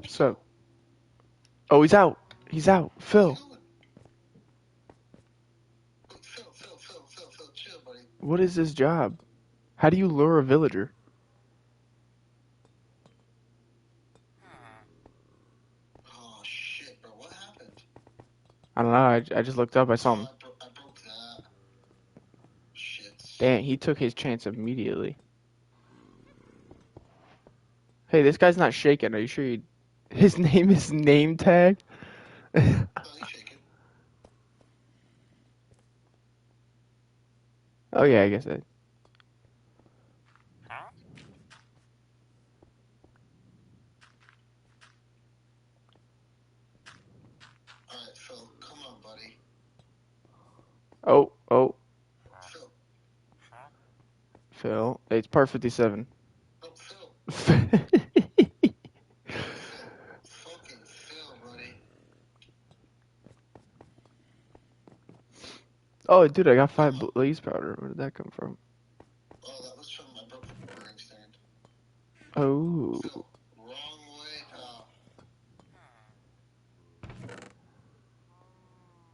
So, oh, he's out. He's out. Phil, Phil, chill, buddy. what is this job? How do you lure a villager? Oh shit, bro, what happened? I don't know. I just looked up. I saw him. I broke that. Shit. Damn, he took his chance immediately. Hey, this guy's not shaking. Are you sure you... His name is Name Tag? No, he's shaking. Oh, yeah, I guess that. Alright, Phil, come on, buddy. Oh. Phil. Phil. It's part 57. No, Phil. Phil. Fucking Phil, buddy. Oh, dude, I got 5 blaze powder. Where did that come from? Oh, that was from my broken burning stand. Oh. Phil, wrong way, pal.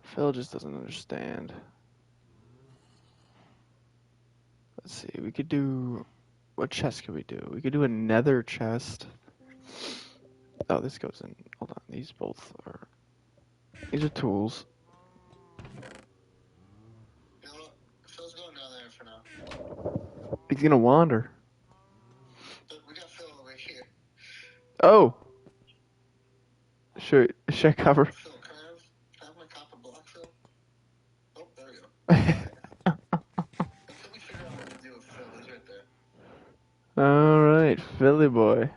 Phil just doesn't understand. Let's see. We could do... What chest could we do? We could do a nether chest. Oh, this goes in. Hold on. These both are... These are tools. You know what? Phil's going down there for now. He's gonna wander. But we got Phil over here. Oh! Should I cover? Phil, can I have my copper block, Phil? Oh, there we go. Until we figure out what to do with Phil, he's right there. Alright, Philly boy.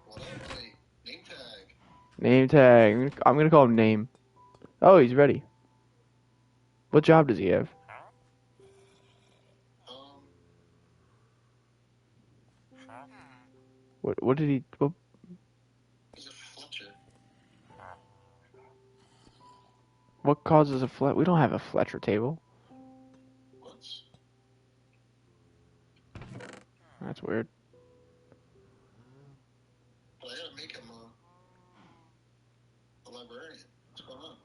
What up, buddy? Name tag. Name tag. I'm gonna call him Name. Oh, he's ready. What job does he have? Um, What did he... What, he's a Fletcher. what causes a Flet? We don't have a Fletcher table. What? That's weird. But I gotta make him a librarian. What's going on?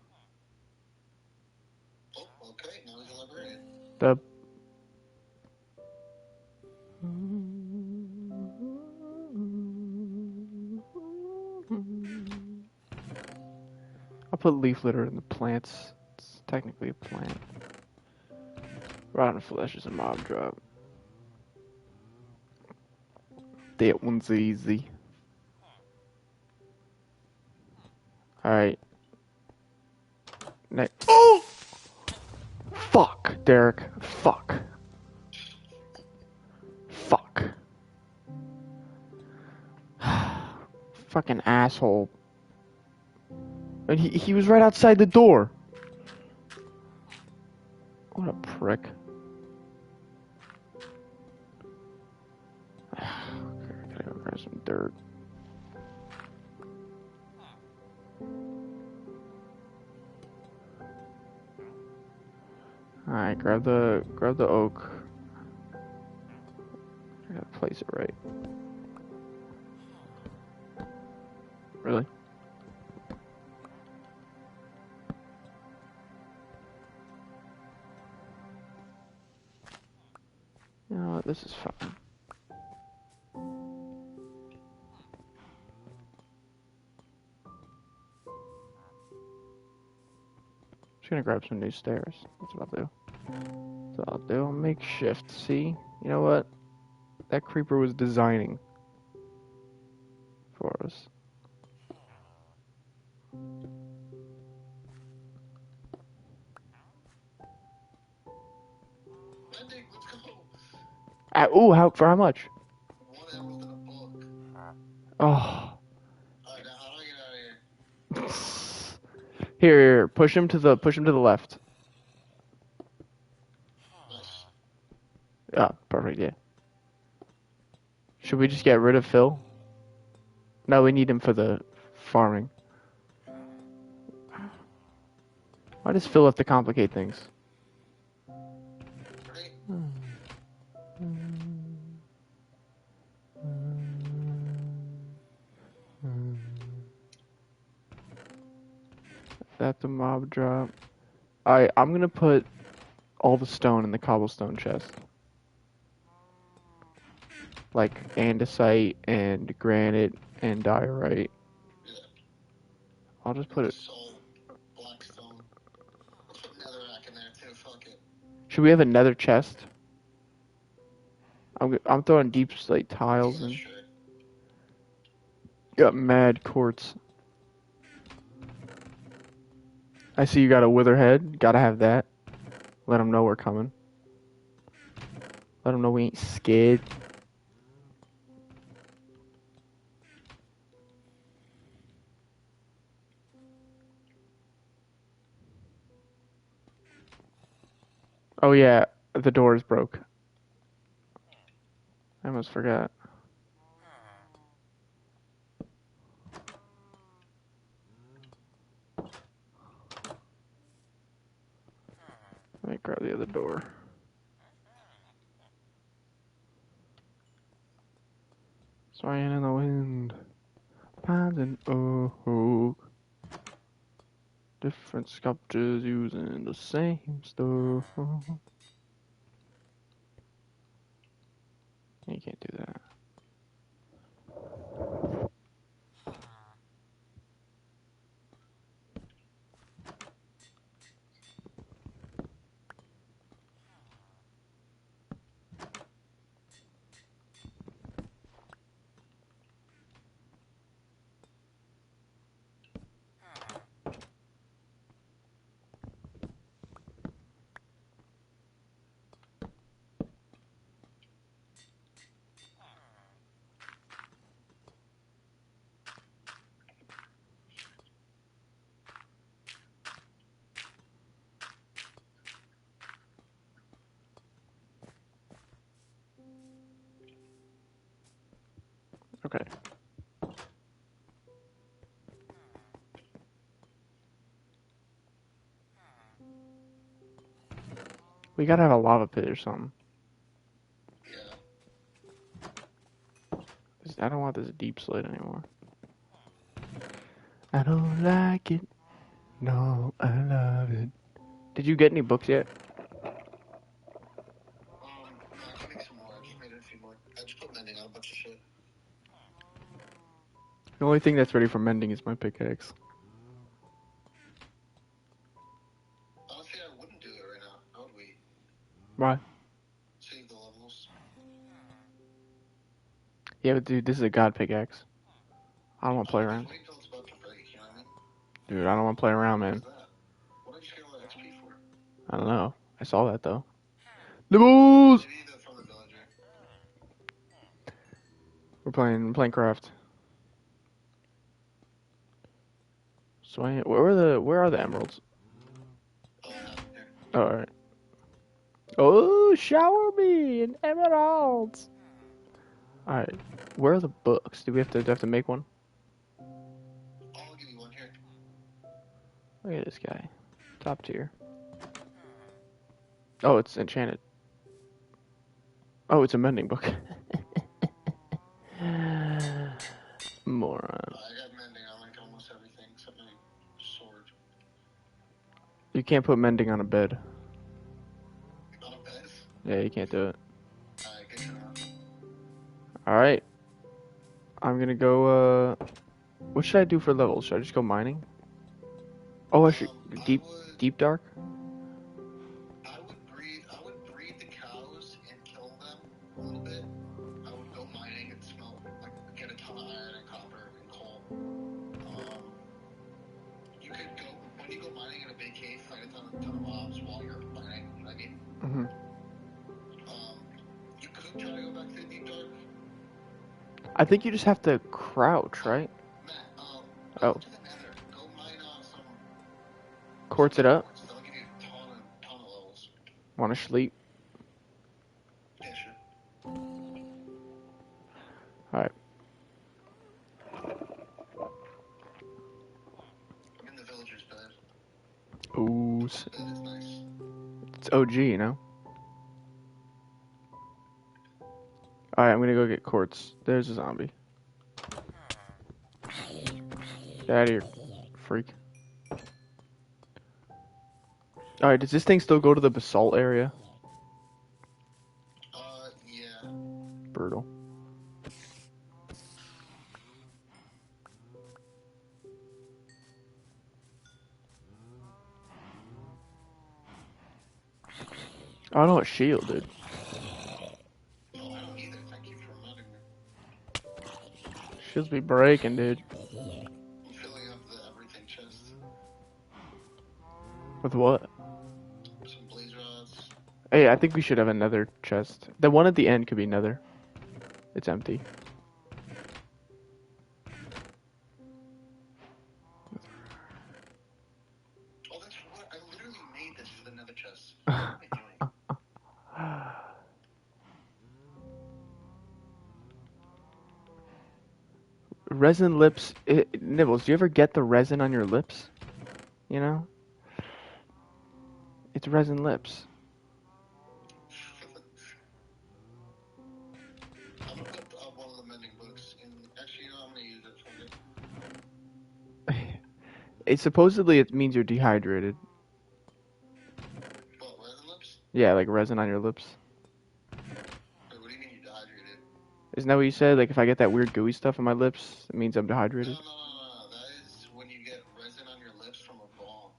Oh, okay, now he's a librarian. The... I'll put leaf litter in the plants. It's technically a plant. Rotten flesh is a mob drop. That one's easy. Alright. Next. Oh! Fuck, Derek. Fuck. Fuck. Fucking asshole. And he was right outside the door. What a prick. Gotta go grab some dirt. Alright, grab the oak. I gotta place it right. Really? You know what, this is fine. Just gonna grab some new stairs. That's what I'll do. That's what I'll do. I'll make shift. See? You know what? That creeper was designing for us. Mending, let's go. Ooh, for how much? 1 emerald in a book. Oh. Alright, now how do I get out of here? Here, push him to the left. Nice. Ah, perfect, yeah. Should we just get rid of Phil? No, we need him for the farming. Why does Phil have to complicate things? Right? at the mob drop. Alright, I'm gonna put all the stone in the cobblestone chest. Like andesite and granite and diorite. Yeah. I'll just put it. Salt, blackstone. Let's put netherrack in there too. Fuck it. Should we have a nether chest? I'm throwing deep slate tiles Yeah, and sure. got mad quartz. I see you got a wither head. Gotta have that. Let them know we're coming. Let them know we ain't scared. Oh yeah, the door is broke. I almost forgot. Let me grab the other door. Swaying in the wind. Pines and oak. Different sculptures using the same stuff. You can't do that. Okay. We gotta have a lava pit or something. Yeah. I don't want this deep slate anymore. I don't like it. No, I love it. Did you get any books yet? No, I can make some more. I just made a few more. I just put mending on a bunch of shit. The only thing that's ready for mending is my pickaxe. Honestly, I wouldn't do it right now. How would we? Why? Save the levels. Yeah, but dude, this is a god pickaxe. I don't want to play Just around. wait till it's about to break, you know what I mean? Dude, I don't want to play around, man. What's that? What did you get all that XP for? I don't know. I saw that though. The bulls! Maybe from the villager. We're playing craft. So where are the emeralds? Here. Oh, alright. Oh, shower me in emeralds. Alright. Where are the books? Do we have to make one? I'll give you one here. Look at this guy. Top tier. Oh, it's enchanted. Oh, it's a mending book. Moron. I got mending on like almost everything except my sword. You can't put mending on a bed. On a bed? Yeah, you can't do it. Alright, good to know. Alright. I'm gonna go, what should I do for levels? Should I just go mining? Oh, I should, deep dark? I would breed the cows and kill them a little bit. I would go mining and get a ton of iron and copper and coal. You could go, when you go mining in a big cave, fight a ton of mobs while you're mining, you know what I mean? Mm-hmm. You could try to go back to the deep dark. I think you just have to crouch, right? Matt, Oh. go to the nether. Go mine some... Quartz it up? That'll give you a ton of levels. Wanna sleep? Yeah, sure. Alright. I'm in the villager's bed. Ooh, Bed is nice. it's OG, you know? Alright, I'm gonna go get quartz. There's a zombie. Get out of here, freak. Alright, does this thing still go to the basalt area? Yeah. Brutal. I don't know what shield, dude. Oh, I don't either. Thank you for reminding me. Shields be breaking, dude. I'm filling up the everything chest. With what? Some blaze rods. Hey, I think we should have another chest. The one at the end could be nether. It's empty. Oh, that's what I literally made this for the nether chest. What am I doing? Resin lips. Nibbles, do you ever get the resin on your lips? You know? It's resin lips. I'm gonna put up one of the mending books, and actually, you know, I'm gonna use it for it. It supposedly it means you're dehydrated. What, resin lips? Yeah, like resin on your lips. Wait, what do you mean you dehydrated? Isn't that what you said? Like if I get that weird gooey stuff on my lips, it means I'm dehydrated. No. That is when you get resin on your lips from a bong.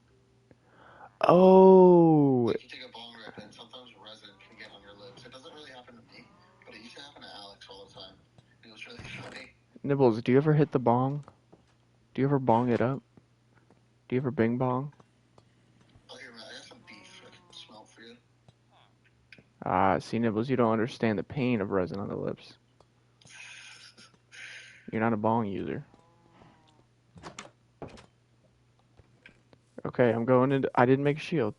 Oh, Like you take a bong rip, and sometimes resin can get on your lips. It doesn't really happen to me, but it used to happen to Alex all the time. It was really funny. Nibbles, do you ever hit the bong? Do you ever bong it up? Do you ever bing bong? Oh, here, man, I got some beef. I can smell for you. See, Nibbles, you don't understand the pain of resin on the lips. You're not a bong user. Okay, I'm going into. I didn't make a shield.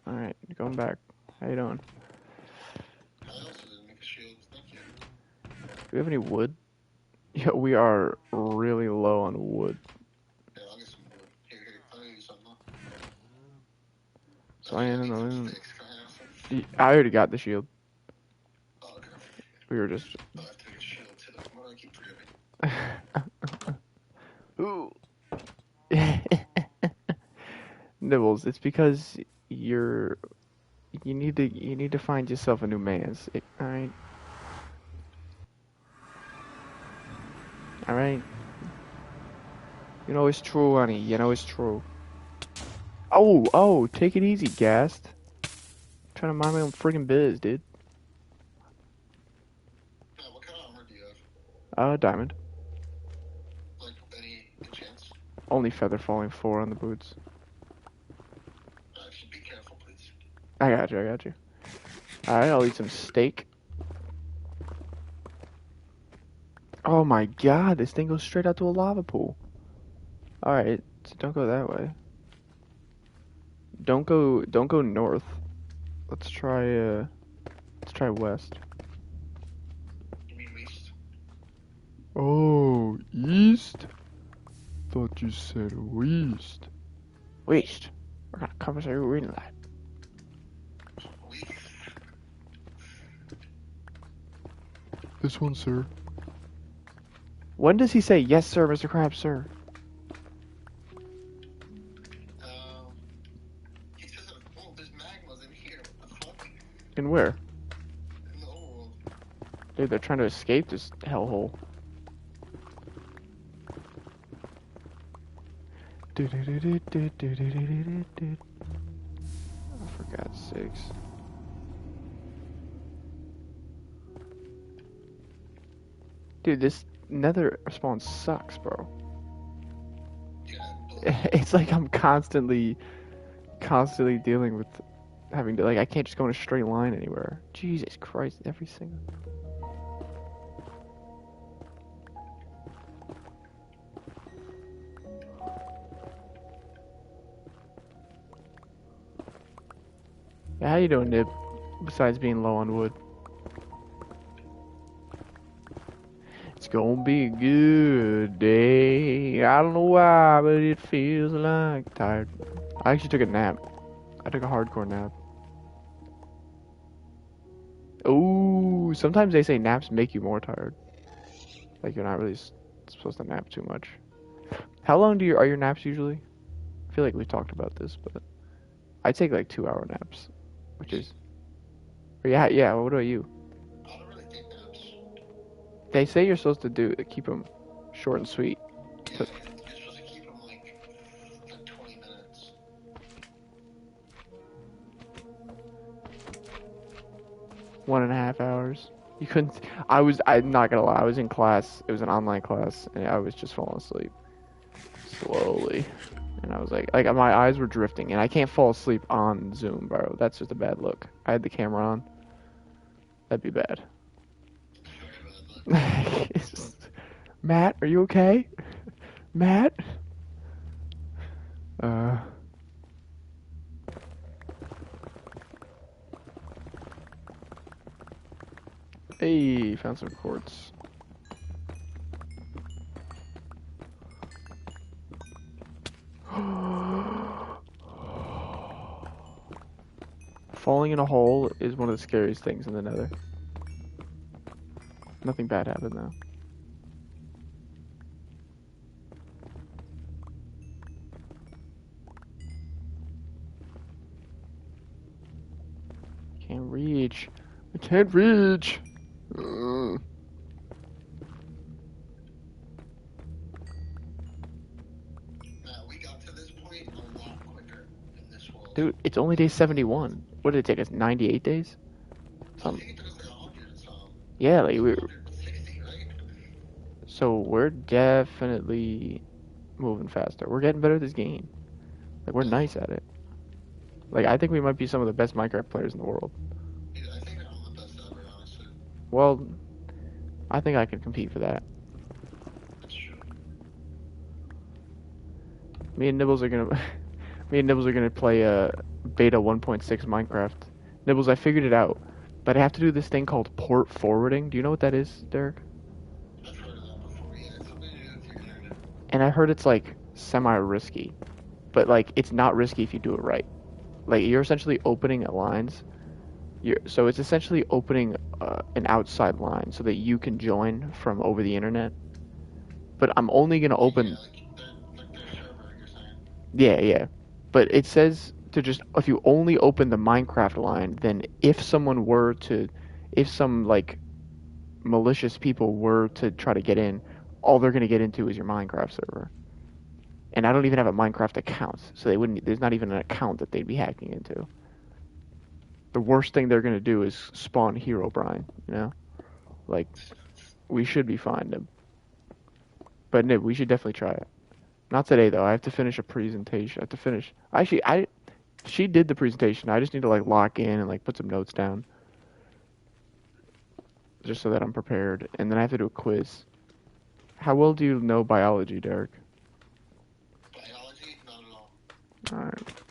Alright, going back. How you doing? I also didn't make a shield. Thank you. Do we have any wood? Yeah, we are really low on wood. Yeah, I'll get some wood. Here, I'll give you some. So I am need in some the. sticks. Can I have some? I already got the shield. Oh, okay. We were just. I have to make a shield too. Why do I keep forgetting? Ooh. Nibbles, it's because you need to find yourself a new man's. Alright. Alright. You know it's true, honey. You know it's true. Oh, take it easy, Gast. Trying to mind my own friggin' biz, dude. Yeah, what kind of armor do you have? Diamond. Like, any enchants? Only feather falling 4 on the boots. Actually, be careful, please. I got you. Alright, I'll eat some steak. Oh my god, this thing goes straight out to a lava pool. Alright, so don't go that way. Don't go north. Let's try west. You mean east? Oh, east? Thought you said west. West. We're gonna cover some green light. East? This one, sir. When does he say yes, sir, Mr. Krabs, sir? He says, oh, there's magmas in here. What the fuck? And where? In the overworld. Dude, they're trying to escape this hellhole. Oh, for God's sakes. Dude, this nether spawn sucks, bro. Yeah, It's like I'm constantly dealing with having to, like, I can't just go in a straight line anywhere. Jesus Christ, every single... Yeah, how you doing, Nib? Besides being low on wood. It's gonna be a good day. I don't know why, but it feels like tired. I actually took a nap. I took a hardcore nap. Ooh, sometimes they say naps make you more tired. Like you're not really supposed to nap too much. How long are your naps usually? I feel like we talked about this, but I take like 2 hour naps, which is yeah. What about you? I don't really take naps. They say you're supposed to keep them short and sweet. Yeah, you're supposed to keep them like 20 minutes. 1.5 hours. You couldn't. I'm not gonna lie. I was in class. It was an online class, and I was just falling asleep slowly. And I was like my eyes were drifting, and I can't fall asleep on Zoom, bro. That's just a bad look. I had the camera on. That'd be bad. Very bad, look. It's just- Matt, are you okay? Matt? Uh. Hey, found some quartz. Falling in a hole is one of the scariest things in the Nether. Nothing bad happened though. Can't reach. I can't reach. Ugh. Matt, we got to this point a lot quicker in this world. Dude, it's only day 71. What did it take us? 98 days? I Something. think it took us like 100 and some. Yeah, like we. 160, right? So we're definitely moving faster. We're getting better at this game. Like we're nice at it. Like I think we might be some of the best Minecraft players in the world. Dude, I think I'm the best ever, honestly. Well, I think I can compete for that. That's true. Me and Nibbles are gonna. Me and Nibbles are gonna play beta 1.6 Minecraft. Nibbles, I figured it out, but I have to do this thing called port forwarding. Do you know what that is, Derek? I've heard of that before. Yeah, it's something to do with your internet. And I heard it's like semi-risky, but like it's not risky if you do it right. Like you're essentially opening lines. So it's essentially opening an outside line so that you can join from over the internet. But I'm only gonna Yeah, open. like their server, you're saying. Yeah. But it says to just if you only open the Minecraft line, then if some like malicious people were to try to get in, all they're gonna get into is your Minecraft server. And I don't even have a Minecraft account, so they wouldn't. There's not even an account that they'd be hacking into. The worst thing they're gonna do is spawn Herobrine. You know, like we should be fine. But Nib, we should definitely try it. Not today though. I have to finish a presentation. I have to finish. Actually, she did the presentation. I just need to like lock in and like put some notes down, just so that I'm prepared. And then I have to do a quiz. How well do you know biology, Derek? Biology? Not at all. All right.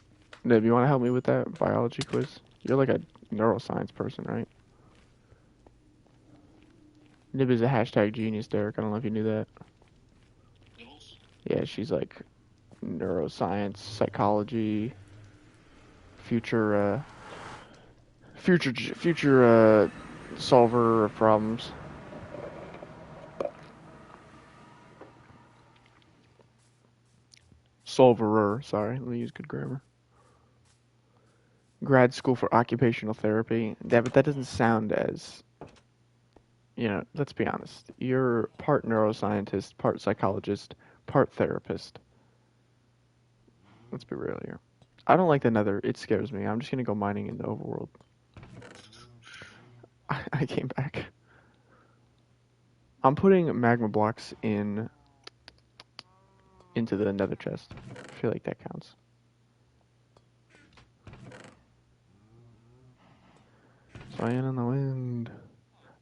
Nib, you want to help me with that biology quiz? You're like a neuroscience person, right? Nib is a hashtag genius, Derek. I don't know if you knew that. Nibbles? Yeah, she's like neuroscience, psychology, future, future solver of problems. Solverer, sorry. Let me use good grammar. Grad school for occupational therapy. But that doesn't sound as, let's be honest. You're part neuroscientist, part psychologist, part therapist. Let's be real here. I don't like the Nether. It scares me. I'm just gonna go mining in the overworld. I came back. I'm putting magma blocks into the Nether chest. I feel like that counts. Swaying in the wind,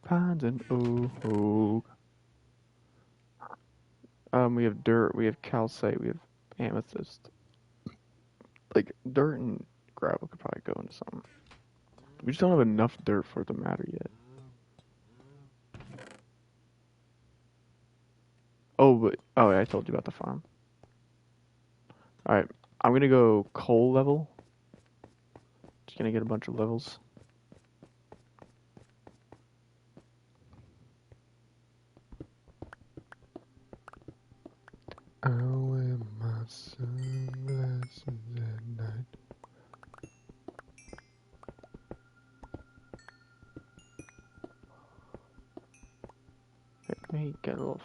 pines and oak. We have dirt, we have calcite, we have amethyst. Like dirt and gravel could probably go into something. We just don't have enough dirt for it to matter yet. I told you about the farm. All right, I'm gonna go coal level. Just gonna get a bunch of levels. I wear my sunglasses at night. me get a little.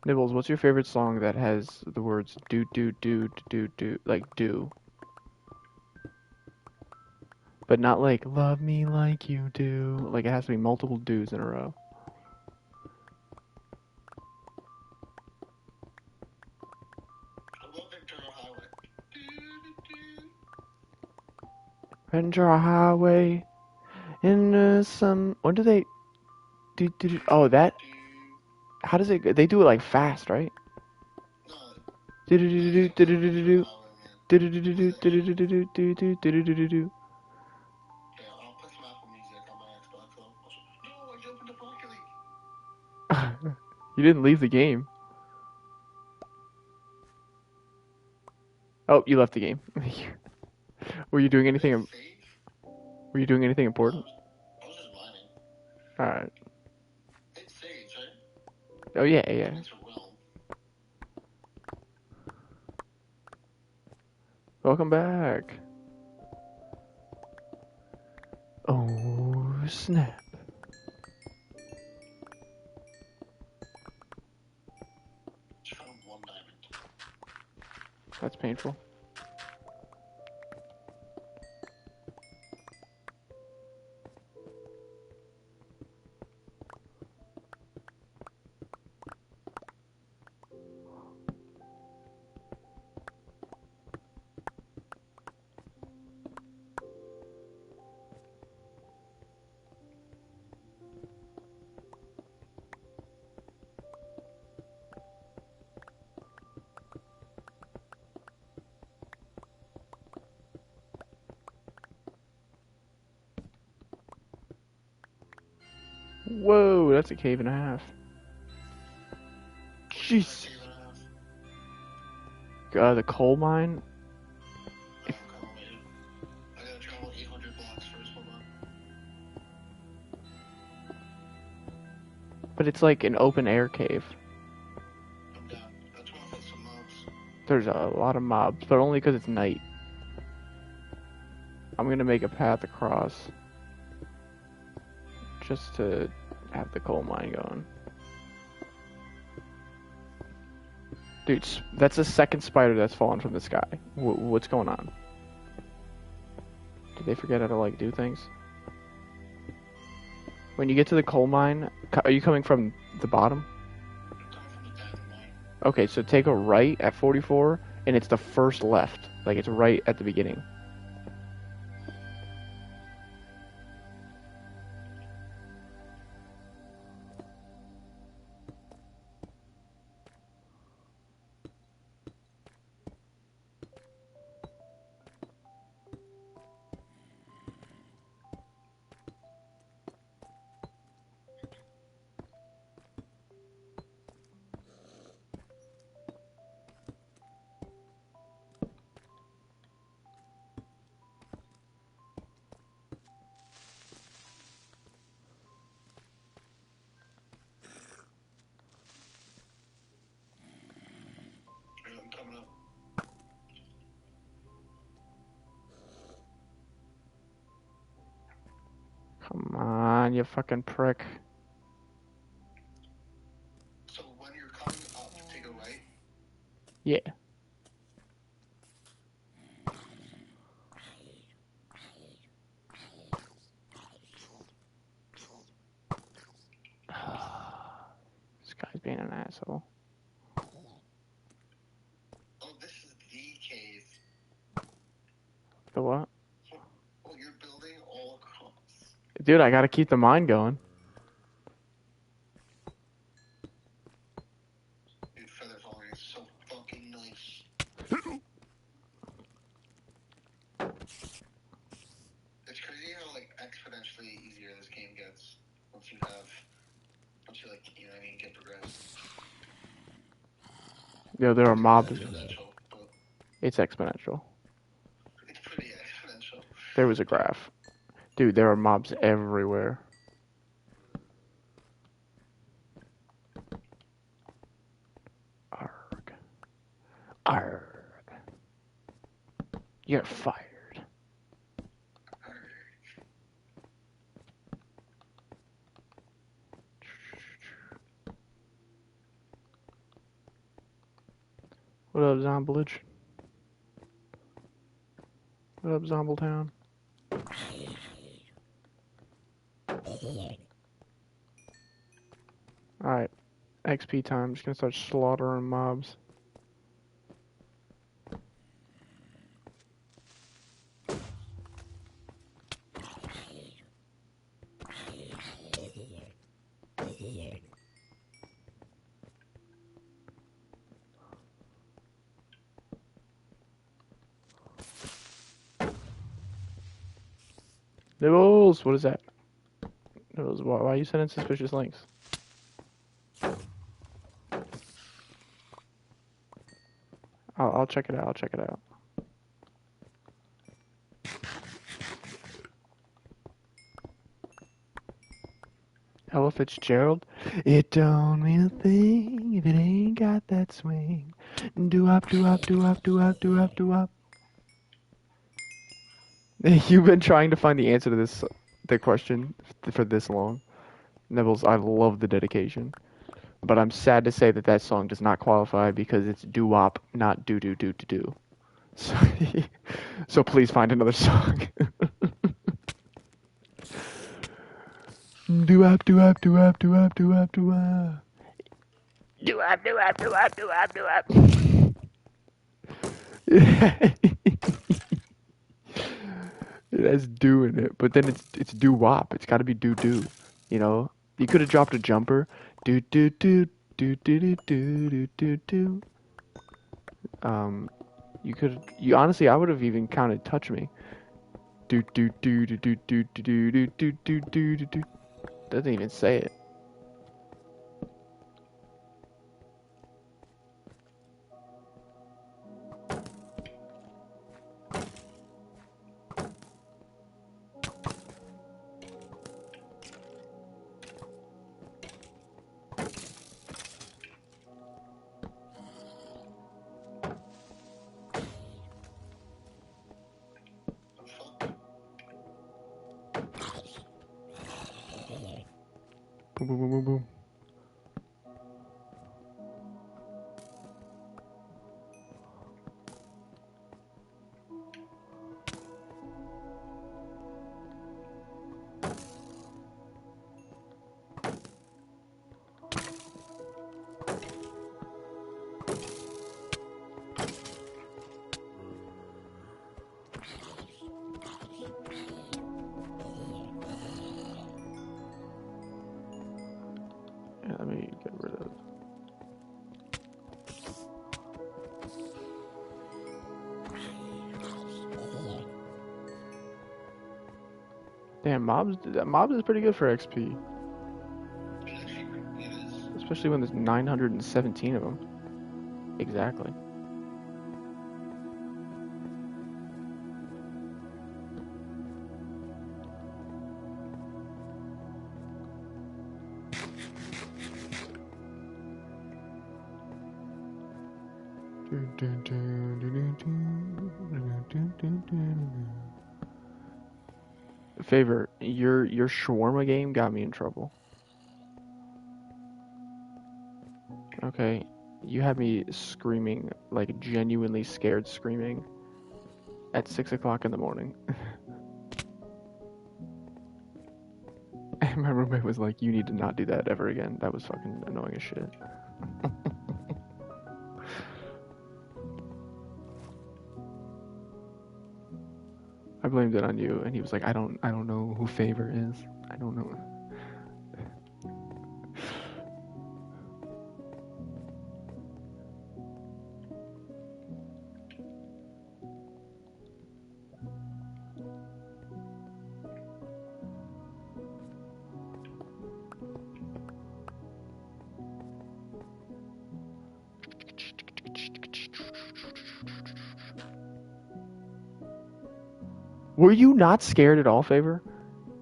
Nibbles, what's your favorite song that has the words do do do do do like do, but not like love me like you do? Like it has to be multiple do's in a row. I love Ventura Highway. Ventura Highway into some. What do they do? Oh, that. How does it? They do it like fast, right? No, Do do do do do do do do Ventura do do do Highway, man. do do do do do do do do do do do do. Yeah, I'll put some Apple Music on my Xbox. No, I opened the broccoli. You didn't leave the game. Oh, you left the game. Were you doing anything? Save? Were you doing anything No, important? I was just mining. All right. It saves, right? Oh yeah, yeah. It's a realm. Welcome back. Oh snap! Just found one diamond. That's painful. Whoa, that's a cave and a half. Jeez. Cave and a half. The coal mine. I'm coming with you. I gotta travel 800 blocks first. Hold on. But it's like an open air cave. I'm down. That's why I hit some mobs. There's a lot of mobs, but only because it's night. I'm gonna make a path across. Just to have the coal mine going. Dude, that's the second spider that's fallen from the sky. What's going on? Did they forget how to, like, do things? When you get to the coal mine, are you coming from the bottom? I'm coming from the diamond mine. Okay, so take a right at 44, and it's the first left. Like, it's right at the beginning. I'm coming up. Come on, you fucking prick. So when you're coming up, take a right. Yeah. This guy's being an asshole. Oh, this is the cave. The what? Oh, you're building all across. Dude, I gotta keep the mine going. Dude, feather falling is so fucking nice. It's crazy how, like, exponentially easier this game gets once you like, you know what I mean, get progressed. Yo, there are mobs. Exponential, but It's exponential. it's pretty exponential. There was a graph. Dude, there are mobs everywhere. You're fired. What up, Zomblage? What up, Zombletown? Alright, XP time. I'm just gonna start slaughtering mobs. Nibbles! What is that? Nibbles, why are you sending suspicious links? I'll check it out, I'll check it out. Ella Fitzgerald? It don't mean a thing if it ain't got that swing. Do-up, do-up, do-up, do-up, do-up, do-up. You've been trying to find the answer to the question for this long. Nibbles, I love the dedication. But I'm sad to say that song does not qualify because it's doo-wop, not do-do-do-do-do. So please find another song. Do-wop, do-wop, do-wop, do-wop, do-wop, do-wop. Do-wop, do-wop, do-wop, do-wop, do-wop. That's doing it, but then it's doo-wop. It's got to be do-do, you know? You could have dropped a jumper. Do-do-do, do-do-do-do-do-do-do. You honestly, I would have even counted Touch Me. Do-do-do-do-do-do-do-do-do-do-do-do. Doesn't even say it. Boom, boom, boom, boom, boom. Yeah, let me get rid of. Damn, mobs is pretty good for XP. Especially when there's 917 of them. Exactly. Favor, your shawarma game got me in trouble. Okay, you had me screaming, like genuinely scared screaming at 6 o'clock in the morning. And my roommate was like, you need to not do that ever again. That was fucking annoying as shit. I blamed it on you, and he was like, I don't know who Favor is. I don't know. Were you not scared at all, Favor?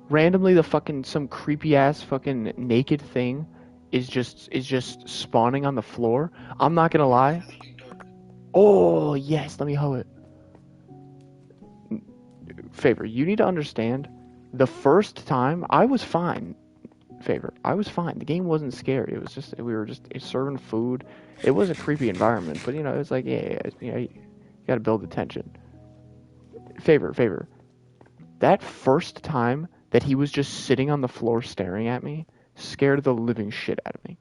Randomly, some creepy ass fucking naked thing is just spawning on the floor. I'm not gonna lie. Oh yes, let me hoe it. Favor, you need to understand. The first time, I was fine. Favor, I was fine. The game wasn't scary. It was just we were just serving food. It was a creepy environment, but you know, it was like you gotta build the tension. Favor. That first time that he was just sitting on the floor staring at me scared the living shit out of me.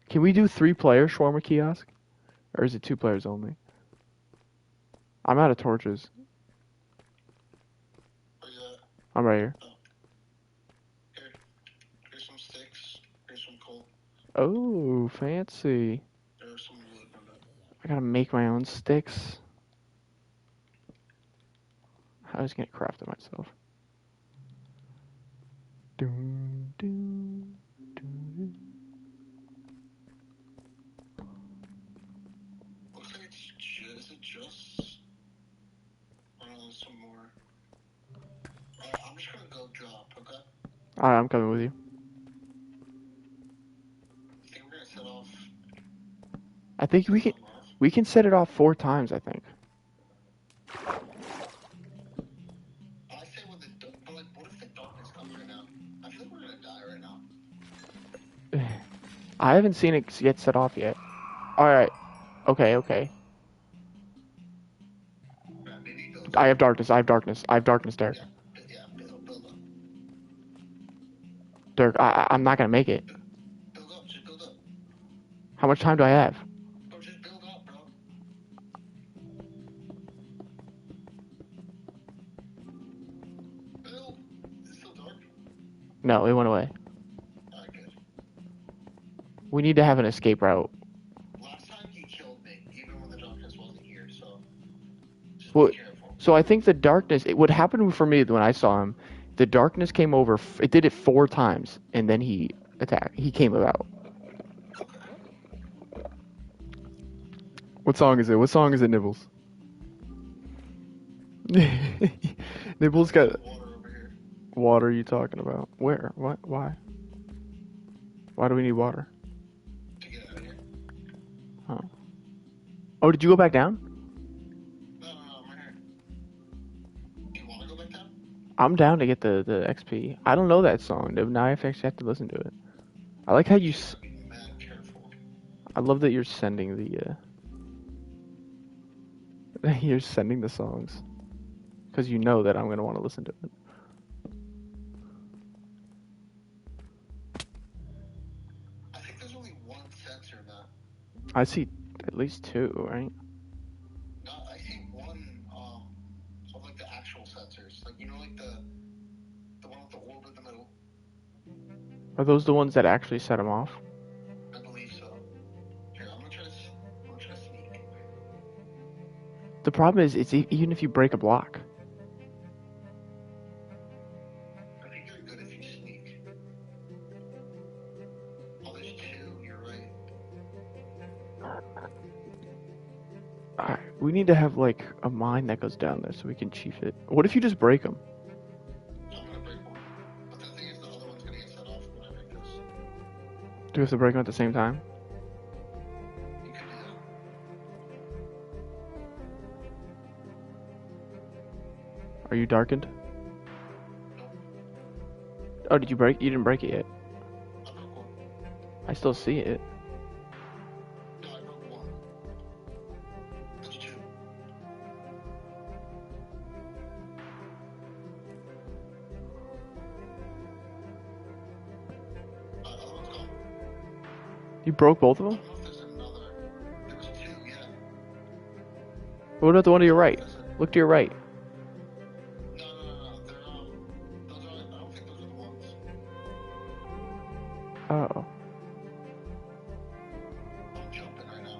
Can we do 3-player shawarma kiosk? Or is it 2 players only? I'm out of torches. Where you at? I'm right here. Here's some sticks. Here's some coal. Oh, fancy. There's some wood. I gotta make my own sticks. I was gonna craft it myself. Doom, doom, doom. Looks like is it just? Oh, no, there's some more. I'm just gonna go drop, okay? Alright, I'm coming with you. I think we're gonna set off. I think we can set it off 4 times, I think. I say with but like, what if the darkness comes right now? I feel like we're gonna die right now. I haven't seen it get set off yet. Alright. Okay. Yeah, maybe go. I have darkness there. Yeah, build up. Dirk, I'm not gonna make it. Build up, just build up. How much time do I have? Bro, just build up, bro. Build. Is it still dark? No, it went away. Alright, good. We need to have an escape route. Last time he killed me, even when the darkness wasn't here, so just Well, be careful. so I think the darkness, what happened for me when I saw him, the darkness came over, it did it 4 times, and then he came about. What song is it? Nibbles? Nibbles got... Water over here. Water are you talking about? Where? What? Why? Why do we need water? To get out of here. Oh, did you go back down? No, I'm right here. Do you want to go back down? I'm down to get the XP. I don't know that song. Now I actually have to listen to it. I like how you... Be mad careful. I love that you're sending the... You're sending the songs. Because you know that I'm going to want to listen to it. I think there's only one sensor now. I see at least 2, right? No, I see one of like the actual sensors. Like, you know, like the one with the orb in the middle. Are those the ones that actually set them off? I believe so. Here, I'm gonna try to sneak. The problem is, it's even if you break a block. I think you're good if you sneak. Oh, there's 2. You're right. Alright, we need to have, like, a mine that goes down there so we can chief it. What if you just break them? I'm gonna break one. But the thing is, the other one's gonna get set off when I break this. Do we have to break them at the same time? You can do that. Are you darkened? No, Oh, did you break? You didn't break it yet. I broke one. I still see it. No, I broke one. That's 2. Other one's gone. You broke both of I them? don't know if there's another. There was 2, yeah. What about the one to your right? Look to your right. No. They're those are. I don't think those are the ones. Oh. I'm jumping right now.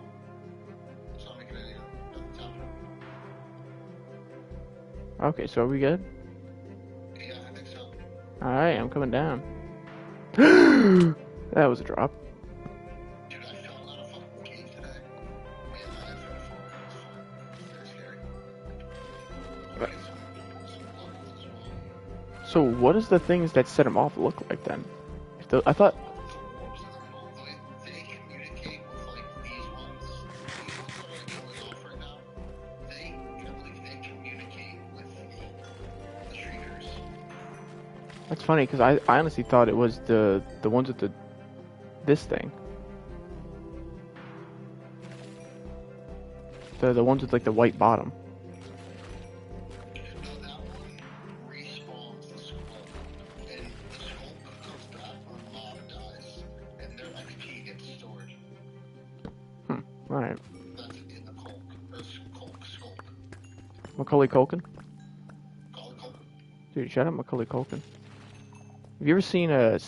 It's not making any nothing's happening. Okay, so are we good? Yeah, I think so. Alright, I'm coming down. That was a drop. Dude, I fell out of fucking cave today. Man, I fell for it. It was very scary. Okay, some blood as well. So what does the things that set him off look like then? I thought... The orbs in the middle, they communicate with like these ones. These ones are like going off right That's funny because I honestly thought it was the ones with this thing. The ones with like the white bottom. No, that one respawns the skull, and the skull comes back when a mob dies, and their XP gets stored. All right. That's in the Kulk. Or Skulk. Macaulay Culkin. Call it Kulk. Dude, shut up, Macaulay Culkin. Have you ever seen a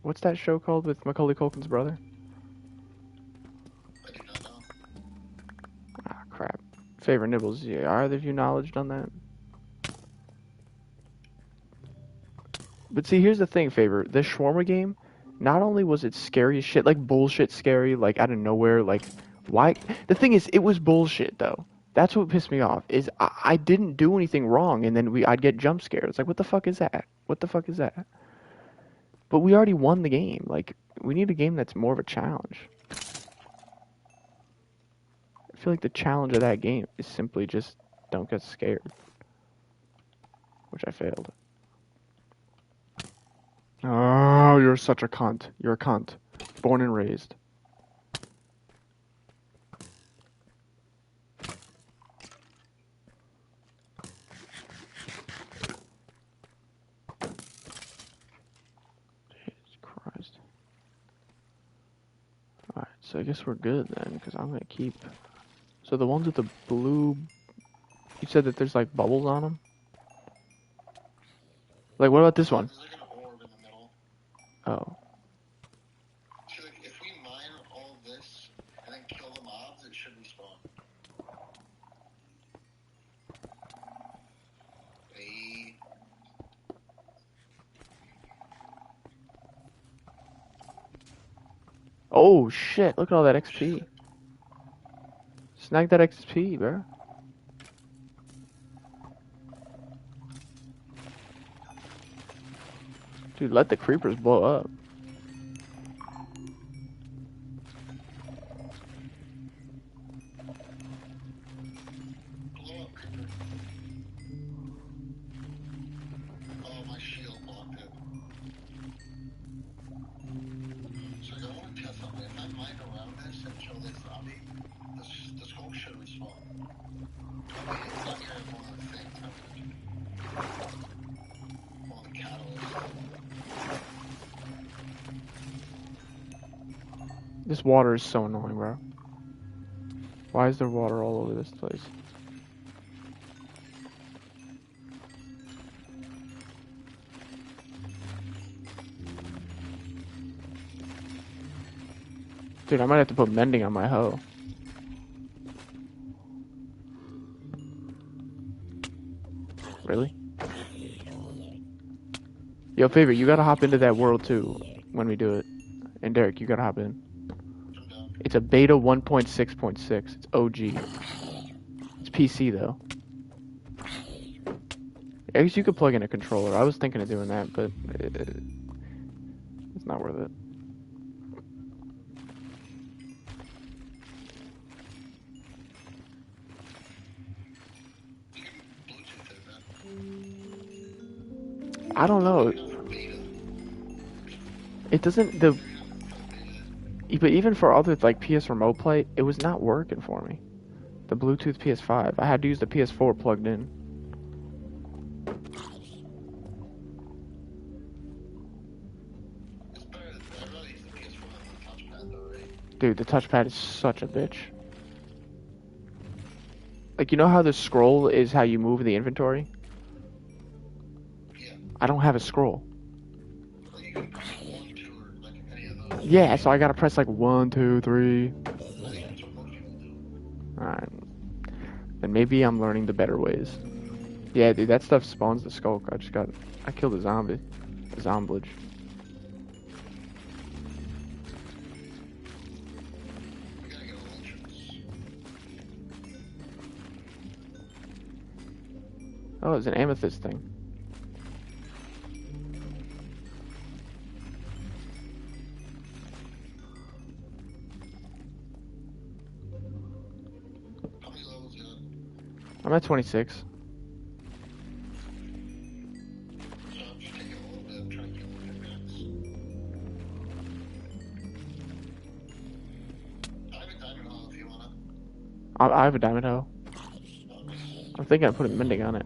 what's that show called with Macaulay Culkin's brother? I do not know. Ah, crap. Favorite nibbles. Yeah, are either of you knowledge on that? But see, here's the thing, Favor. The shawarma game, not only was it scary as shit, like bullshit scary, like out of nowhere, like why? The thing is, it was bullshit though. That's what pissed me off. Is I didn't do anything wrong, and then I'd get jump scared. It's like, what the fuck is that? What the fuck is that? But we already won the game. Like, we need a game that's more of a challenge. I feel like the challenge of that game is simply just don't get scared, which I failed. Oh, you're such a cunt. You're a cunt. Born and raised. Jesus Christ. Alright, so I guess we're good then, because I'm going to keep... So the ones with the blue... You said that there's like bubbles on them? Like, what about this one? There's like an orb in the middle. Oh. So like, if we mine all this and then kill the mobs, it should respawn. Hey. Oh, shit. Look at all that XP. Snag that XP, bro. Dude, let the creepers blow up. Blow up, creeper. Oh, my shield blocked it. So I want to test something. If I mine around this and kill this zombie, the skull should respawn. I mean, it's not carrying one of the things. One of the catalysts. This water is so annoying, bro. Why is there water all over this place? Dude, I might have to put mending on my hoe. Really? Yo, Favor, you gotta hop into that world too when we do it. And Derek, you gotta hop in. It's a beta 1.6.6. It's OG. It's PC though. I guess you could plug in a controller. I was thinking of doing that, but it's not worth it. You can Bluetooth it, man. I don't know. It doesn't but even for other like PS Remote Play, it was not working for me. The Bluetooth PS5. I had to use the PS4 plugged in. It's better. I'd rather use the PS4 than the touchpad, though, right? Dude, the touchpad is such a bitch. Like, you know how the scroll is how you move the inventory? Yeah. I don't have a scroll. Well, you can press 1, 2, or like any of those. Yeah, so I gotta press like 1, 2, 3. I think that's what most people do. Alright. Then maybe I'm learning the better ways. Yeah, dude, that stuff spawns the skulk. I killed a zombie. A zomblage. We gotta get electrics. Oh, it's an amethyst thing. How many levels you got? I'm at 26. I have a diamond hoe. I'm thinking of putting mending on it.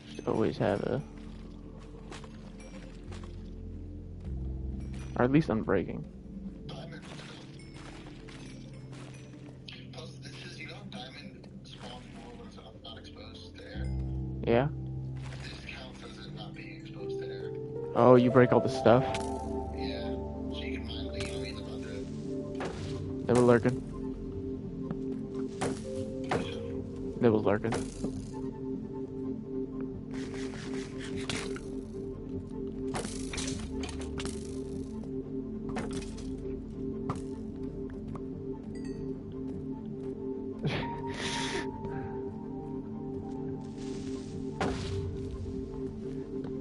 Just always have a, or at least unbreaking. Diamond. Plus, this is, you know, diamond spawns more when it's not exposed to air. Yeah. This counts as it not being exposed to air. Oh, you break all the stuff. Yeah. So you can mine, like, you know, either under it. Nibble lurking. Nibble's lurking.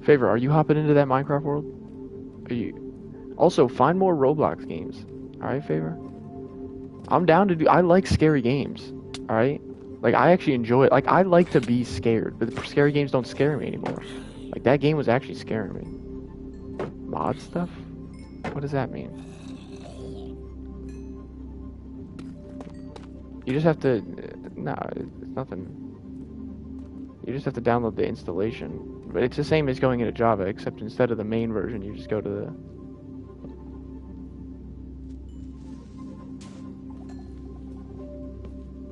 Favor, are you hopping into that Minecraft world? Are you? Also, find more Roblox games. Alright, Favor? I'm down to do. I like scary games. Alright? Like, I actually enjoy it. Like, I like to be scared, but the scary games don't scare me anymore. Like, that game was actually scaring me. Mod stuff? What does that mean? You just have to. No, it's nothing. You just have to download the installation. But it's the same as going into Java, except instead of the main version, you just go to the...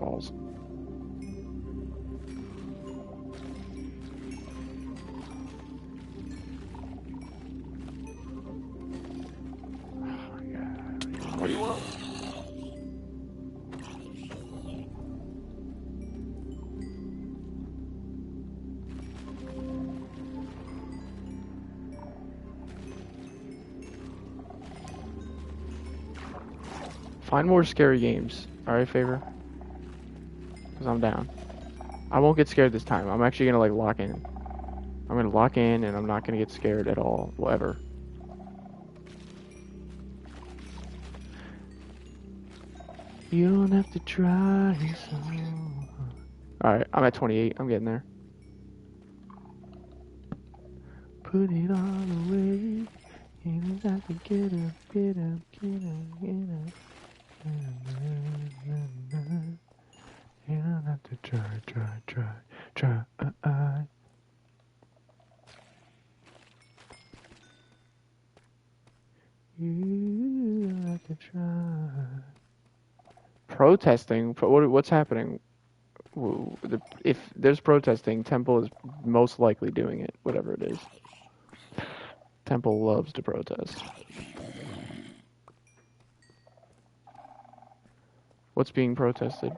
balls. Oh my god. What do you want? Find more scary games. Alright, Favor? Because I'm down. I won't get scared this time. I'm actually gonna, like, lock in. I'm gonna lock in, and I'm not gonna get scared at all. Ever. You don't have to try so. Alright, I'm at 28. I'm getting there. Put it all away. You don't have to get up, get up, get up, get up. You don't have to try. You don't have to try. Protesting? What's happening? If there's protesting, Temple is most likely doing it, whatever it is. Temple loves to protest. What's being protested?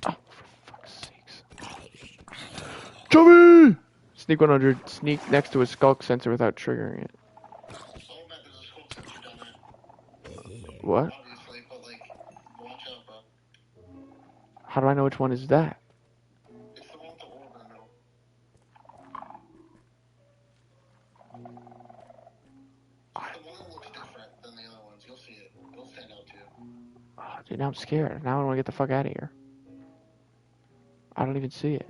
Oh, for fuck's sakes. Chubby! Sneak 100. Sneak next to a skulk sensor without triggering it. What? Obviously, but, like, watch out, bro. How do I know which one is that? It's the one with the orb in the middle. It's the one that looks different than the other ones. You'll see it. It'll stand out to you. Oh, dude, now I'm scared. Now I want to get the fuck out of here. I don't even see it.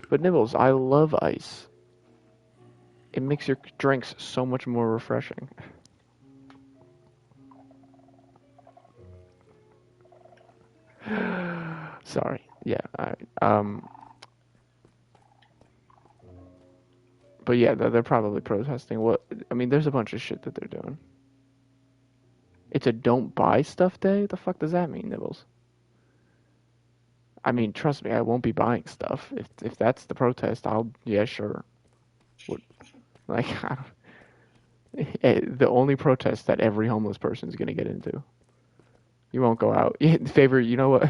But Nibbles, I love ice. It makes your drinks so much more refreshing. Sorry. Yeah. But yeah, they're probably protesting. What? I mean, there's a bunch of shit that they're doing. It's a don't buy stuff day? What the fuck does that mean, Nibbles? I mean, trust me, I won't be buying stuff. If that's the protest, yeah, sure. What, like, the only protest that every homeless person is gonna get into. You won't go out. Favor, you know what?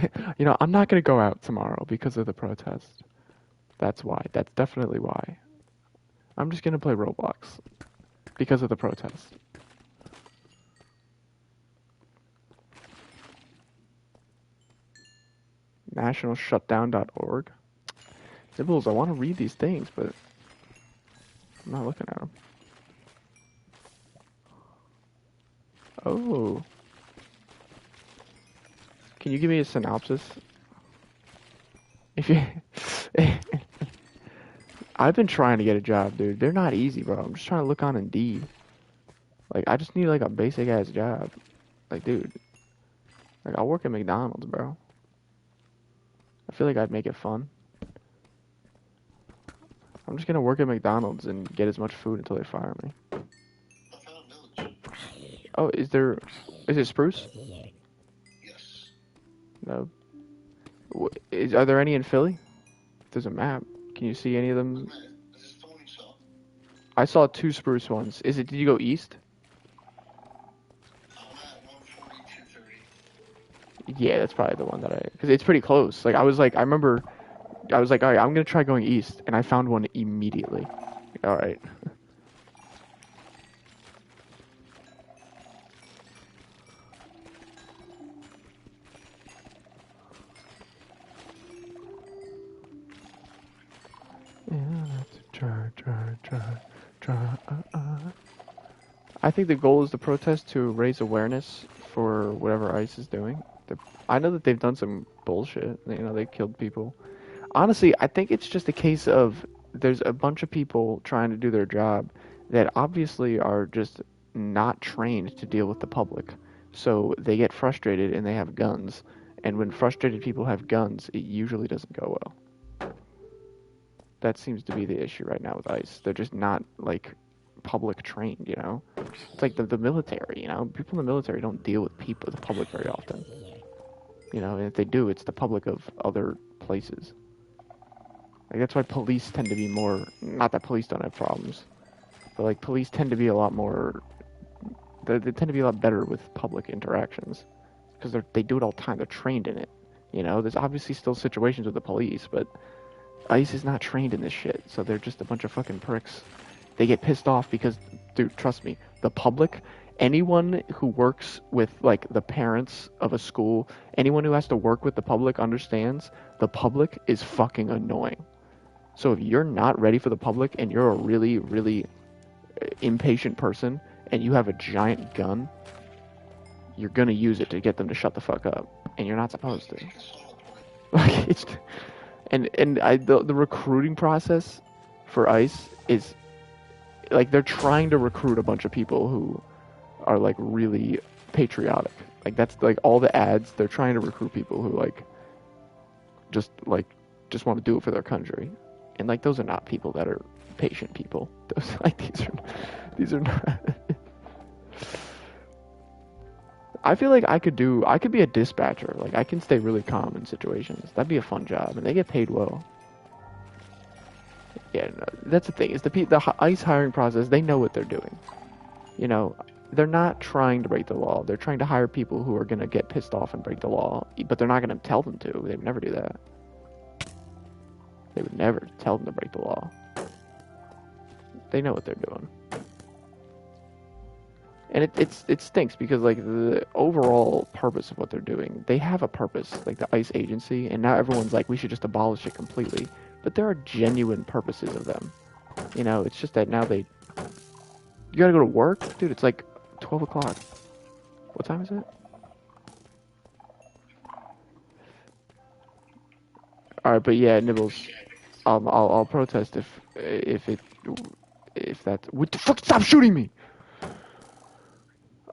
I'm not gonna go out tomorrow because of the protest. That's why. That's definitely why. I'm just gonna play Roblox because of the protest. Nationalshutdown.org. Nibbles, I want to read these things, but I'm not looking at them. Oh. Can you give me a synopsis? If you, I've been trying to get a job, dude. They're not easy, bro. I'm just trying to look on Indeed. Like, I just need like a basic ass job. Like, dude, like I'll work at McDonald's, bro. I feel like I'd make it fun. I'm just gonna work at McDonald's and get as much food until they fire me. I found a village. Oh, is it Spruce? Yes. No. Are there any in Philly? There's a map. Can you see any of them? Okay. Is this the one you saw? I saw 2 Spruce ones. Did you go east? I'm at 142.30. Yeah, that's probably the one because it's pretty close. Like, I remember, I was like, all right, I'm gonna try going east, and I found one immediately. All right. I think the goal is to protest to raise awareness for whatever ICE is doing. I know that they've done some bullshit. You know, they killed people. Honestly, I think it's just a case of there's a bunch of people trying to do their job that obviously are just not trained to deal with the public. So they get frustrated and they have guns. And when frustrated people have guns, it usually doesn't go well. That seems to be the issue right now with ICE. They're just not like public trained, you know? It's like the military, you know? People in the military don't deal with the public very often. You know, and if they do, it's the public of other places. Like, that's why police tend to be more, not that police don't have problems, but like police tend to be a lot more, they tend to be a lot better with public interactions because they do it all the time. They're trained in it. You know, there's obviously still situations with the police, but ICE is not trained in this shit, so they're just a bunch of fucking pricks. They get pissed off because, dude, trust me, the public, anyone who works with like the parents of a school, anyone who has to work with the public understands the public is fucking annoying. So if you're not ready for the public and you're a really, really impatient person and you have a giant gun, you're gonna use it to get them to shut the fuck up, and you're not supposed to. Like, it's, the recruiting process for ICE is like they're trying to recruit a bunch of people who are like really patriotic. Like, that's like all the ads. They're trying to recruit people who just want to do it for their country. And like, those are not people that are patient people. Those these are not. I feel like I could be a dispatcher. Like, I can stay really calm in situations. That'd be a fun job, and they get paid well. Yeah, no, that's the thing. Is the ICE hiring process? They know what they're doing. You know, they're not trying to break the law. They're trying to hire people who are gonna get pissed off and break the law, but they're not gonna tell them to. They would never do that. They would never tell them to break the law. They know what they're doing. And it stinks because like the overall purpose of what they're doing, they have a purpose, like the ICE agency, and now everyone's like, we should just abolish it completely. But there are genuine purposes of them. You know, it's just that now you gotta go to work? Dude, it's like 12 o'clock. What time is it? Alright, but yeah, Nibbles, I'll protest if that's, what the fuck, stop shooting me!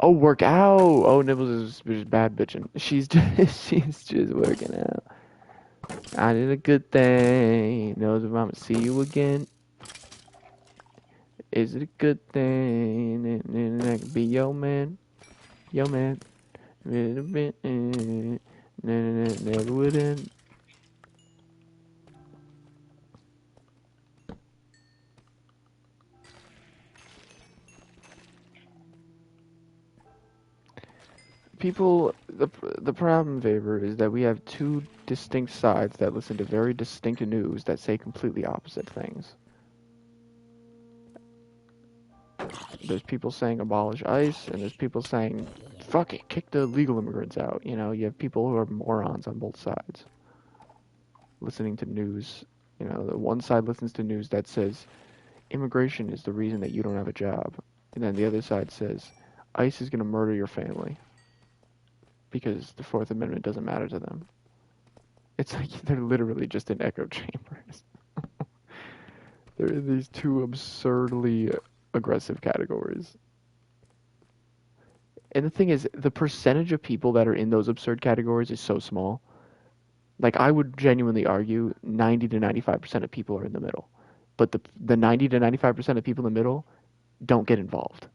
Oh, work out. Oh, Nibbles is just bad bitching. She's just working out. I did a good thing. Knows if I'ma see you again. Is it a good thing? And I can be your man. Yo man. Never would end. People, the problem, Faber, is that we have 2 distinct sides that listen to very distinct news that say completely opposite things. There's people saying abolish ICE, and there's people saying, fuck it, kick the legal immigrants out. You know, you have people who are morons on both sides. Listening to news, you know, the one side listens to news that says immigration is the reason that you don't have a job. And then the other side says ICE is going to murder your family because the Fourth Amendment doesn't matter to them. It's like they're literally just in echo chambers. They're in these two absurdly aggressive categories. And the thing is, the percentage of people that are in those absurd categories is so small. Like, I would genuinely argue 90 to 95% of people are in the middle. But the 90 to 95% of people in the middle don't get involved.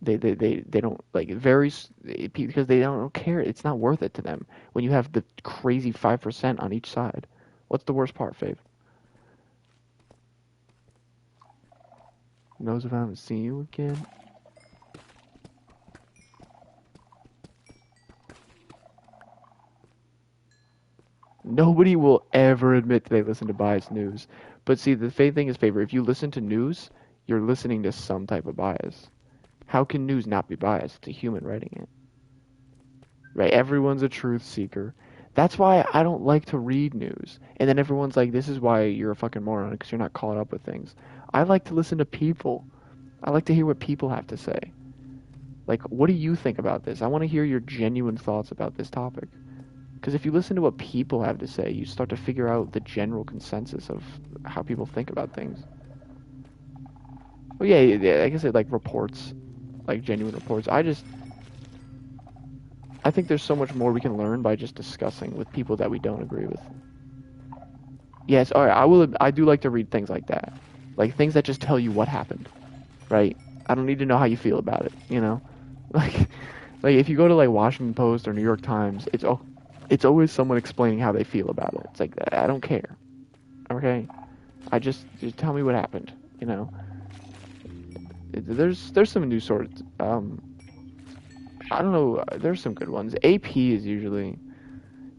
They don't, like, because they don't care. It's not worth it to them when you have the crazy 5% on each side. What's the worst part, Fave? Knows if I haven't seen you again. Nobody will ever admit they listen to biased news. But see, the thing is, Favor, if you listen to news, you're listening to some type of bias. How can news not be biased? It's a human writing it. Right? Everyone's a truth seeker. That's why I don't like to read news. And then everyone's like, this is why you're a fucking moron, because you're not caught up with things. I like to listen to people. I like to hear what people have to say. Like, what do you think about this? I want to hear your genuine thoughts about this topic. Because if you listen to what people have to say, you start to figure out the general consensus of how people think about things. Well, yeah, like I said, like reports, like genuine reports. I think there's so much more we can learn by just discussing with people that we don't agree with. Yes, all right, I do like to read things like that. Like things that just tell you what happened, right? I don't need to know how you feel about it, you know? Like if you go to like Washington Post or New York Times, it's always someone explaining how they feel about it. It's like, I don't care. Okay? Just tell me what happened, you know? There's some new sorts. I don't know. There's some good ones. AP is usually.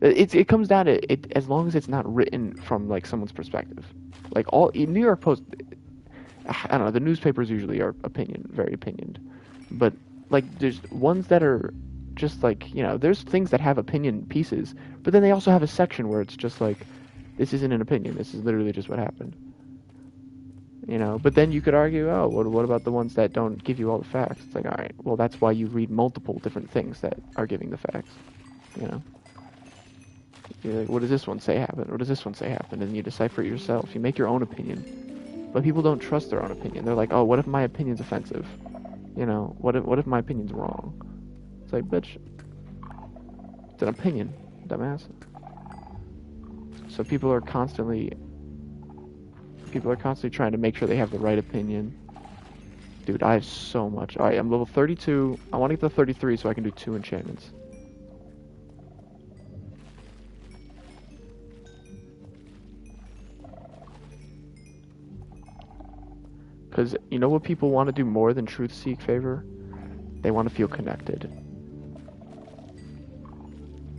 It comes down to it as long as it's not written from like someone's perspective. Like all New York Post. I don't know. The newspapers usually are very opinioned, but like there's ones that are just like, you know, there's things that have opinion pieces, but then they also have a section where it's just like, this isn't an opinion. This is literally just what happened. You know, but then you could argue, oh, what about the ones that don't give you all the facts? It's like, all right, well, that's why you read multiple different things that are giving the facts. You know, you're like, what does this one say happened? What does this one say happened? And you decipher it yourself. You make your own opinion. But people don't trust their own opinion. They're like, oh, what if my opinion's offensive? You know, what if my opinion's wrong? It's like, bitch, it's an opinion, dumbass. So people are constantly trying to make sure they have the right opinion. Dude, I have so much. Alright, I'm level 32. I want to get to 33 so I can do 2 enchantments. Because you know what people want to do more than truth seek, Favor? They want to feel connected.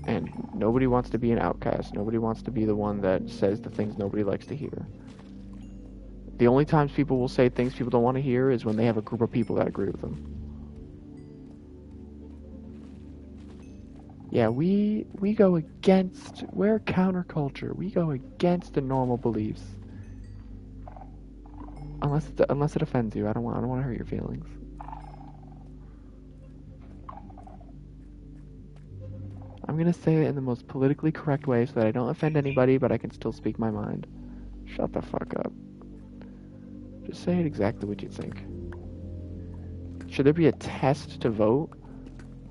And nobody wants to be an outcast. Nobody wants to be the one that says the things nobody likes to hear. The only times people will say things people don't want to hear is when they have a group of people that agree with them. Yeah, we're counterculture. We go against the normal beliefs. Unless it offends you, I don't want to hurt your feelings. I'm gonna say it in the most politically correct way so that I don't offend anybody, but I can still speak my mind. Shut the fuck up. Just say it exactly what you think. Should there be a test to vote?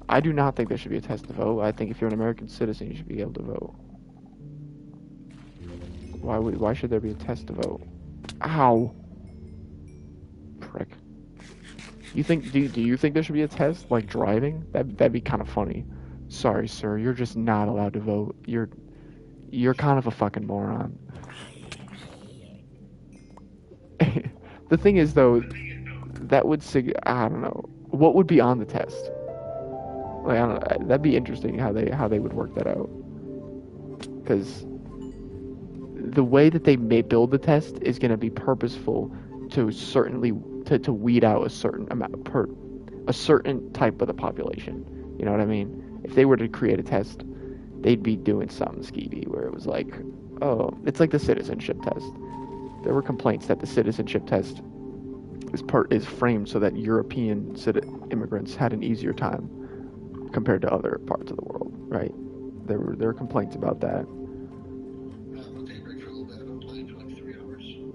I do not think there should be a test to vote. I think if you're an American citizen, you should be able to vote. Why should there be a test to vote? Ow. Prick. Do you think there should be a test like driving? That'd be kind of funny. Sorry, sir, you're just not allowed to vote. You're kind of a fucking moron. The thing is, though, that would I don't know. What would be on the test? Like, I don't know. That'd be interesting how they would work that out. Because the way that they may build the test is going to be purposeful to to weed out a certain type of the population. You know what I mean? If they were to create a test, they'd be doing something skeevy where it was like, oh, it's like the citizenship test. There were complaints that the citizenship test is framed so that European immigrants had an easier time compared to other parts of the world, right? There were complaints about that.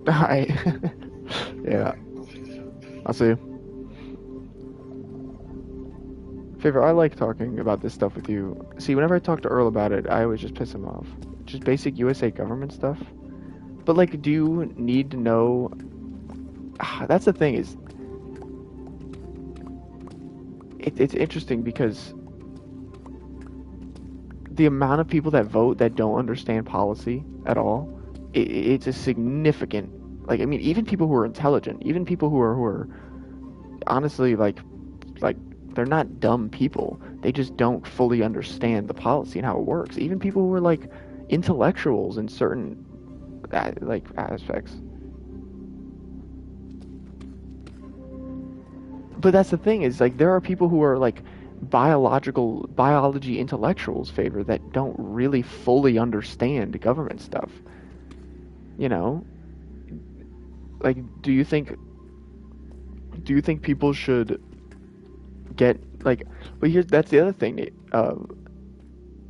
Alright. Yeah, I'll see you soon. I'll see you. Favor, I like talking about this stuff with you. See, whenever I talk to Earl about it, I always just piss him off. Just basic USA government stuff. But like, do you need to know? That's the thing is, it's interesting because the amount of people that vote that don't understand policy at all, it's a significant. Like, I mean, even people who are intelligent, even people who are honestly like they're not dumb people. They just don't fully understand the policy and how it works. Even people who are like intellectuals in certain like aspects. But that's the thing is like there are people who are like biology intellectuals Favor that don't really fully understand government stuff. You know, like do you think people should get like? But here's that's the other thing.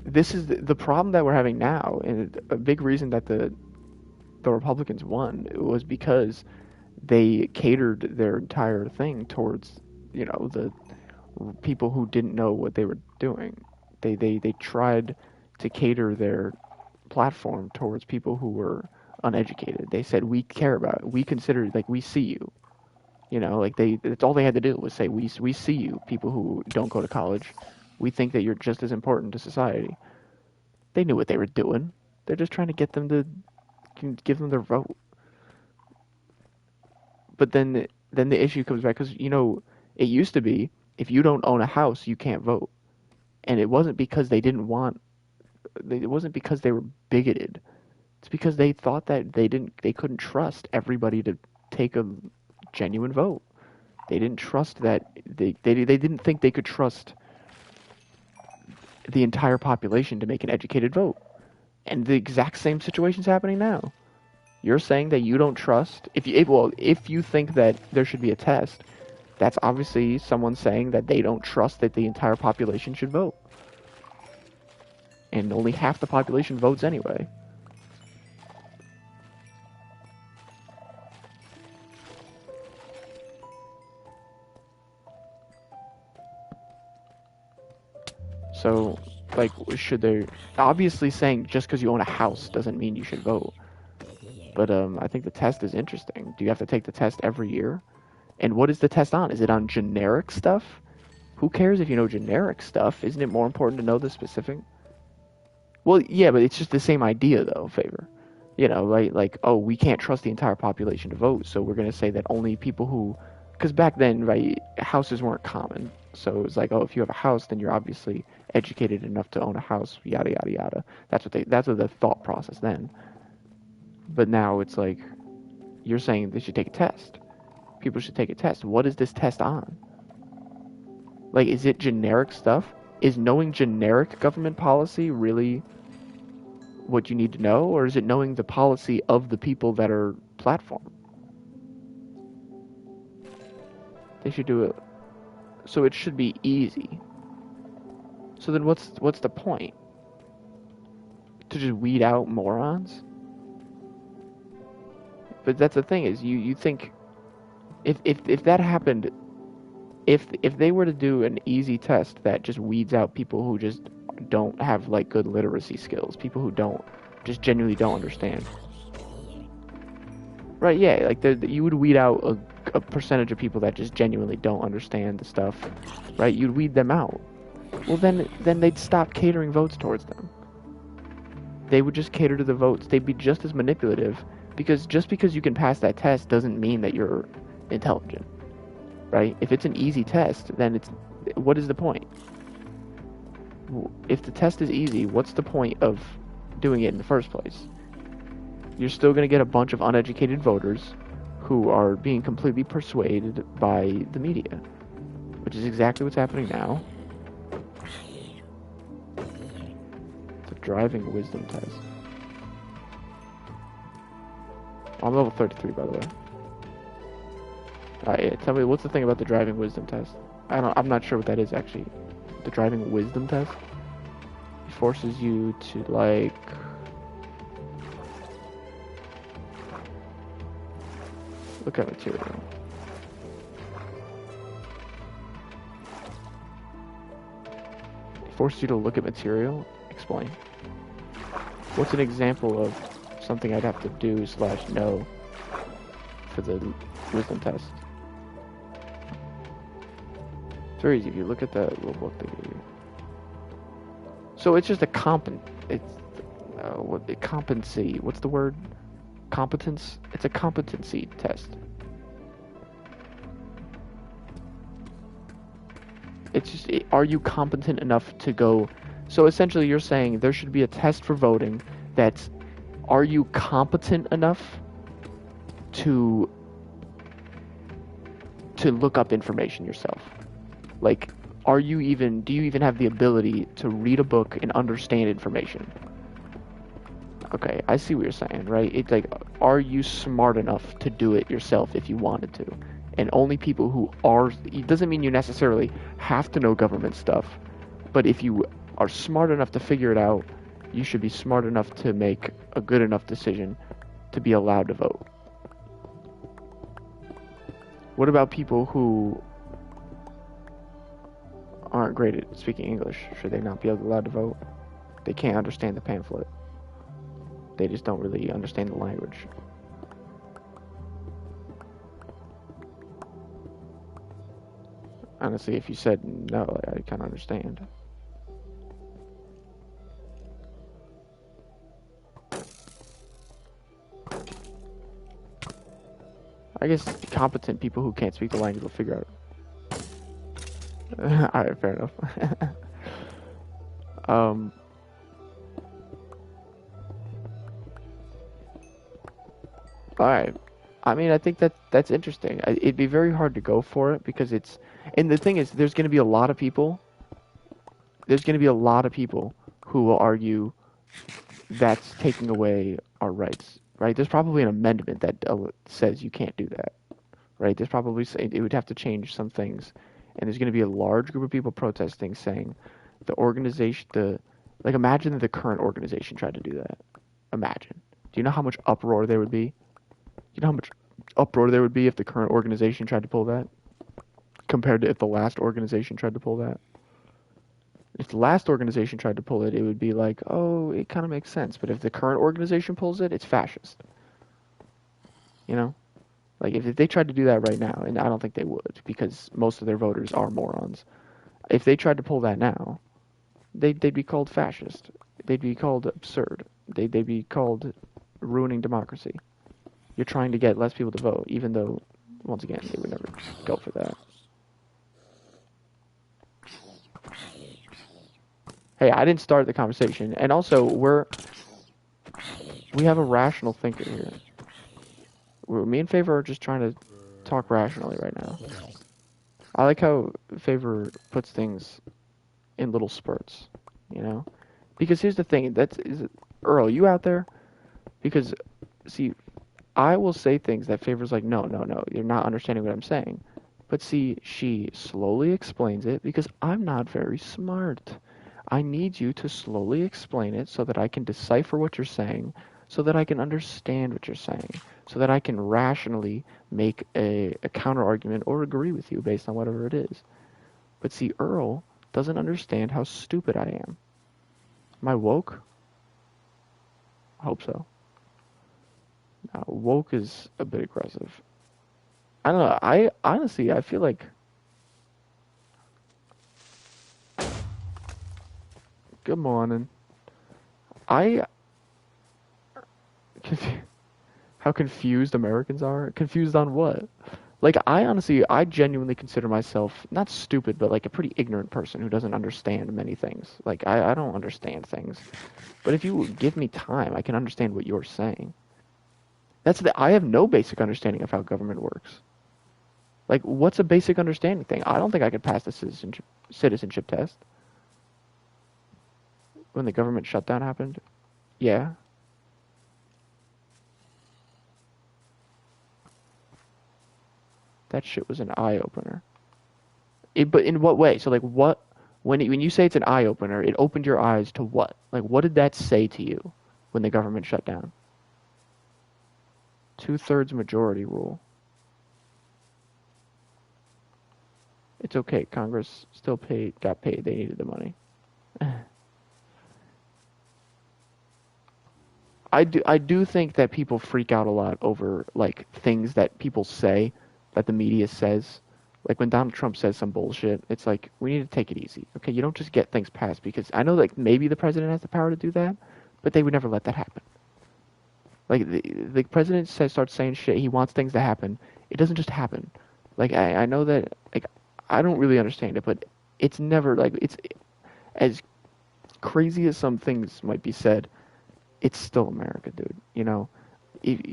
This is the problem that we're having now, and a big reason that the Republicans won was because they catered their entire thing towards the people who didn't know what they were doing. They tried to cater their platform towards people who were uneducated. They said we care about it. We consider like we see you. Like that's all they had to do was say we see you, people who don't go to college. We think that you're just as important to society. They knew what they were doing. They're just trying to get them to give them their vote. But then the issue comes back because it used to be if you don't own a house you can't vote, and it wasn't because they didn't want. It wasn't because they were bigoted. It's because they thought that they couldn't trust everybody to take a genuine vote. They didn't trust that they didn't think they could trust the entire population to make an educated vote. And the exact same situation's happening now. You're saying that you don't trust if you think that there should be a test, that's obviously someone saying that they don't trust that the entire population should vote. And only half the population votes anyway. So, like, should there obviously saying just because you own a house doesn't mean you should vote. But I think the test is interesting. Do you have to take the test every year? And what is the test on? Is it on generic stuff? Who cares if you know generic stuff? Isn't it more important to know the specific? Well, yeah, but it's just the same idea, though, Favor. Right? Like, oh, we can't trust the entire population to vote, so we're going to say that only people who... Because back then, right, houses weren't common. So it was like, oh, if you have a house, then you're obviously educated enough to own a house, yada, yada, yada. That's what the thought process then. But now it's like, you're saying they should take a test. People should take a test. What is this test on? Like, is it generic stuff? Is knowing generic government policy really what you need to know? Or is it knowing the policy of the people that are platform? They should do it. So it should be easy. So then what's the point? To just weed out morons? But that's the thing is you think if that happened, if they were to do an easy test that just weeds out people who just don't have like good literacy skills, people who don't just genuinely don't understand. Right, yeah, like you would weed out a percentage of people that just genuinely don't understand the stuff, right? You'd weed them out. Well, then they'd stop catering votes towards them. They would just cater to the votes. They'd be just as manipulative because just because you can pass that test doesn't mean that you're intelligent, right? If it's an easy test, then what is the point? If the test is easy, what's the point of doing it in the first place? You're still going to get a bunch of uneducated voters who are being completely persuaded by the media, which is exactly what's happening now. The driving wisdom test. I'm level 33, by the way. Yeah, tell me, what's the thing about the driving wisdom test? I'm not sure what that is, actually. The driving wisdom test? It forces you to, like... Look at material. It forces you to look at material? Explain. What's an example of something I'd have to do / know for the wisdom test? It's very easy if you look at that little book they gave you. So it's just a competency. What's the word? Competence? It's a competency test. It's just, are you competent enough to go? So essentially you're saying there should be a test for voting that's, are you competent enough to look up information yourself? Like, do you even have the ability to read a book and understand information? Okay, I see what you're saying, right? It's like, are you smart enough to do it yourself if you wanted to? And only people who are, it doesn't mean you necessarily have to know government stuff, but if you are smart enough to figure it out, you should be smart enough to make a good enough decision to be allowed to vote. What about people who aren't great at speaking English? Should they not be allowed to vote? They can't understand the pamphlet. They just don't really understand the language. Honestly, if you said no, I kind of understand. I guess competent people who can't speak the language will figure out. Alright, fair enough. Alright. I mean, I think that's interesting. It'd be very hard to go for it because it's... And the thing is, there's going to be a lot of people... There's going to be a lot of people who will argue that's taking away our rights, right? There's probably an amendment that says you can't do that, right? There's probably... It would have to change some things. And there's going to be a large group of people protesting saying the organization... Like, imagine that the current organization tried to do that. Imagine. Do you know how much uproar there would be? You know how much uproar there would be if the current organization tried to pull that? Compared to if the last organization tried to pull that? If the last organization tried to pull it, it would be like, oh, it kind of makes sense. But if the current organization pulls it, it's fascist. You know? Like, if they tried to do that right now, and I don't think they would, because most of their voters are morons. If they tried to pull that now, they'd be called fascist. They'd be called absurd. They'd be called ruining democracy. You're trying to get less people to vote, even though, once again, they would never go for that. Hey, I didn't start the conversation. And also, we have a rational thinker here. Me and Favor are just trying to talk rationally right now. I like how Favor puts things in little spurts, you know? Because here's the thing, Earl, you out there? Because, see, I will say things that Favor's like, no, you're not understanding what I'm saying. But see, she slowly explains it because I'm not very smart. I need you to slowly explain it so that I can decipher what you're saying, so that I can understand what you're saying, so that I can rationally make a counter-argument or agree with you based on whatever it is. But see, Earl doesn't understand how stupid I am. Am I woke? I hope so. Now, woke is a bit aggressive. I don't know. I honestly feel like... Good morning. How confused Americans are? Confused on what? Like, I genuinely consider myself, not stupid, but like a pretty ignorant person who doesn't understand many things. Like, I don't understand things. But if you give me time, I can understand what you're saying. I have no basic understanding of how government works. Like, what's a basic understanding thing? I don't think I could pass the citizenship test. When the government shutdown happened? Yeah. That shit was an eye-opener. But in what way? So, like, what... When you say it's an eye-opener, it opened your eyes to what? Like, what did that say to you when the government shut down? 2/3 majority rule. It's okay. Congress still got paid. They needed the money. I do think that people freak out a lot over like things that people say, that the media says. Like when Donald Trump says some bullshit, it's like we need to take it easy. Okay, you don't just get things passed because I know like maybe the president has the power to do that, but they would never let that happen. Like the president starts saying shit, he wants things to happen. It doesn't just happen. Like I know that like I don't really understand it, but it's never like it's as crazy as some things might be said. It's still America, dude. You know,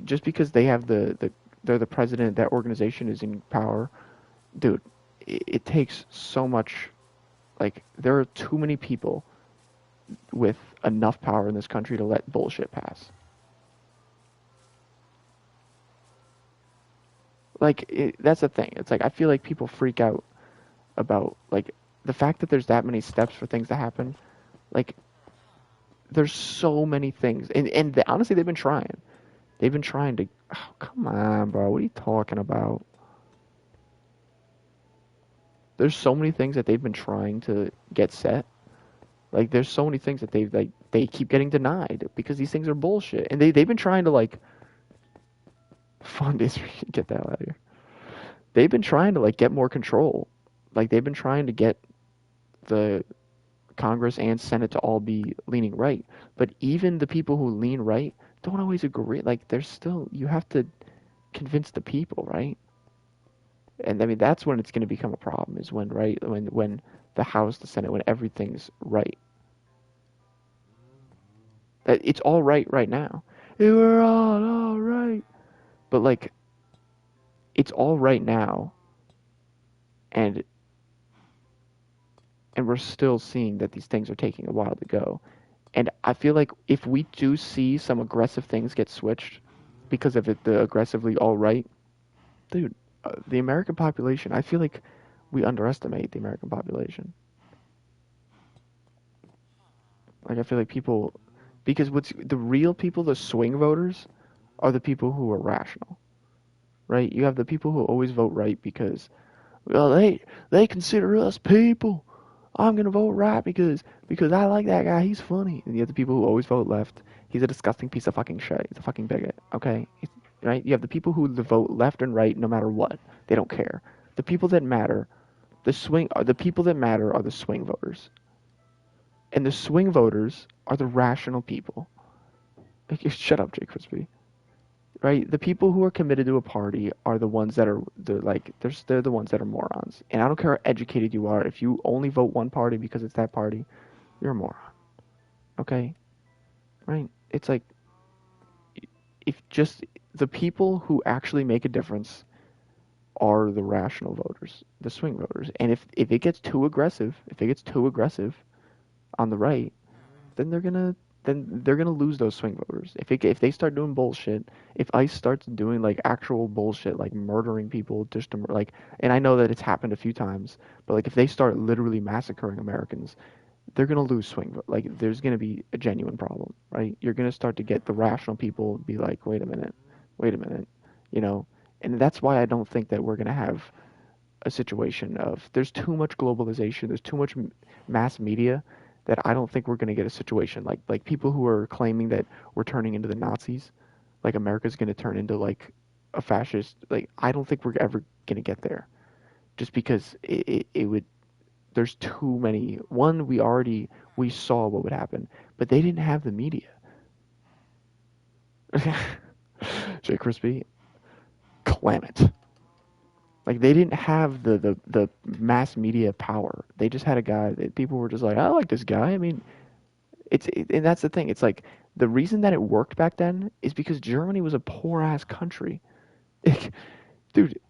just because they have they're the president, that organization is in power, dude. It takes so much. Like there are too many people with enough power in this country to let bullshit pass. Like that's the thing. It's like I feel like people freak out about like the fact that there's that many steps for things to happen. Like there's so many things, and honestly, they've been trying. They've been trying to. Oh, come on, bro. What are you talking about? There's so many things that they've been trying to get set. Like there's so many things that they keep getting denied because these things are bullshit, and they've been trying to like fund this. Get that out of here. They've been trying to like get more control. Like they've been trying to get the Congress and Senate to all be leaning right. But even the people who lean right don't always agree. Like there's still you have to convince the people, right? And I mean that's when it's going to become a problem is when right when the House, the Senate, when everything's right. It's all right now. We're all right. But like it's all right now, and we're still seeing that these things are taking a while to go. And I feel like if we do see some aggressive things get switched because of it, the aggressively all right, dude, the American population, I feel like we underestimate the American population. Like I feel like people, because what's the real people, the swing voters, are the people who are rational, right? You have the people who always vote right because, well, they consider us people. I'm gonna vote right because I like that guy. He's funny. And you have the people who always vote left. He's a disgusting piece of fucking shit. He's a fucking bigot. Okay, right? You have the people who vote left and right no matter what. They don't care. The people that matter, the people that matter are the swing voters, and the swing voters are the rational people. Like, shut up, Jake Crispy. Right? The people who are committed to a party are the ones that are they're the ones that are morons. And I don't care how educated you are. If you only vote one party because it's that party, you're a moron. Okay? Right? It's like if just the people who actually make a difference are the rational voters, the swing voters. And if it gets too aggressive, if it gets too aggressive on the right, then they're gonna lose those swing voters. If they start doing bullshit, if ICE starts doing like actual bullshit, like murdering people just to like, and I know that it's happened a few times, but like if they start literally massacring Americans, they're gonna lose swing vote. Like there's gonna be a genuine problem, right? You're gonna start to get the rational people be like, wait a minute, you know, and that's why I don't think that we're gonna have a situation of there's too much globalization, there's too much mass media that I don't think we're going to get a situation like people who are claiming that we're turning into the Nazis, like America's going to turn into like a fascist. Like I don't think we're ever going to get there, just because it would. There's too many. One, we saw what would happen, but they didn't have the media. Jay Crispy, clam it. Like they didn't have the mass media power. They just had a guy that people were just like, I like this guy. I mean, and that's the thing. It's like the reason that it worked back then is because Germany was a poor ass country. Dude,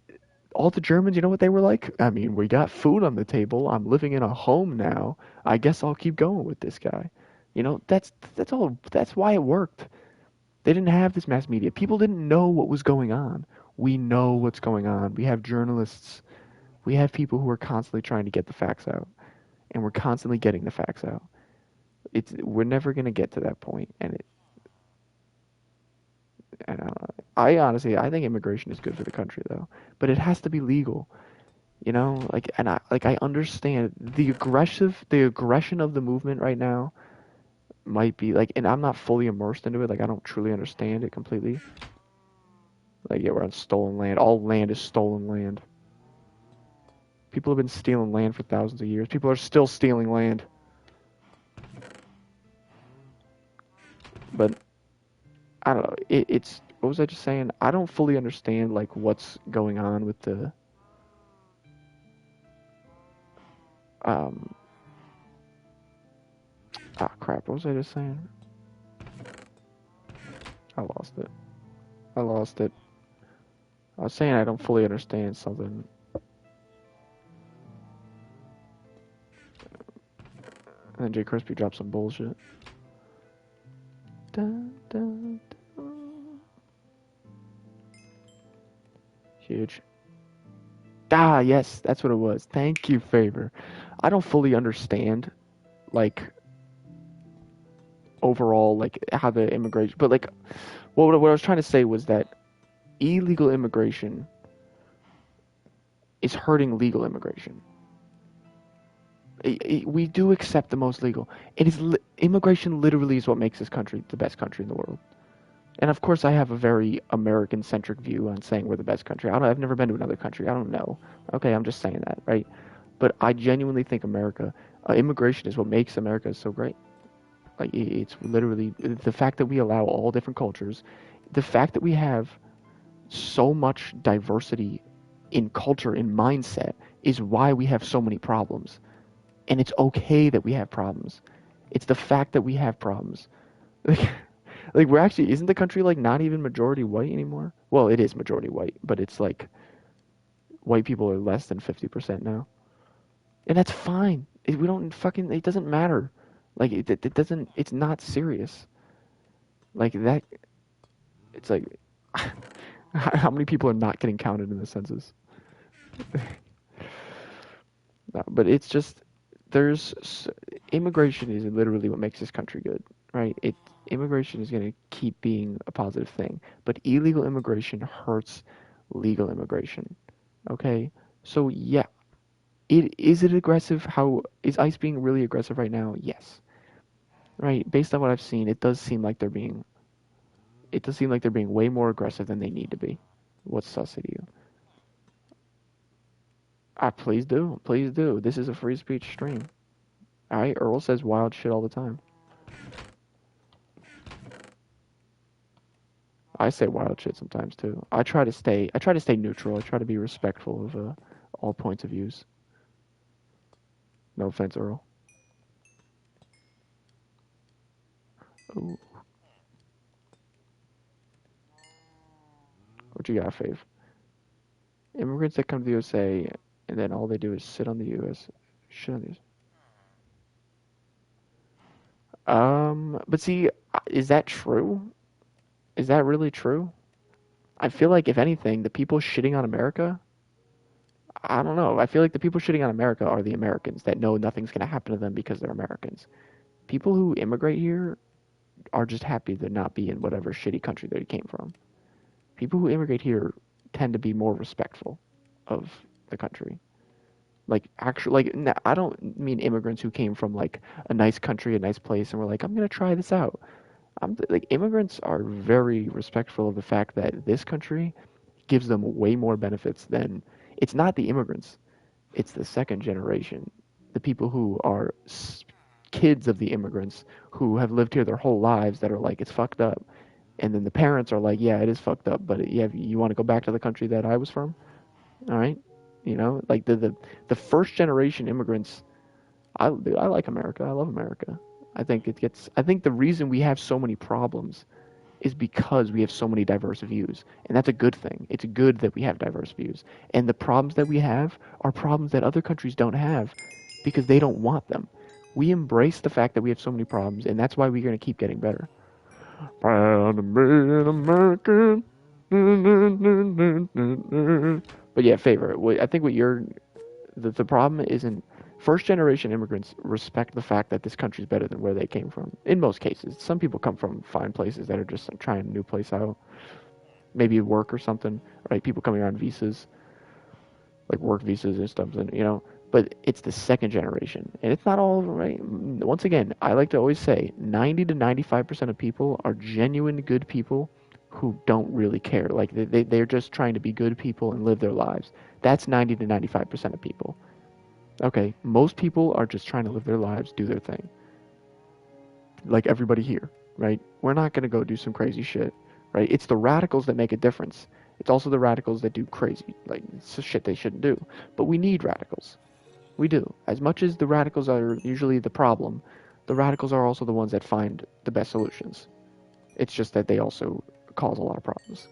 all the Germans, you know what they were like? I mean, we got food on the table. I'm living in a home now. I guess I'll keep going with this guy. You know, that's all. That's why it worked. They didn't have this mass media. People didn't know what was going on. We know what's going on. We have journalists. We have people who are constantly trying to get the facts out, and we're constantly getting the facts out. We're never gonna get to that point, and I honestly I think immigration is good for the country though, but it has to be legal. You know, and I understand the aggression of the movement right now might be like, and I'm not fully immersed into it. Like, I don't truly understand it completely. Like, yeah, we're on stolen land. All land is stolen land. People have been stealing land for thousands of years. People are still stealing land. But I don't know. It's what was I just saying? I don't fully understand like what's going on with the um. Ah, crap. What was I just saying? I lost it. I lost it. I was saying I don't fully understand something. And then Jay Crispy dropped some bullshit. Dun, dun, dun. Huge. Ah, yes, that's what it was. Thank you, Favor. I don't fully understand, like, overall, like, how the immigration, but, like, what I was trying to say was that illegal immigration is hurting legal immigration. We do accept the most legal. Immigration literally is what makes this country the best country in the world. And of course, I have a very American-centric view on saying we're the best country. I've never been to another country. I don't know. Okay, I'm just saying that, right? But I genuinely think immigration is what makes America so great. Like it's literally the fact that we allow all different cultures, the fact that we have so much diversity in culture, in mindset, is why we have so many problems. And it's okay that we have problems. It's the fact that we have problems. Like we're actually isn't the country like not even majority white anymore? Well, it is majority white, but it's like white people are less than 50% now. And that's fine. We don't fucking it doesn't matter. Like it doesn't it's not serious. Like that it's like how many people are not getting counted in the census? No, but it's just there's immigration is literally what makes this country good, right? Immigration is going to keep being a positive thing, but illegal immigration hurts legal immigration. Okay, so yeah, it aggressive? How is ICE being really aggressive right now? Yes, right. Based on what I've seen, it does seem like they're being way more aggressive than they need to be. What's sus to you? Ah, please do, please do. This is a free speech stream. All right, Earl says wild shit all the time. I say wild shit sometimes too. I try to stay neutral. I try to be respectful of all points of views. No offense, Earl. Ooh. What you got, Fave? Immigrants that come to the USA and then all they do is sit on the US. Shit on the US. But see, is that true? Is that really true? I feel like if anything, the people shitting on America, I don't know. I feel like the people shitting on America are the Americans that know nothing's gonna happen to them because they're Americans. People who immigrate here are just happy to not be in whatever shitty country they came from. People who immigrate here tend to be more respectful of the country. Like actually, like I don't mean immigrants who came from like a nice country, a nice place, and were like, I'm gonna try this out. I'm like immigrants are very respectful of the fact that this country gives them way more benefits than it's not the immigrants, it's the second generation, the people who are kids of the immigrants who have lived here their whole lives that are like it's fucked up, and then the parents are like, yeah, it is fucked up, but yeah, you want to go back to the country that I was from, all right, you know, like the first generation immigrants. I like America. I love America. I think the reason we have so many problems is because we have so many diverse views. And that's a good thing. It's good that we have diverse views. And the problems that we have are problems that other countries don't have because they don't want them. We embrace the fact that we have so many problems, and that's why we're going to keep getting better. Proud to be an American. But yeah, favorite. I think the problem isn't first generation immigrants respect the fact that this country is better than where they came from. In most cases, some people come from fine places that are just trying a new place out, maybe work or something. Right? People coming on visas. like work visas and stuff, and but it's the second generation, and it's not all right. Once again, I like to always say 90 to 95% of people are genuine good people who don't really care. Like they're just trying to be good people and live their lives. That's 90 to 95% of people. Okay, most people are just trying to live their lives, do their thing. Like everybody here, right? We're not gonna go do some crazy shit, right? It's the radicals that make a difference. It's also the radicals that do crazy, like shit they shouldn't do. But we need radicals. We do. As much as the radicals are usually the problem, the radicals are also the ones that find the best solutions. It's just that they also cause a lot of problems.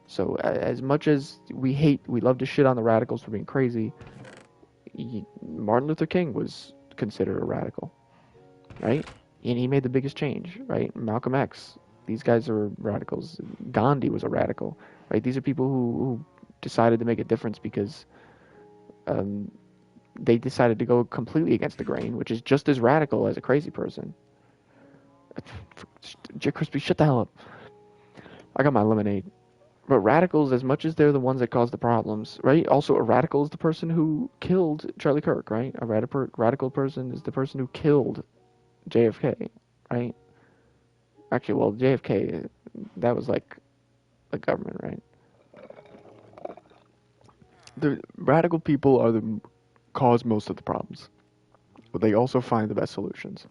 So as much as we love to shit on the radicals for being crazy, Martin Luther King was considered a radical, right? And he made the biggest change, right? Malcolm X, these guys are radicals. Gandhi was a radical, right? These are people who decided to make a difference because um, they decided to go completely against the grain, which is just as radical as a crazy person. Crispy, shut the hell up. I got my lemonade. But radicals, as much as they're the ones that cause the problems, right? Also, a radical is the person who killed Charlie Kirk, right? A radical person is the person who killed JFK, right? Actually, well, JFK, that was like the government, right? The radical people are the cause most of the problems, but they also find the best solutions.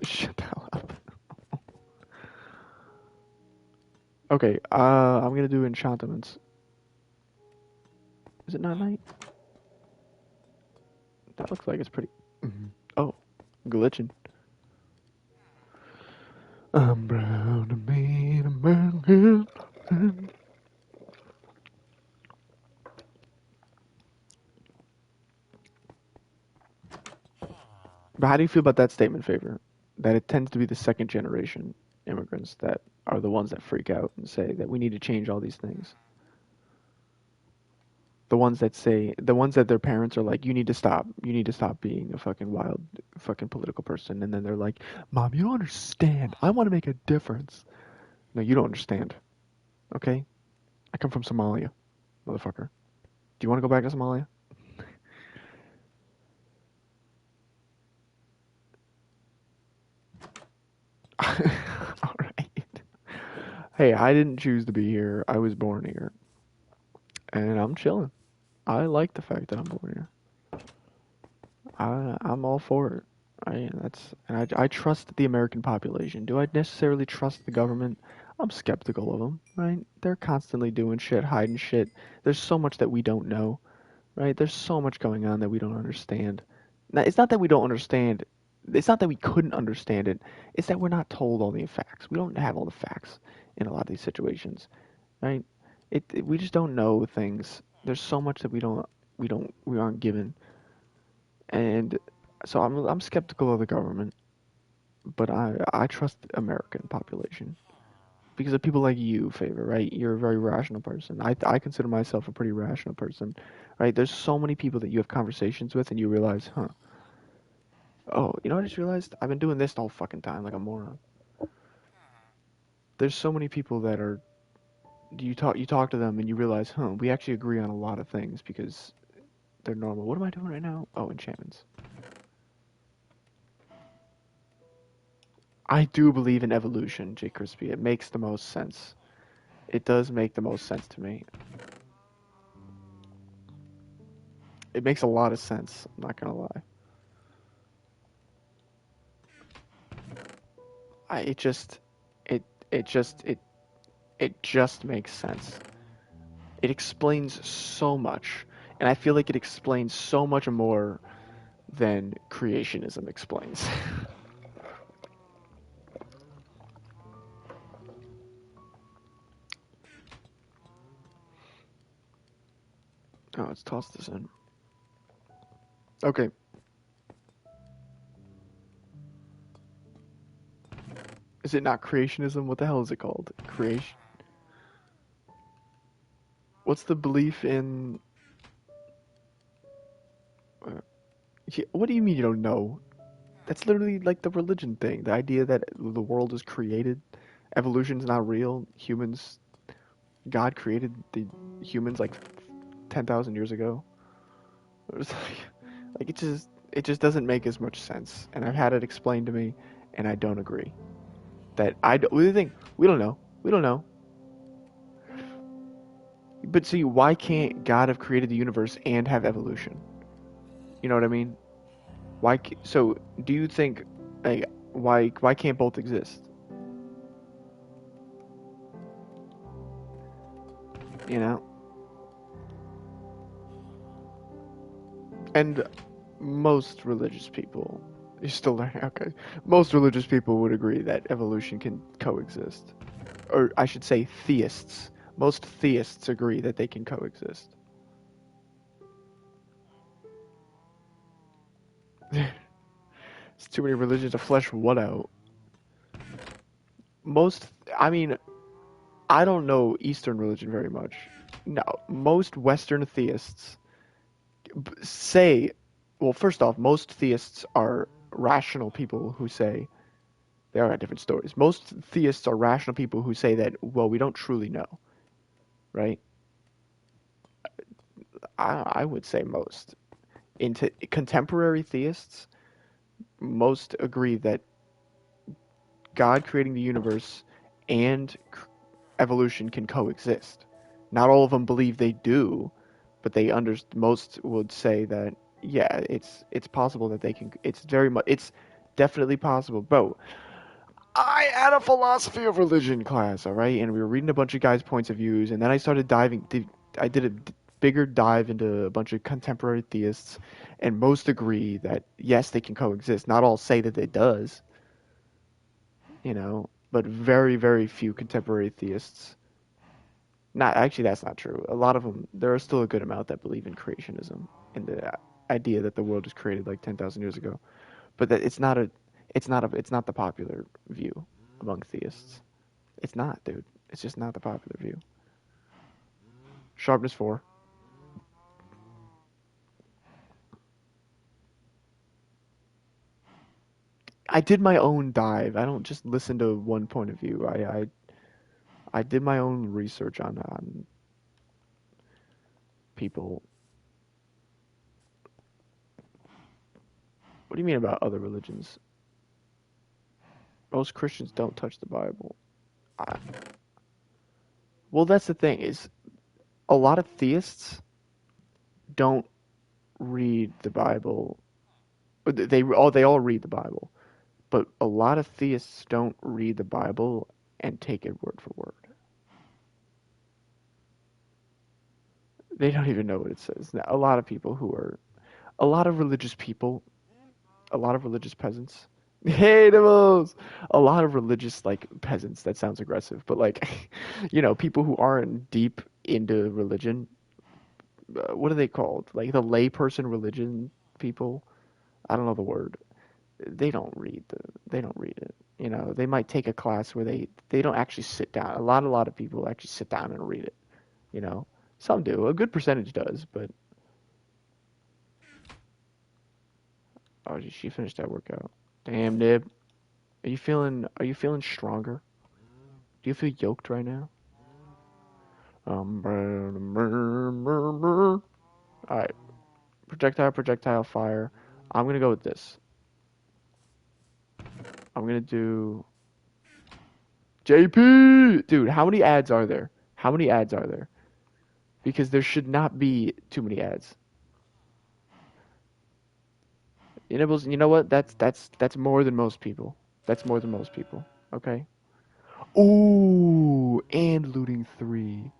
Shut the hell up. Okay, I'm gonna do enchantments. Is it not night? That looks like it's pretty. Oh, glitching. I'm brown and mean American. But how do you feel about that statement, Favor? That it tends to be the second generation immigrants that are the ones that freak out and say that we need to change all these things. The ones that their parents are like, you need to stop being a fucking wild, fucking political person. And then they're like, Mom, you don't understand. I want to make a difference. No, you don't understand. Okay? I come from Somalia, motherfucker. Do you want to go back to Somalia? All right. Hey, I didn't choose to be here. I was born here, and I'm chilling. I like the fact that I'm born here. I'm all for it. I trust the American population. Do I necessarily trust the government? I'm skeptical of them, right? They're constantly doing shit, hiding shit. There's so much that we don't know, right? There's so much going on that we don't understand. Now, it's not that we don't understand. It's not that we couldn't understand it. It's that we're not told all the facts. We don't have all the facts in a lot of these situations, right? We just don't know things. There's so much that we aren't given, and so I'm skeptical of the government, but I trust the American population because of people like you, Favor, right? You're a very rational person. I consider myself a pretty rational person, right? There's so many people that you have conversations with, and you realize, huh? Oh, you know what I just realized? I've been doing this the whole fucking time, like a moron. There's so many people that are you talk to them and you realize, huh? We actually agree on a lot of things because they're normal. What am I doing right now? Oh, enchantments. I do believe in evolution, J. Crispy. It makes the most sense. It does make the most sense to me. It makes a lot of sense. I'm not gonna lie. I it just it it just it just makes sense. It explains so much, and I feel like it explains so much more than creationism explains. Oh, let's toss this in. Okay. Is it not creationism? What the hell is it called? Creation. What's the belief in? Uh, what do you mean you don't know? That's literally like the religion thing. The idea that the world is created, evolution's not real. Humans. God created the humans like 10,000 years ago. It was like it just doesn't make as much sense. And I've had it explained to me, and I don't agree. We think we don't know. We don't know. But see, why can't God have created the universe and have evolution? You know what I mean? So do you think like why can't both exist? You know? And most religious people, you're still learning, okay. Most religious people would agree that evolution can coexist. Or I should say theists. Most theists agree that they can coexist. It's too many religions to flesh what out. Most, I mean, I don't know Eastern religion very much. No, most Western theists say, well, first off, most theists are rational people who say, they are different stories. Most theists are rational people who say that, well, we don't truly know, right? I would say most. Into contemporary theists, most agree that God creating the universe and evolution can coexist. Not all of them believe they do, but most would say that yeah, it's possible that they can. It's definitely possible. Bro, I had a philosophy of religion class, all right, and we were reading a bunch of guys' points of views, and then I started diving. I did a bigger dive into a bunch of contemporary theists, and most agree that yes, they can coexist. Not all say that it does, you know, but very, very few contemporary theists. Not actually, that's not true. A lot of them, there are still a good amount that believe in creationism and the idea that the world was created like 10,000 years ago. But that it's not the popular view among theists. It's not, dude. It's just not the popular view. Sharpness 4. I did my own dive. I don't just listen to one point of view. I did my own research on people. What do you mean about other religions? Most Christians don't touch the Bible. I, well, that's the thing is a lot of theists don't read the Bible. They all read the Bible, but a lot of theists don't read the Bible and take it word for word. They don't even know what it says. Now, a lot of religious people, a lot of religious peasants. Hey, devils! A lot of religious like peasants. That sounds aggressive, but like, people who aren't deep into religion. What are they called? Like the layperson religion people. I don't know the word. They don't read it. They might take a class where they don't actually sit down. A lot of people actually sit down and read it. You know, some do. A good percentage does, but oh, she finished that workout. Damn, Nib. Are you feeling stronger? Do you feel yoked right now? All right. Projectile, fire. I'm gonna go with this. I'm gonna do JP. Dude, how many ads are there? How many ads are there? Because there should not be too many ads. You know what? That's more than most people. That's more than most people. Okay. Ooh, and looting 3.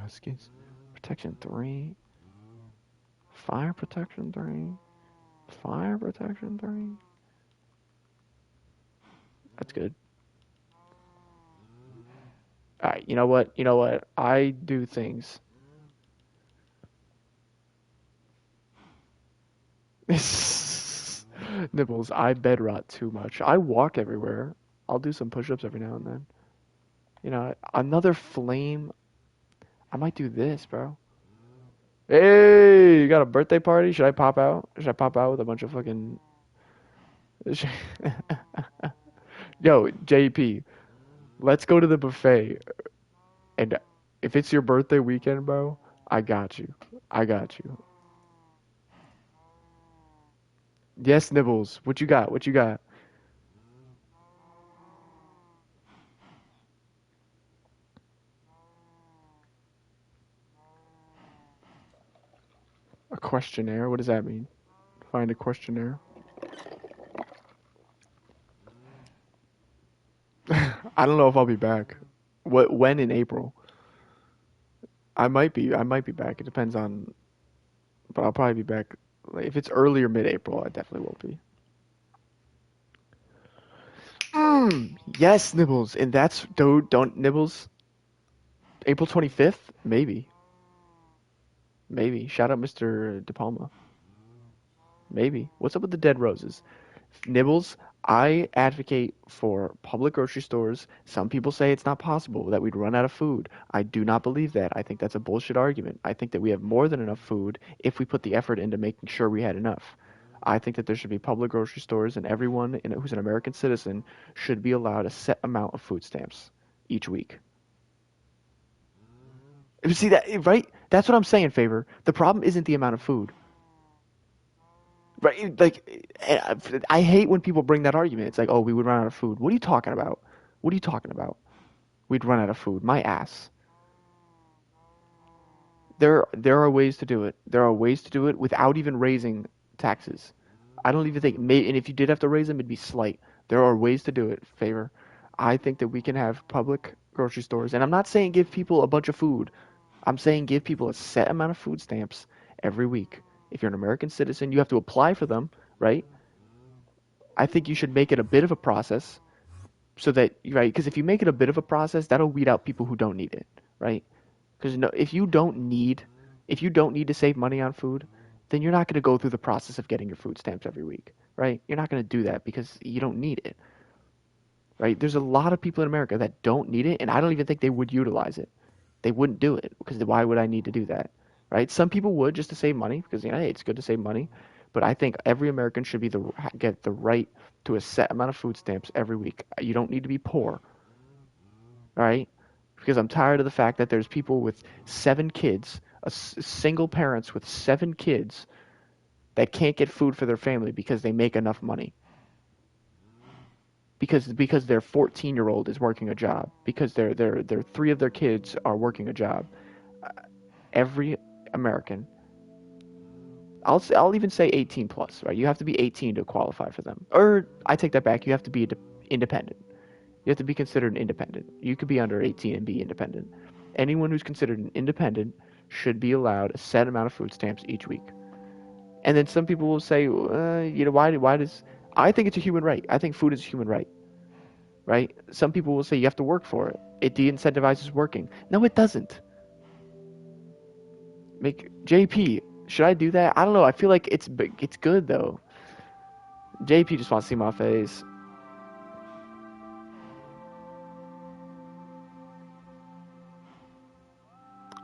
Skins. Protection 3. Fire protection 3. Fire protection 3. That's good. All right. You know what? You know what? I do things. Nibbles. I bed rot too much. I walk everywhere. I'll do some push-ups every now and then. Another flame. I might do this, bro. Hey, you got a birthday party? Should I pop out? Should I pop out with a bunch of fucking? Yo, JP, let's go to the buffet. And if it's your birthday weekend, bro, I got you. I got you. Yes, Nibbles. What you got? What you got? A questionnaire? What does that mean? Find a questionnaire. I don't know if I'll be back. What? When in April? I might be. I might be back. It depends on. But I'll probably be back. Like, if it's early or mid-April, I definitely won't be. Yes, Nibbles. And that's don't Nibbles. April 25th? Maybe. Maybe. Shout out Mr. De Palma. Maybe. What's up with the dead roses? Nibbles, I advocate for public grocery stores. Some people say it's not possible, that we'd run out of food. I do not believe that. I think that's a bullshit argument. I think that we have more than enough food if we put the effort into making sure we had enough. I think that there should be public grocery stores, and everyone who's an American citizen should be allowed a set amount of food stamps each week. You see that, right? That's what I'm saying, Favor. The problem isn't the amount of food. Right? Like, I hate when people bring that argument. It's like, oh, we would run out of food. What are you talking about? What are you talking about? We'd run out of food. My ass. There are ways to do it. There are ways to do it without even raising taxes. I don't even think, and if you did have to raise them, it'd be slight. There are ways to do it. Favor. I think that we can have public grocery stores, and I'm not saying give people a bunch of food. I'm saying give people a set amount of food stamps every week. If you're an American citizen, you have to apply for them, right? I think you should make it a bit of a process so that, right, because if you make it a bit of a process, that'll weed out people who don't need it, right? Because no, if you don't need to save money on food, then you're not going to go through the process of getting your food stamps every week, right? You're not going to do that because you don't need it, right? There's a lot of people in America that don't need it, and I don't even think they would utilize it. They wouldn't do it because why would I need to do that, right? Some people would just to save money because hey, it's good to save money, but I think every American should get the right to a set amount of food stamps every week. You don't need to be poor, all right? Because I'm tired of the fact that there's people with 7 kids, single parents with 7 kids that can't get food for their family because they make enough money. Because their 14-year-old is working a job, because their 3 of their kids are working a job. Every American, I'll even say 18 plus, right? You have to be 18 to qualify for them. Or I take that back. You have to be independent. You have to be considered an independent. You could be under 18 and be independent. Anyone who's considered an independent should be allowed a set amount of food stamps each week. And then some people will say, why does... I think it's a human right. I think food is a human right, right? Some people will say you have to work for it. It de-incentivizes working. No, it doesn't. JP, should I do that? I don't know. I feel like it's good, though. JP just wants to see my face.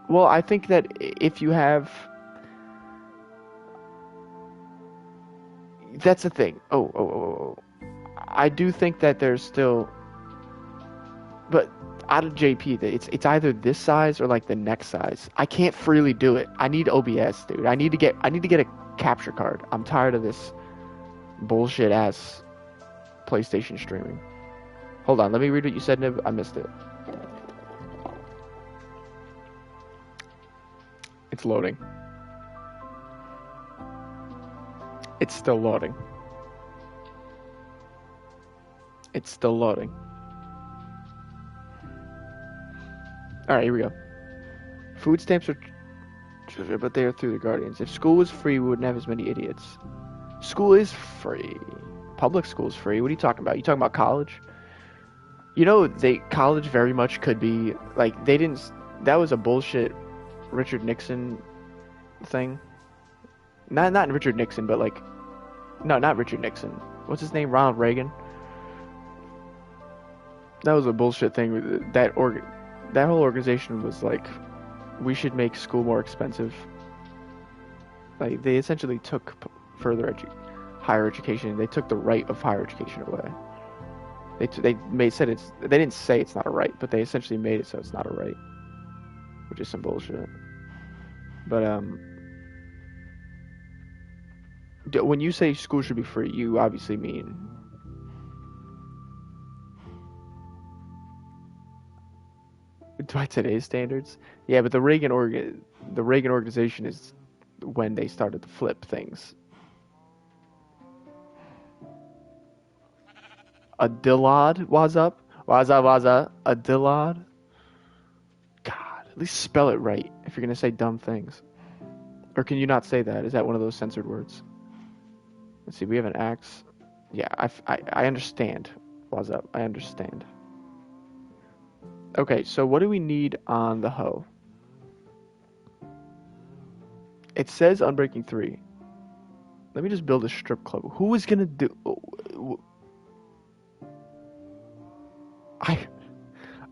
Well, I think that if you have... That's the thing. Oh. I do think that there's still... But out of JP, it's either this size or like the next size. I can't freely do it. I need OBS, dude. I need to get a capture card. I'm tired of this bullshit ass PlayStation streaming. Hold on, let me read what you said, Nib. I missed it. It's loading. It's still loading. It's still loading. Alright, here we go. Food stamps are... but they are through the Guardians. If school was free, we wouldn't have as many idiots. School is free. Public school is free. What are you talking about? You talking about college? You know, college very much could be... Like, they didn't... That was a bullshit Richard Nixon thing. Not Richard Nixon, but like... No, not Richard Nixon. What's his name? Ronald Reagan? That was a bullshit thing. That whole organization was like, we should make school more expensive. Like, they essentially took higher education. They took the right of higher education away. They didn't say it's not a right, but they essentially made it so it's not a right. which is some bullshit. But when you say school should be free, you obviously mean by today's standards. Yeah, but the Reagan organization is when they started to flip things. A Dillard, what's up? What's up? A Dillard? God, at least spell it right if you're gonna say dumb things. Or can you not say that? Is that one of those censored words? Let's see, we have an axe. Yeah, I understand. What's up? I understand. Okay, so what do we need on the hoe? It says Unbreaking 3. Let me just build a strip club. Who is gonna do...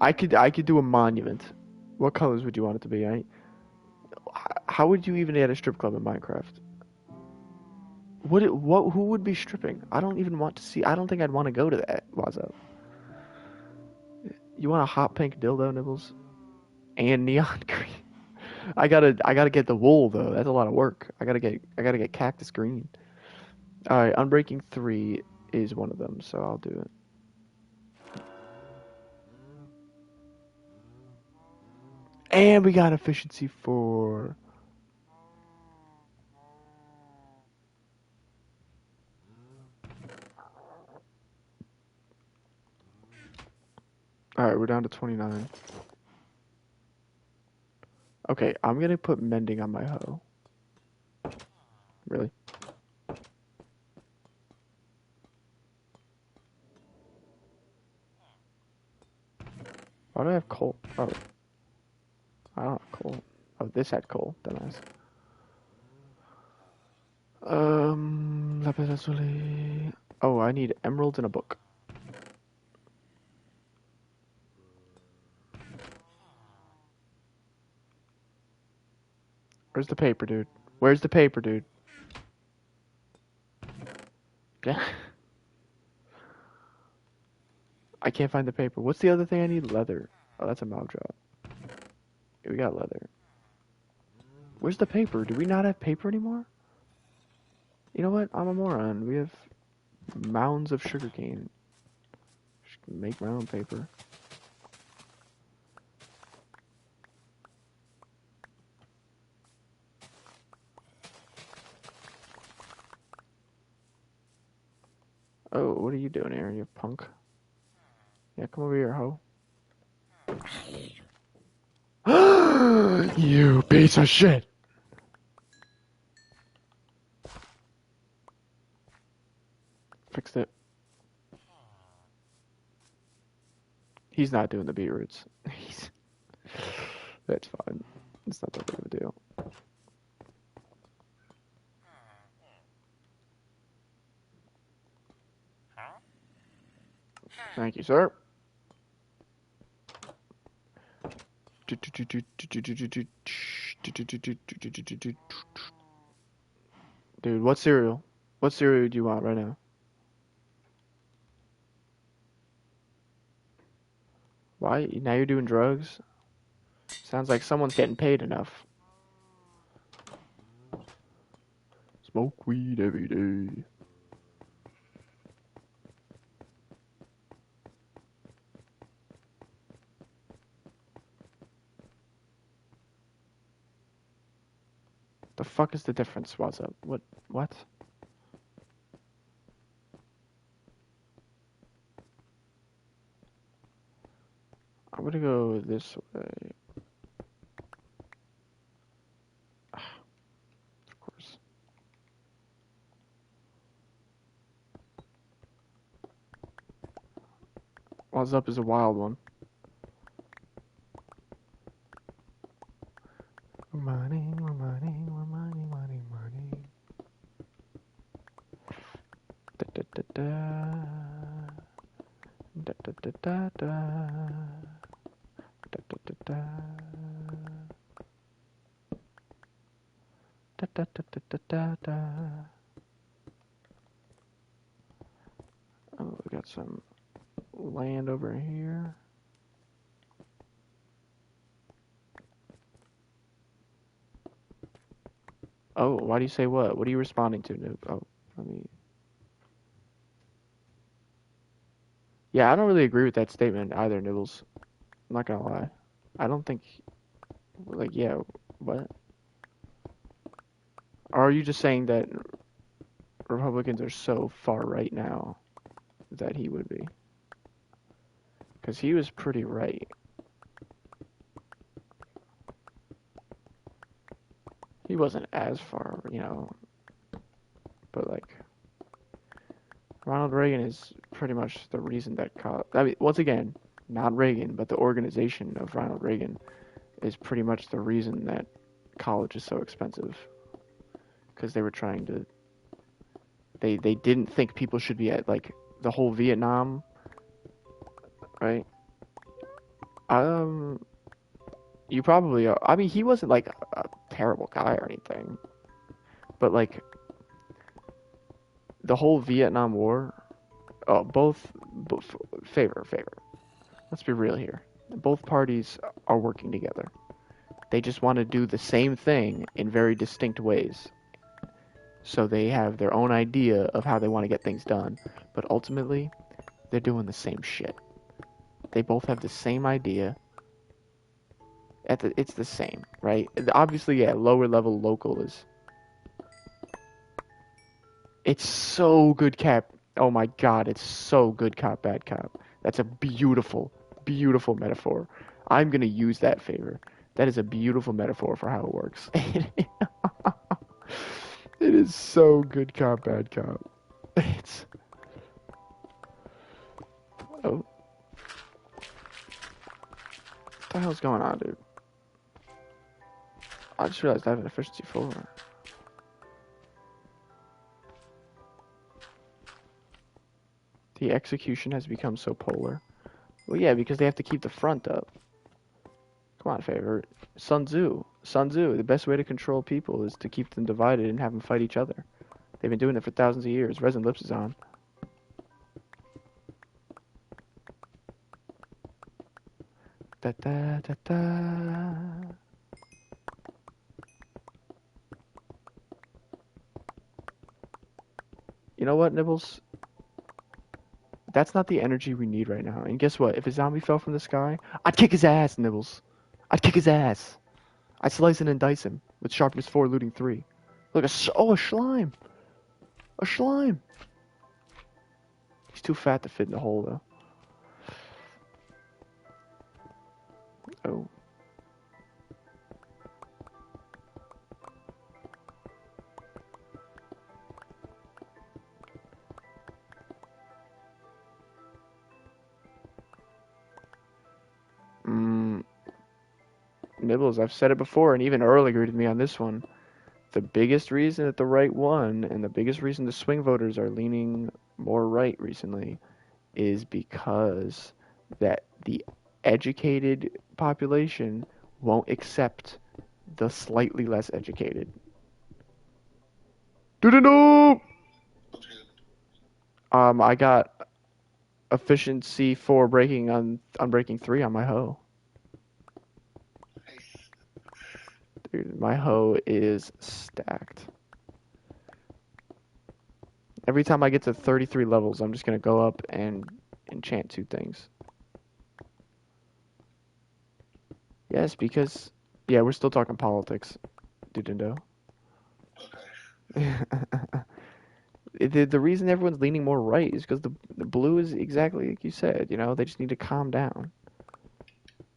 I could do a monument. What colors would you want it to be? How would you even add a strip club in Minecraft? Who would be stripping? I don't even want to see. I don't think I'd want to go to that. Wazo. You want a hot pink dildo, Nibbles? And neon green. I gotta get the wool though. That's a lot of work. I gotta get cactus green. All right, Unbreaking 3 is one of them, so I'll do it. And we got efficiency 4. All right, we're down to 29. Okay, I'm gonna put mending on my hoe. Really? Why do I have coal? Oh, I don't have coal. Oh, this had coal. Dumbass. Lapis lazuli. Oh, I need emeralds and a book. Where's the paper, dude? Where's the paper, dude? Yeah. I can't find the paper. What's the other thing I need? Leather. Oh, that's a mob drop. Yeah, we got leather. Where's the paper? Do we not have paper anymore? You know what? I'm a moron. We have mounds of sugarcane. Make my own paper. Oh, what are you doing here, you punk? Yeah, come over here, ho. You piece of shit! Fixed it. He's not doing the beetroots. That's fine. It's not that big of a deal. Thank you, sir. Dude, what cereal? What cereal do you want right now? Why? Now you're doing drugs? Sounds like someone's getting paid enough. Smoke weed every day. The fuck is the difference? What's up? What? I'm gonna go this way. Of course. What's up is a wild one. Money. Da da da da. Da da da da da. Da da da da. Da da da da da da da. Oh, we got some land over here. Oh, why do you say what? What are you responding to, Noob? Oh, let me. Yeah, I don't really agree with that statement either, Nibbles. I'm not gonna lie. I don't think, like, yeah, what? Or are you just saying that Republicans are so far right now that he would be? Because he was pretty right. He wasn't as far, but like, Ronald Reagan is pretty much the reason that I mean, once again, not Reagan, but the organization of Ronald Reagan is pretty much the reason that college is so expensive. Because they were trying to, they didn't think people should be at like the whole Vietnam, right? Um, you probably are. I mean, he wasn't like a terrible guy or anything, but like the whole Vietnam War. Oh, both favor. Let's be real here. Both parties are working together. They just want to do the same thing in very distinct ways. So they have their own idea of how they want to get things done, but ultimately, they're doing the same shit. They both have the same idea. It's the same, right? Obviously, yeah, lower level local is. It's so good cap. Oh my god, it's so good cop, bad cop. That's a beautiful, beautiful metaphor. I'm gonna use that favor. That is a beautiful metaphor for how it works. It is so good cop, bad cop. It's. Oh, what the hell's going on, dude? I just realized I have an efficiency 4. The execution has become so polar. Well, yeah, because they have to keep the front up. Come on, favor. Sun Tzu. Sun Tzu, the best way to control people is to keep them divided and have them fight each other. They've been doing it for thousands of years. Resin Lips is on. Da da da da. You know what, Nibbles? That's not the energy we need right now. And guess what? If a zombie fell from the sky, I'd kick his ass, Nibbles. I'd kick his ass. I'd slice and dice him with sharpness 4, looting 3. Look, a slime. A slime. He's too fat to fit in the hole, though. Oh. Nibbles, I've said it before, and even Earl agreed with me on this one. The biggest reason that the right won, and the biggest reason the swing voters are leaning more right recently, is because that the educated population won't accept the slightly less educated. Do. I got efficiency 4 breaking on breaking 3 on my hoe. Dude, my hoe is stacked. Every time I get to 33 levels, I'm just gonna go up and enchant 2 things. Yes, because yeah, we're still talking politics, Dudindo. Okay. The reason everyone's leaning more right is because the blue is exactly like you said. They just need to calm down.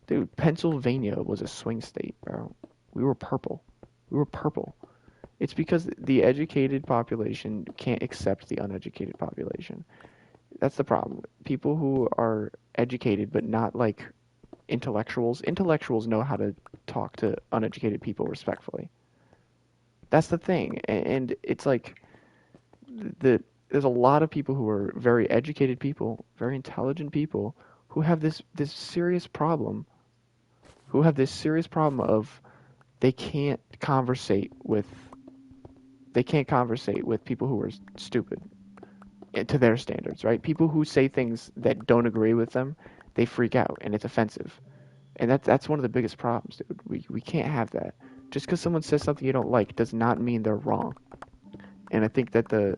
Dude, Pennsylvania was a swing state, bro. We were purple. We were purple. It's because the educated population can't accept the uneducated population. That's the problem. People who are educated but not like intellectuals. Intellectuals know how to talk to uneducated people respectfully. That's the thing, and it's like there's a lot of people who are very educated people, very intelligent people, who have this serious problem, of they can't conversate with people who are stupid to their standards, right? People who say things that don't agree with them, they freak out and it's offensive. And that's one of the biggest problems, dude. We can't have that. Just because someone says something you don't like does not mean they're wrong. And I think that the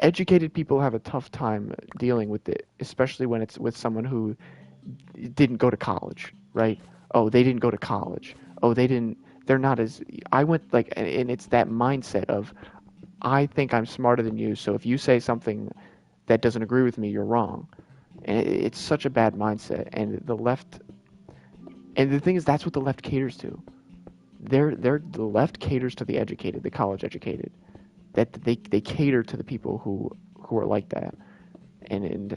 educated people have a tough time dealing with it, especially when it's with someone who didn't go to college, right? Oh, they didn't go to college. Oh, they didn't. They're not as. I went like, and it's that mindset of, I think I'm smarter than you, so if you say something that doesn't agree with me, you're wrong. And it's such a bad mindset. And the left, and the thing is, that's what the left caters to. The left caters to the educated, the college educated. That they cater to the people who are like that. And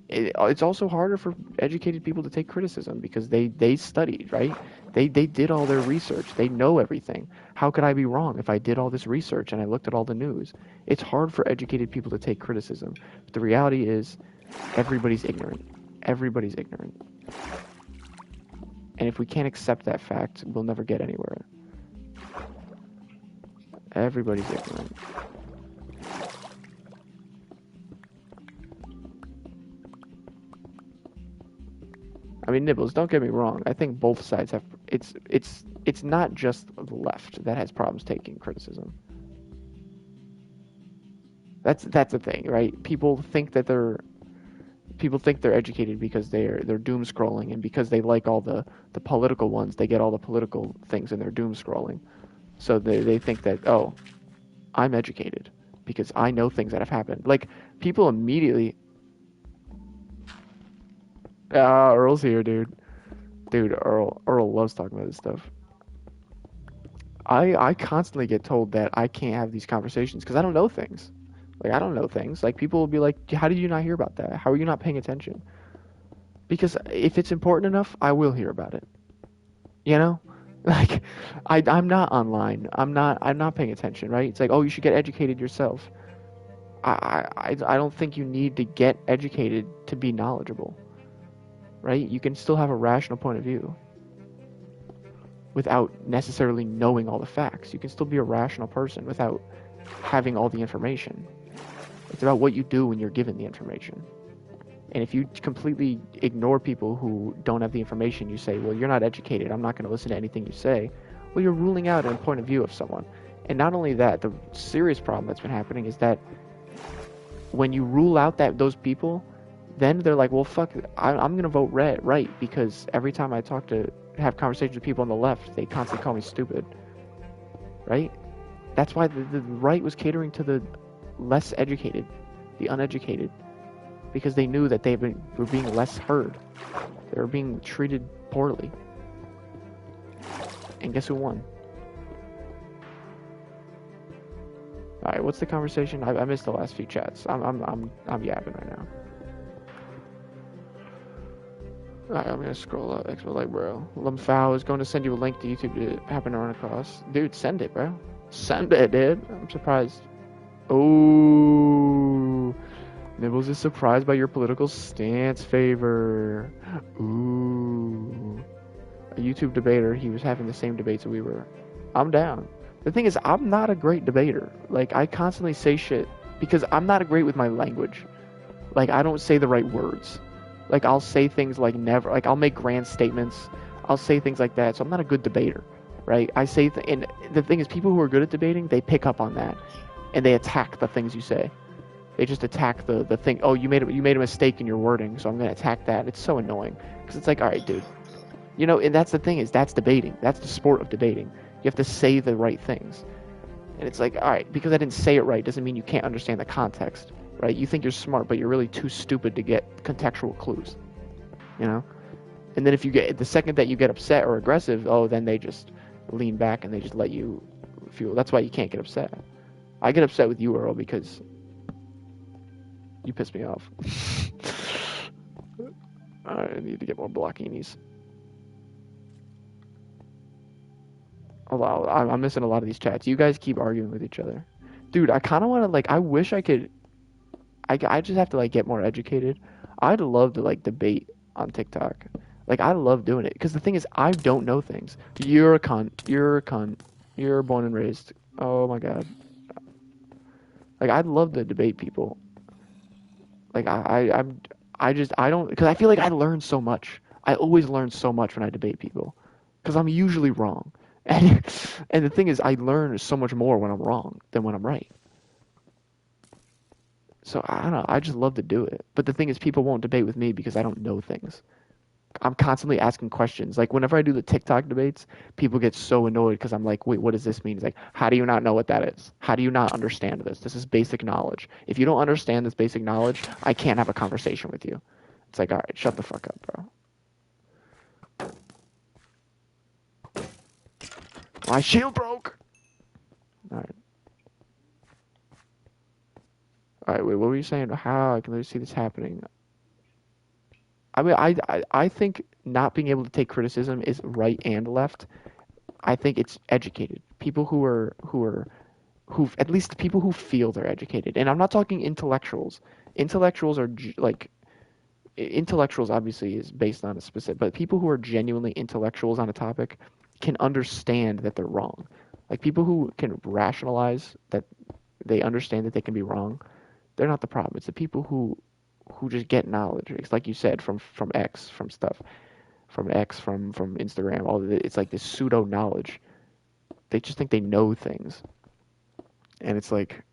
it's also harder for educated people to take criticism because they studied, right? They did all their research. They know everything. How could I be wrong if I did all this research and I looked at all the news? It's hard for educated people to take criticism. But the reality is everybody's ignorant. Everybody's ignorant. And if we can't accept that fact, we'll never get anywhere. Everybody's ignorant. I mean, Nibbles, don't get me wrong. I think both sides have it's not just the left that has problems taking criticism. That's the thing, right? People think they're educated because they're doom scrolling, and because they like all the political ones, they get all the political things in their doom scrolling. So they think that, oh, I'm educated because I know things that have happened. Like, people immediately, Earl's here, dude. Dude, Earl loves talking about this stuff. I constantly get told that I can't have these conversations because I don't know things. Like, I don't know things. Like, people will be like, how did you not hear about that? How are you not paying attention? Because if it's important enough, I will hear about it. You know? Like, I'm not online. I'm not paying attention, right? It's like, oh, you should get educated yourself. I don't think you need to get educated to be knowledgeable, right? You can still have a rational point of view without necessarily knowing all the facts. You can still be a rational person without having all the information. It's about what you do when you're given the information. And if you completely ignore people who don't have the information, you say, well, you're not educated, I'm not going to listen to anything you say. Well, you're ruling out a point of view of someone. And not only that, the serious problem that's been happening is that when you rule out those people, then they're like, well, fuck, I'm going to vote right, because every time I have conversations with people on the left, they constantly call me stupid, right? That's why the right was catering to the less educated, the uneducated, because they knew that were being less heard. They were being treated poorly. And guess who won? All right, what's the conversation? I missed the last few chats. I'm yapping right now. All right, I'm gonna scroll up. Expo Light, bro. Lumfao is going to send you a link to YouTube to happen to run across. Dude, send it, bro. Send it, dude. I'm surprised. Oh, Nibbles is surprised by your political stance favor. Ooh. A YouTube debater, he was having the same debates that we were. I'm down. The thing is, I'm not a great debater. Like, I constantly say shit because I'm not great with my language. Like, I don't say the right words. Like, I'll say things like never. Like, I'll make grand statements. I'll say things like that. So I'm not a good debater, right? And the thing is, people who are good at debating, they pick up on that, and they attack the things you say. They just attack the thing. Oh, you made a mistake in your wording, so I'm gonna attack that. It's so annoying because it's like, all right, dude. You know, and that's the thing, is that's debating. That's the sport of debating. You have to say the right things. And it's like, all right, because I didn't say it right doesn't mean you can't understand the context, right? You think you're smart, but you're really too stupid to get contextual clues, you know? And then the second that you get upset or aggressive, oh, then they just lean back and they just let you feel. That's why you can't get upset. I get upset with you, Earl, because you piss me off. I need to get more blockinis. Although I'm missing a lot of these chats. You guys keep arguing with each other. Dude, I kind of want to, like, I wish I could, I just have to, like, get more educated. I'd love to, like, debate on TikTok. Like, I love doing it. Because the thing is, I don't know things. You're a cunt. You're a cunt. You're born and raised. Oh, my God. Like, I'd love to debate people. Like, I don't, because I feel like I learn so much. I always learn so much when I debate people. because I'm usually wrong. And and the thing is, I learn so much more when I'm wrong than when I'm right. So I don't know. I just love to do it. But the thing is, people won't debate with me because I don't know things. I'm constantly asking questions. Like whenever I do the TikTok debates, people get so annoyed because I'm like, wait, what does this mean? It's like, how do you not know what that is? How do you not understand this? This is basic knowledge. If you don't understand this basic knowledge, I can't have a conversation with you. It's like, all right, shut the fuck up, bro. My shield broke. All right. All right, wait, what were you saying? How I can really see this happening? I mean, I think not being able to take criticism is right and left. I think it's educated people who at least people who feel they're educated, and I'm not talking intellectuals. Intellectuals are like intellectuals obviously is based on a specific, but people who are genuinely intellectuals on a topic can understand that they're wrong. Like people who can rationalize that they understand that they can be wrong, they're not the problem. It's the people who just get knowledge. It's like you said from X, from stuff, from X, from Instagram. It's like this pseudo knowledge. They just think they know things, and it's like,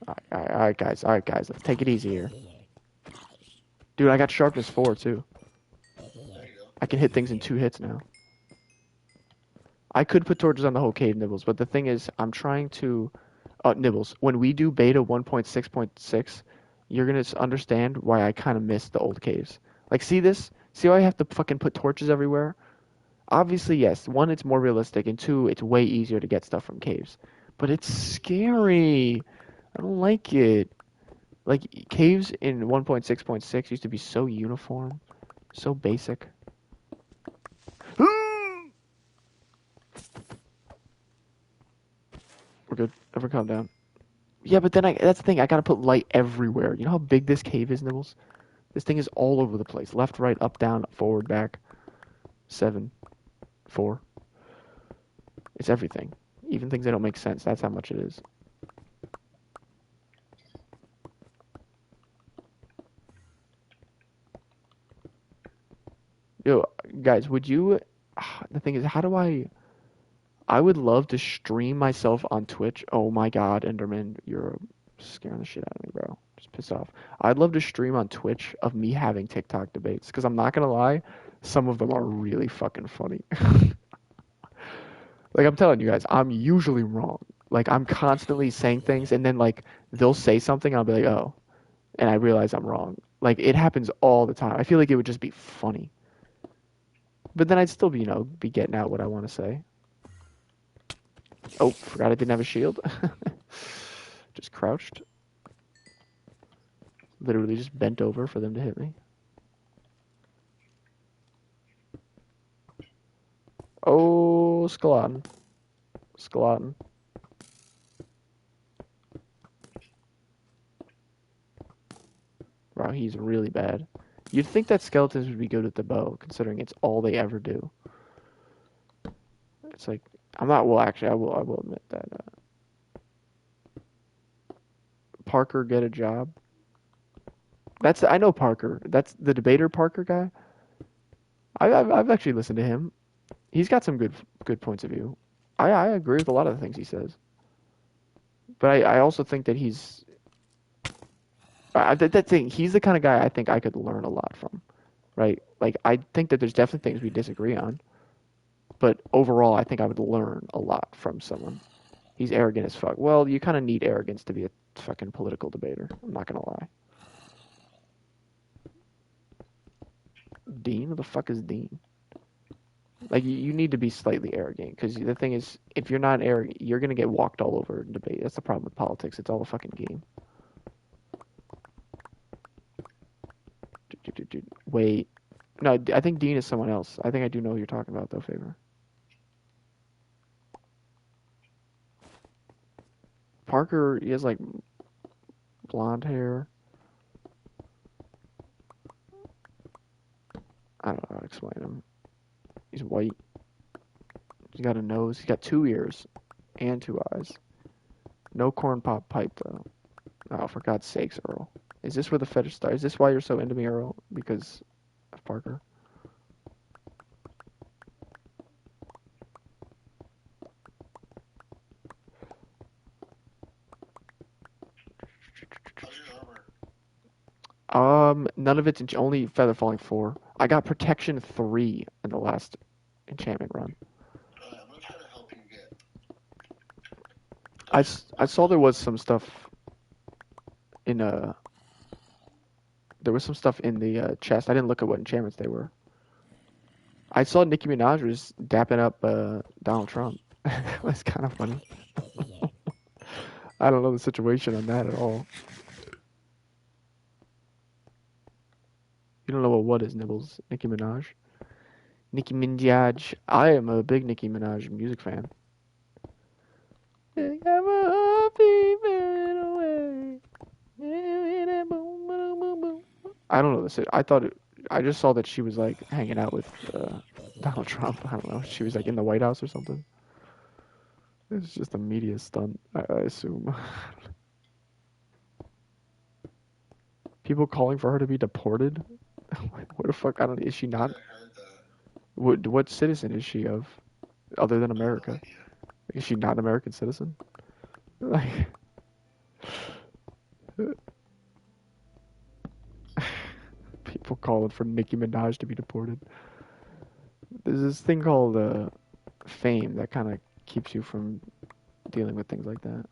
all right, guys, let's take it easy here, dude. I got sharpness 4 too. There you go. I can hit things in 2 hits now. I could put torches on the whole cave, Nibbles, but the thing is, I'm trying to Nibbles. When we do beta 1.6.6, you're gonna understand why I kind of miss the old caves. Like, see this? See how I have to fucking put torches everywhere? Obviously, yes. One, it's more realistic, and two, it's way easier to get stuff from caves. But it's scary. I don't like it. Like, caves in 1.6.6 used to be so uniform, so basic. We're good. Ever calm down. Yeah, but then that's the thing. I gotta put light everywhere. You know how big this cave is, Nibbles? This thing is all over the place. Left, right, up, down, forward, back. 7, 4. It's everything. Even things that don't make sense. That's how much it is. Yo, guys, would you... The thing is, how do I would love to stream myself on Twitch. Oh my god, Enderman, you're scaring the shit out of me, bro. Just piss off. I'd love to stream on Twitch of me having TikTok debates, because I'm not gonna lie, some of them are really fucking funny. Like, I'm telling you guys, I'm usually wrong. Like, I'm constantly saying things, and then, like, they'll say something, and I'll be like, oh, and I realize I'm wrong. Like, it happens all the time. I feel like it would just be funny. But then I'd still be, be getting out what I want to say. Oh, forgot I didn't have a shield. Just crouched. Literally just bent over for them to hit me. Oh, Skeleton. Skeleton. Wow, he's really bad. You'd think that skeletons would be good with the bow, considering it's all they ever do. It's like, I'm not, well, actually, I will admit that. Parker get a job. I know Parker. That's the debater Parker guy. I've actually listened to him. He's got some good points of view. I agree with a lot of the things he says. But I also think that he's that thing. He's the kind of guy I think I could learn a lot from, right? Like I think that there's definitely things we disagree on, but overall, I think I would learn a lot from someone. He's arrogant as fuck. Well, you kind of need arrogance to be a fucking political debater. I'm not gonna lie. Dean? Who the fuck is Dean? Like you need to be slightly arrogant because the thing is, if you're not arrogant, you're gonna get walked all over in debate. That's the problem with politics. It's all a fucking game. Wait, no, I think Dean is someone else. I think I do know who you're talking about, though. Favor. Parker, he has like blonde hair. I don't know how to explain him. He's white. He's got a nose. He's got 2 ears and 2 eyes. No corn pop pipe though. Oh, for God's sakes, Earl. Is this where the fetish starts? Is this why you're so into me, Earl? Because of Parker? How's your armor? None of it's only feather falling 4. I got protection 3 in the last enchantment run. Alright, I'm gonna try to help you get. I saw there was some stuff in there was some stuff in the chest. I didn't look at what enchantments they were. I saw Nicki Minaj was dapping up Donald Trump. That's kind of funny. I don't know the situation on that at all. You don't know what is Nibbles? Nicki Minaj? Nicki Minaj. I am a big Nicki Minaj music fan. I don't know this. I just saw that she was like hanging out with Donald Trump. I don't know. She was like in the White House or something. It's just a media stunt, I assume. People calling for her to be deported. What the fuck? I don't. Is she Yeah, not? I heard that. What citizen is she of, other than I have no America? idea. Is she not an American citizen? Like, people calling for Nicki Minaj to be deported. There's this thing called fame that kind of keeps you from dealing with things like that.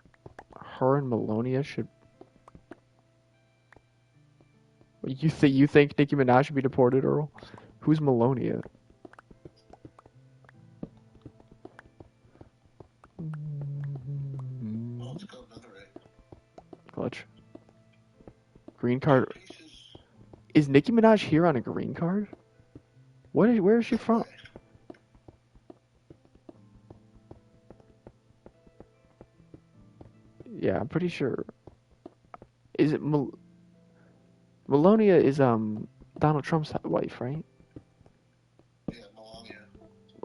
Her and Melonia should. You think Nicki Minaj should be deported, Earl? Who's Melonia? Oh, let's go netherite. Clutch. Green card. Pieces. Is Nicki Minaj here on a green card? Where is she No from? way. Yeah, I'm pretty sure. Is it Melonia is Donald Trump's wife, right? Yeah,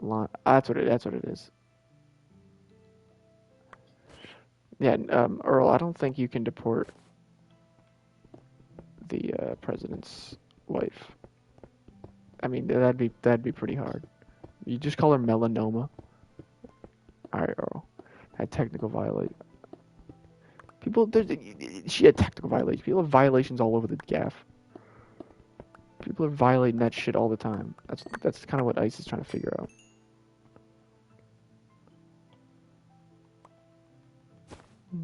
Melania. That's what it is. Yeah, Earl, I don't think you can deport the president's wife. I mean, that'd be pretty hard. You just call her melanoma. All right, Earl. Had technical violate. She had technical violations. People have violations all over the gaff. People are violating that shit all the time. That's kind of what ICE is trying to figure out.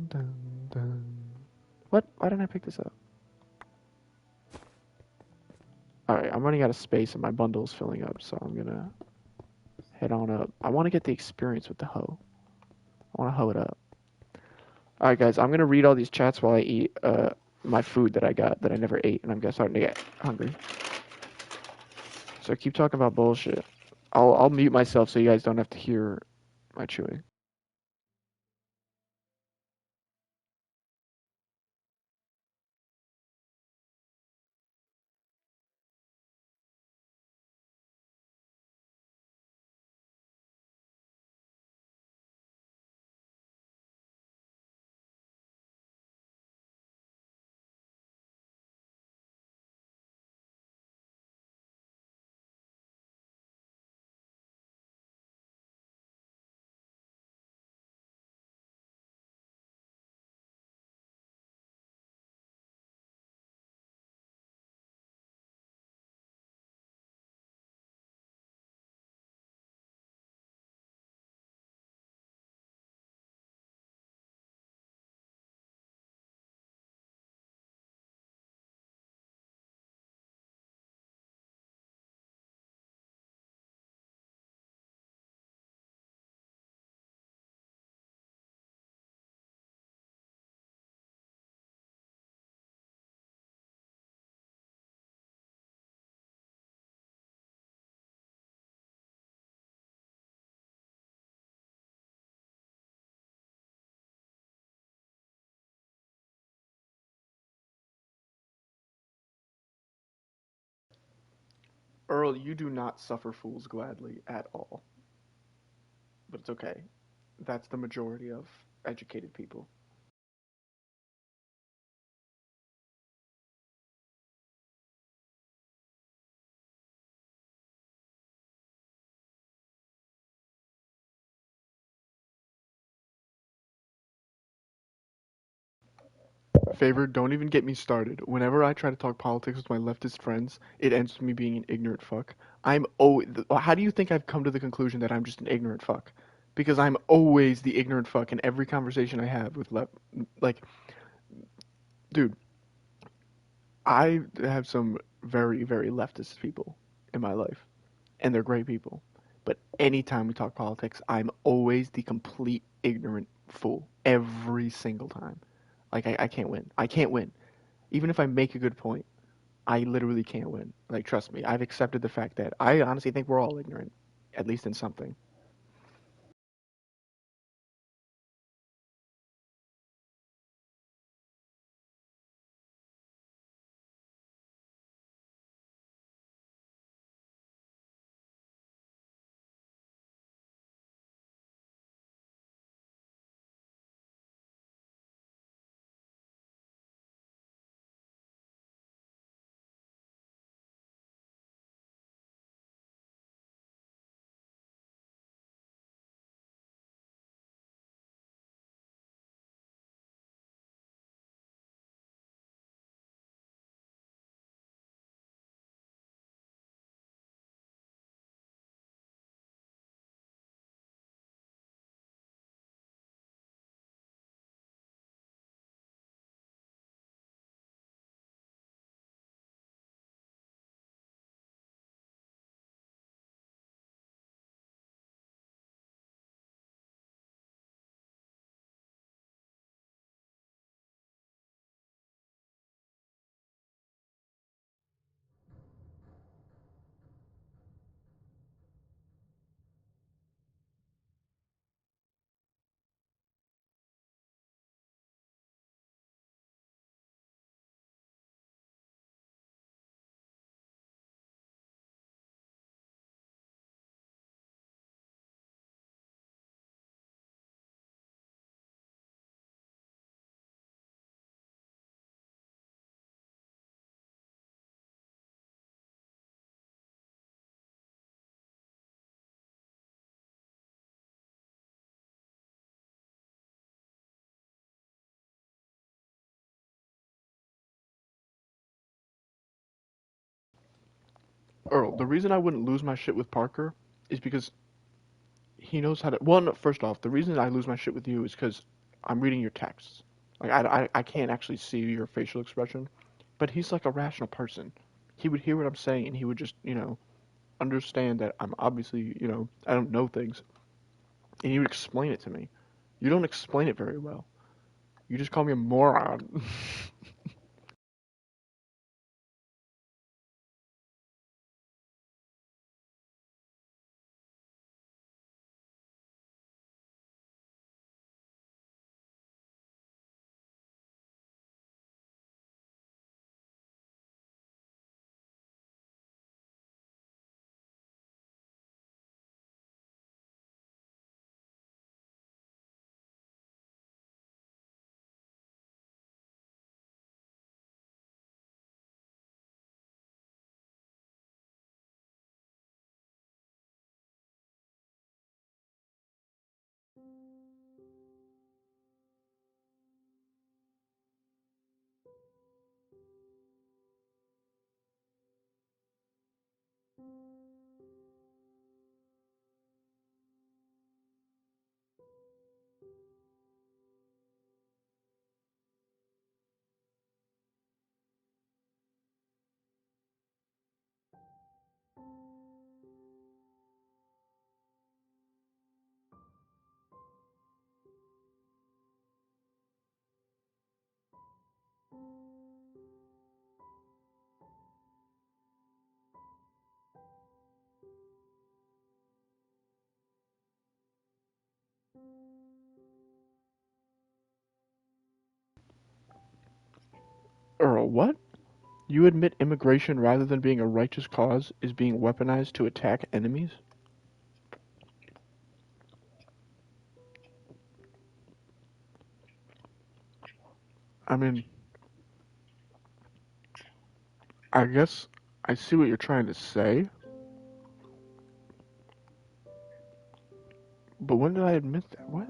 Dun, dun. What? Why didn't I pick this up? Alright, I'm running out of space and my bundle is filling up, so I'm gonna head on up. I want to get the experience with the hoe. I want to hoe it up. Alright, guys, I'm gonna read all these chats while I eat my food that I got that I never ate, and I'm starting to get hungry. So keep talking about bullshit. I'll mute myself so you guys don't have to hear my chewing. Earl, you do not suffer fools gladly at all. But it's okay. That's the majority of educated people. Favor, don't even get me started. Whenever I try to talk politics with my leftist friends, it ends with me being an ignorant fuck. How do you think I've come to the conclusion that I'm just an ignorant fuck? Because I'm always the ignorant fuck in every conversation I have with like, dude, I have some very, very leftist people in my life, and they're great people. But anytime we talk politics, I'm always the complete ignorant fool every single time. Like I can't win. I can't win. Even if I make a good point, I literally can't win. Like trust me, I've accepted the fact that I honestly think we're all ignorant, at least in something. Earl, the reason I wouldn't lose my shit with Parker is because he knows how to. One, first off, the reason I lose my shit with you is because I'm reading your texts. Like I can't actually see your facial expression, but he's like a rational person. He would hear what I'm saying and he would just understand that I'm obviously I don't know things, and he would explain it to me. You don't explain it very well. You just call me a moron. Earl, what? You admit immigration, rather than being a righteous cause, is being weaponized to attack enemies? I mean, I guess I see what you're trying to say, but when did I admit that? What?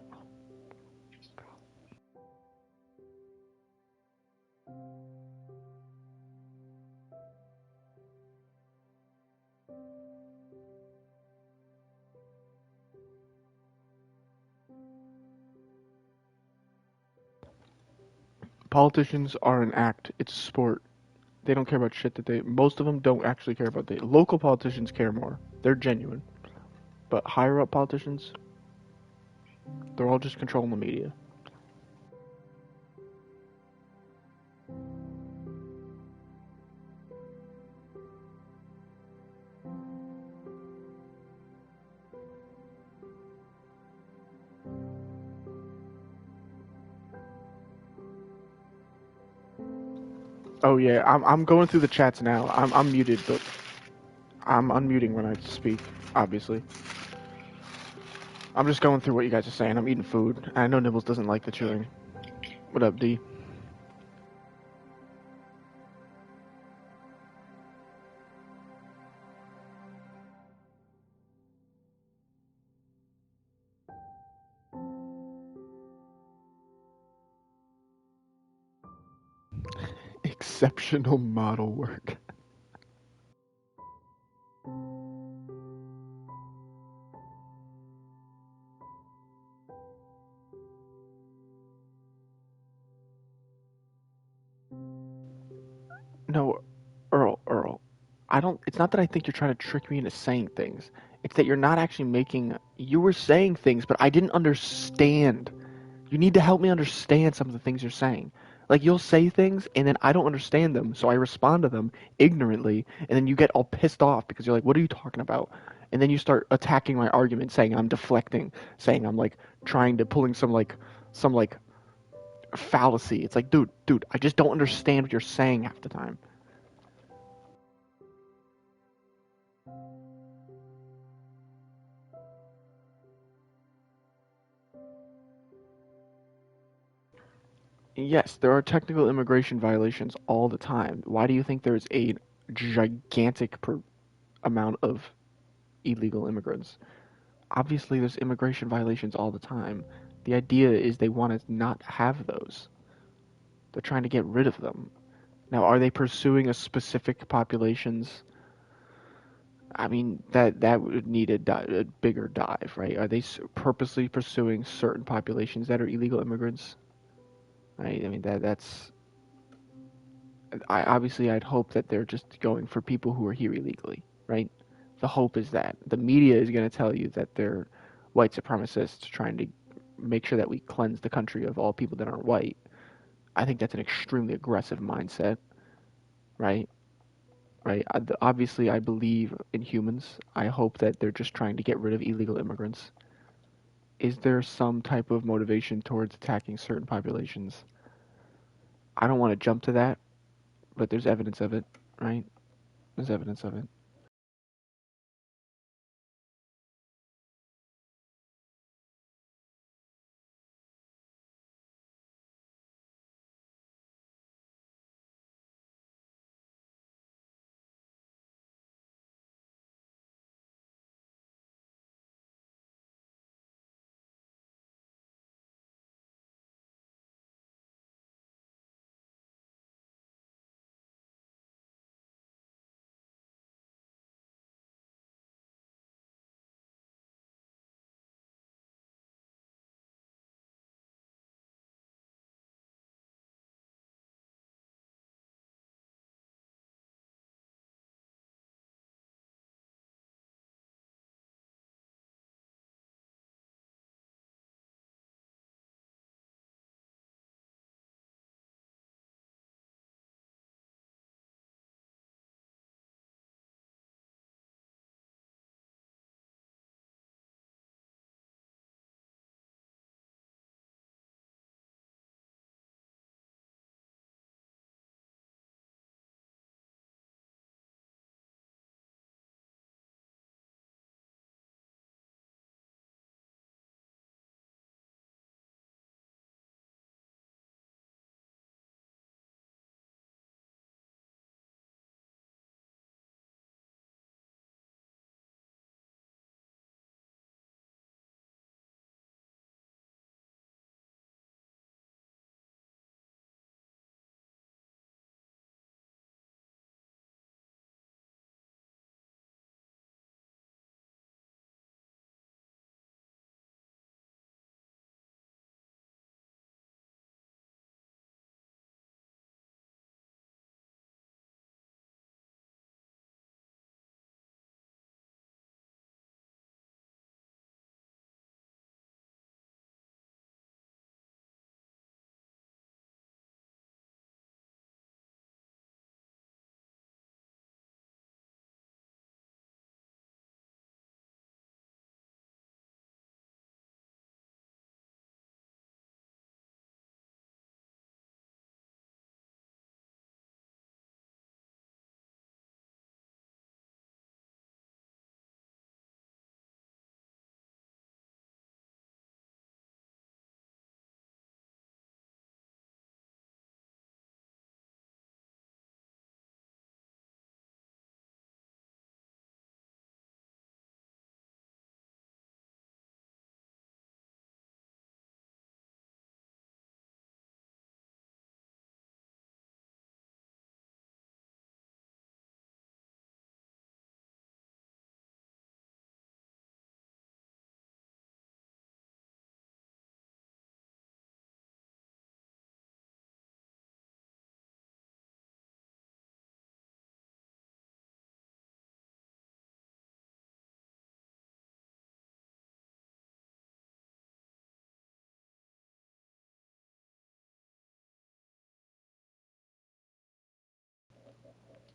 Politicians are an act. It's a sport. They don't care about shit that they. Most of them don't actually care about the local politicians care more. They're genuine, but higher up politicians, they're all just controlling the media. Oh yeah, I'm going through the chats now. I'm muted, but I'm unmuting when I speak. Obviously, I'm just going through what you guys are saying. I'm eating food. I know Nibbles doesn't like the chewing. What up, D? Exceptional model work. No, Earl. I don't. It's not that I think you're trying to trick me into saying things. It's that you're not actually making. You were saying things, but I didn't understand. You need to help me understand some of the things you're saying. Like you'll say things and then I don't understand them, so I respond to them ignorantly, and then you get all pissed off because you're like, "What are you talking about?" And then you start attacking my argument, saying I'm deflecting, saying I'm like trying to pulling some fallacy. It's like, dude, I just don't understand what you're saying half the time. Yes, there are technical immigration violations all the time. Why do you think there's a gigantic amount of illegal immigrants? Obviously, there's immigration violations all the time. The idea is they want to not have those. They're trying to get rid of them. Now, are they pursuing a specific populations? I mean, that would need a bigger dive, right? Are they purposely pursuing certain populations that are illegal immigrants? Right? I mean, that's. I'd hope that they're just going for people who are here illegally, right? The hope is that the media is going to tell you that they're white supremacists trying to make sure that we cleanse the country of all people that aren't white. I think that's an extremely aggressive mindset, right? Right. Obviously, I believe in humans. I hope that they're just trying to get rid of illegal immigrants. Is there some type of motivation towards attacking certain populations? I don't want to jump to that, but there's evidence of it, right? There's evidence of it.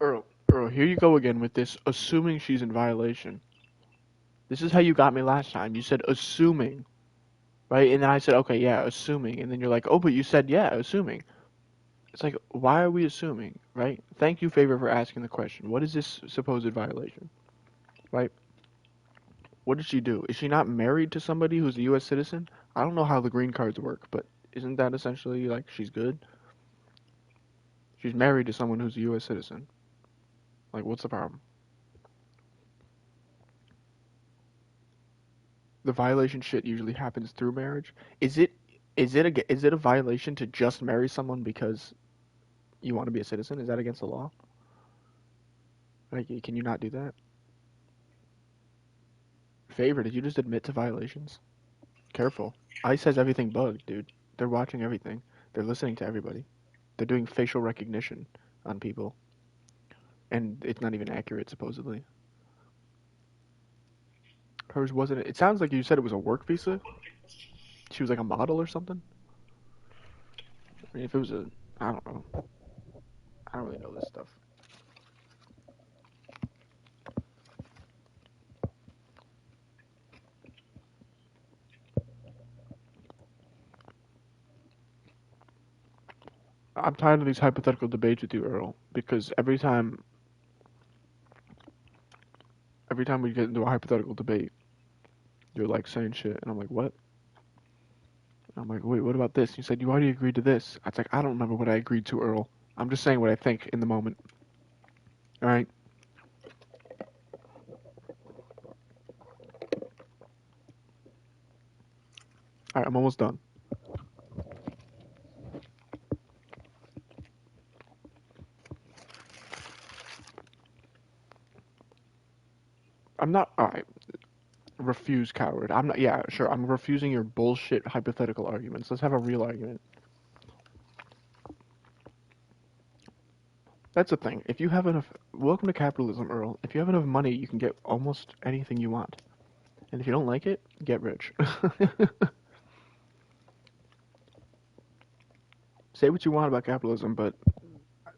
Earl, here you go again with this assuming she's in violation. This is how you got me last time. You said assuming, right? And then I said, okay, yeah, assuming. And then you're like, oh, but you said, yeah, assuming. It's like, why are we assuming, right? Thank you, Favor, for asking the question. What is this supposed violation, right? What did she do? Is she not married to somebody who's a U.S. citizen? I don't know how the green cards work, but isn't that essentially like she's good? She's married to someone who's a U.S. citizen. Like, what's the problem? The violation shit usually happens through marriage. Is it a violation to just marry someone because you want to be a citizen? Is that against the law? Like, can you not do that? Favor, did you just admit to violations? Careful. ICE has everything bugged, dude. They're watching everything. They're listening to everybody. They're doing facial recognition on people, and it's not even accurate, supposedly. Hers wasn't. It sounds like you said it was a work visa. She was like a model or something. I mean, if it was a, I don't know. I don't really know this stuff. I'm tired of these hypothetical debates with you, Earl, because every time we get into a hypothetical debate, you're like saying shit, and I'm like, what? I'm like, wait, what about this? You said you already agreed to this. I was like, I don't remember what I agreed to, Earl. I'm just saying what I think in the moment. All right. All right, I'm almost done. I'm not. All right. Refuse, coward. I'm not. Yeah, sure. I'm refusing your bullshit hypothetical arguments. Let's have a real argument. That's the thing. If you have enough, welcome to capitalism, Earl. If you have enough money, you can get almost anything you want. And if you don't like it, get rich. Say what you want about capitalism, but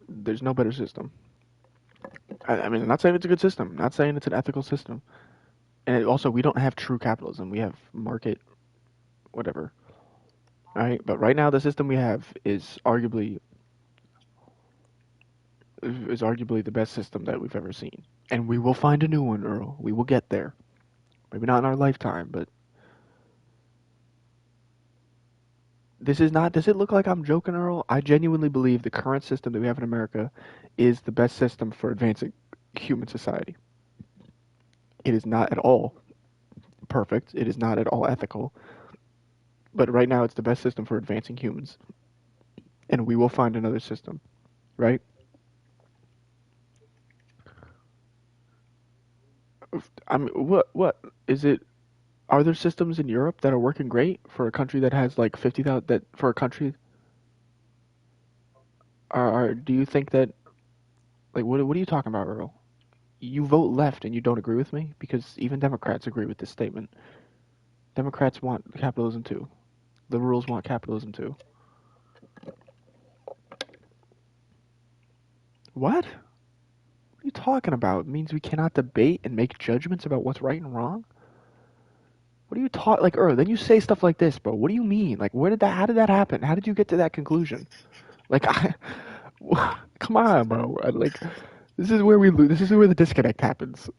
there's no better system. I mean, I'm not saying it's a good system. I'm not saying it's an ethical system. And also, we don't have true capitalism. We have market, whatever. All right, but right now the system we have is arguably the best system that we've ever seen. And we will find a new one, Earl. We will get there. Maybe not in our lifetime, but this is not. Does it look like I'm joking, Earl? I genuinely believe the current system that we have in America is the best system for advancing human society. It is not at all perfect. It is not at all ethical. But right now, it's the best system for advancing humans. And we will find another system, right? I mean, what is it? Are there systems in Europe that are working great for a country that has like 50,000? That for a country, do you think that like what are you talking about, Earl? You vote left and you don't agree with me because even Democrats agree with this statement. Democrats want capitalism too. Liberals want capitalism too. What? What are you talking about? It means we cannot debate and make judgments about what's right and wrong? What are you talking like, Earl? Then you say stuff like this, bro. What do you mean? Like, how did that happen? How did you get to that conclusion? Like, come on, bro. Like, this is where we lose. This is where the disconnect happens.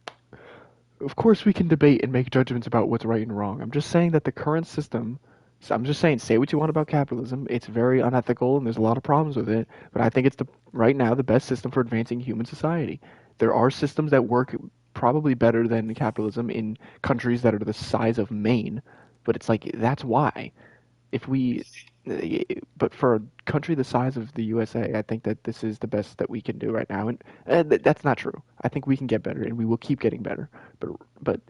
Of course, we can debate and make judgments about what's right and wrong. I'm just saying that the current system. So I'm just saying, say what you want about capitalism. It's very unethical, and there's a lot of problems with it. But I think it's right now the best system for advancing human society. There are systems that work probably better than capitalism in countries that are the size of Maine. But it's like that's why. If we but for a country the size of the USA, I think that this is the best that we can do right now, and that's not true. I think we can get better, and we will keep getting better. But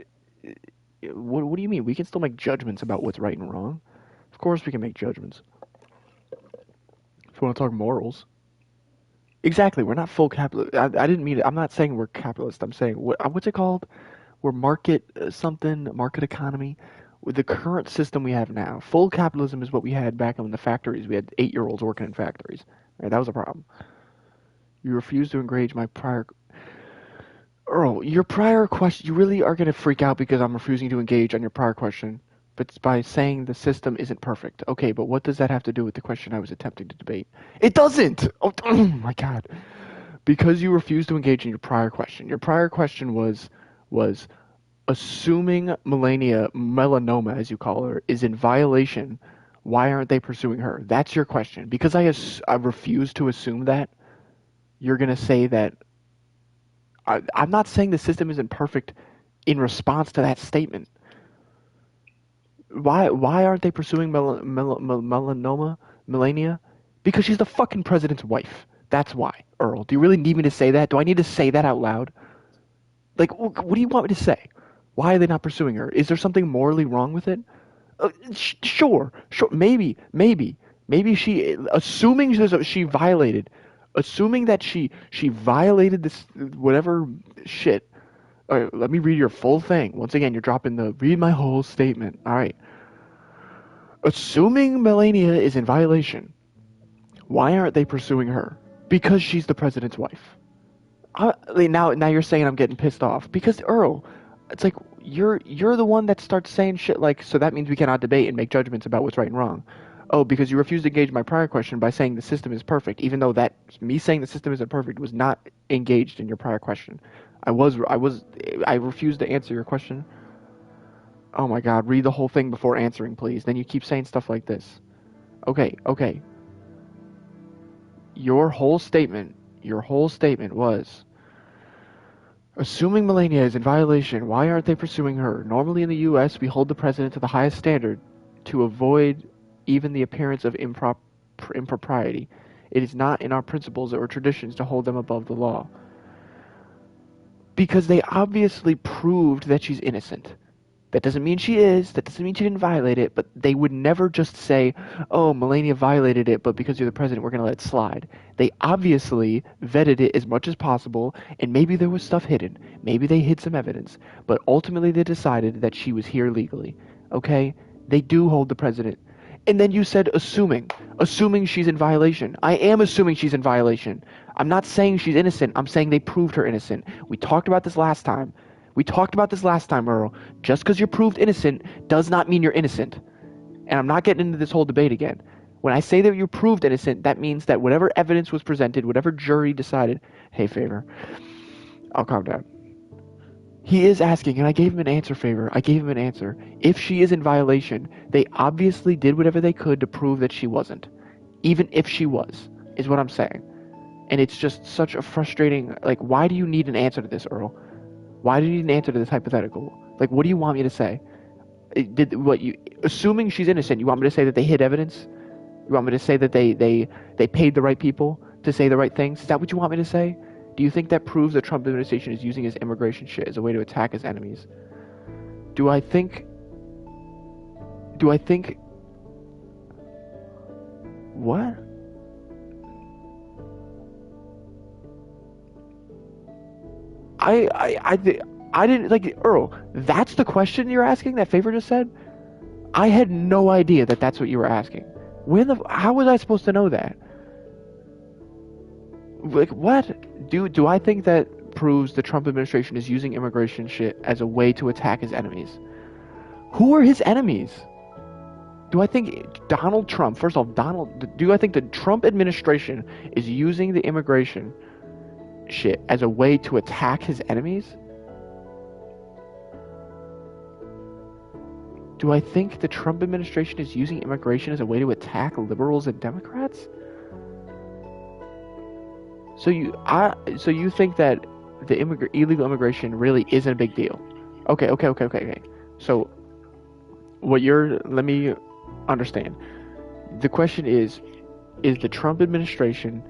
what do you mean? We can still make judgments about what's right and wrong. Of course, we can make judgments. If you want to talk morals, exactly. We're not full capitalist. I didn't mean it. I'm not saying we're capitalist. I'm saying what's it called? We're market something market economy. With the current system we have now, full capitalism is what we had back in the factories. We had 8-year-olds working in factories. Right, that was a problem. You refuse to engage my prior. Earl, your prior question. You really are gonna freak out because I'm refusing to engage on your prior question. But it's by saying the system isn't perfect. Okay, but what does that have to do with the question I was attempting to debate? It doesn't! Oh my god. Because you refused to engage in your prior question. Your prior question was assuming Melania, melanoma as you call her, is in violation, why aren't they pursuing her? That's your question. Because I refuse to assume that, you're going to say that. I'm not saying the system isn't perfect in response to that statement. Why aren't they pursuing melanoma, Melania? Because she's the fucking president's wife. That's why, Earl. Do you really need me to say that? Do I need to say that out loud? Like, what do you want me to say? Why are they not pursuing her? Is there something morally wrong with it? Sure, maybe she, assuming she violated, assuming that she violated this whatever shit. All right, let me read your full thing. Once again, you're dropping the read my whole statement. All right. Assuming Melania is in violation, why aren't they pursuing her? Because she's the president's wife. Now you're saying I'm getting pissed off because Earl, it's like you're the one that starts saying shit like, so that means we cannot debate and make judgments about what's right and wrong. Oh, because you refused to engage my prior question by saying the system is perfect, even though that me saying the system isn't perfect was not engaged in your prior question. I refused to answer your question. Oh my god, read the whole thing before answering, please. Then you keep saying stuff like this. Okay. Your whole statement was, assuming Melania is in violation, why aren't they pursuing her? Normally in the U.S., we hold the president to the highest standard to avoid even the appearance of impropriety. It is not in our principles or traditions to hold them above the law. Because they obviously proved that she's innocent. That doesn't mean she is. That doesn't mean she didn't violate it. But they would never just say, oh, Melania violated it, but because you're the president, we're going to let it slide. They obviously vetted it as much as possible, and maybe there was stuff hidden. Maybe they hid some evidence. But ultimately they decided that she was here legally. Okay? They do hold the president. And then you said assuming she's in violation. I am assuming she's in violation. I'm not saying she's innocent. I'm saying they proved her innocent. We talked about this last time. Earl. Just because you're proved innocent does not mean you're innocent. And I'm not getting into this whole debate again. When I say that you're proved innocent, that means that whatever evidence was presented, whatever jury decided, hey, Favor, I'll calm down. He is asking, and I gave him an answer, Favor. I gave him an answer. If she is in violation, they obviously did whatever they could to prove that she wasn't. Even if she was, is what I'm saying. And it's just such a frustrating, like, why do you need an answer to this, Earl? Why do you need an answer to this hypothetical? Like, what do you want me to say? Assuming she's innocent, you want me to say that they hid evidence? You want me to say that they paid the right people to say the right things? Is that what you want me to say? Do you think that proves the Trump administration is using his immigration shit as a way to attack his enemies? Do I think what? I didn't, like, Earl, that's the question you're asking that Favor just said? I had no idea that that's what you were asking. How was I supposed to know that? Like, what? Do I think that proves the Trump administration is using immigration shit as a way to attack his enemies? Who are his enemies? Do I think Donald Trump, first of all, do I think the Trump administration is using the immigration shit as a way to attack his enemies? Do I think the Trump administration is using immigration as a way to attack liberals and Democrats? So you think that the illegal immigration really isn't a big deal? Okay. So let me understand. The question is the Trump administration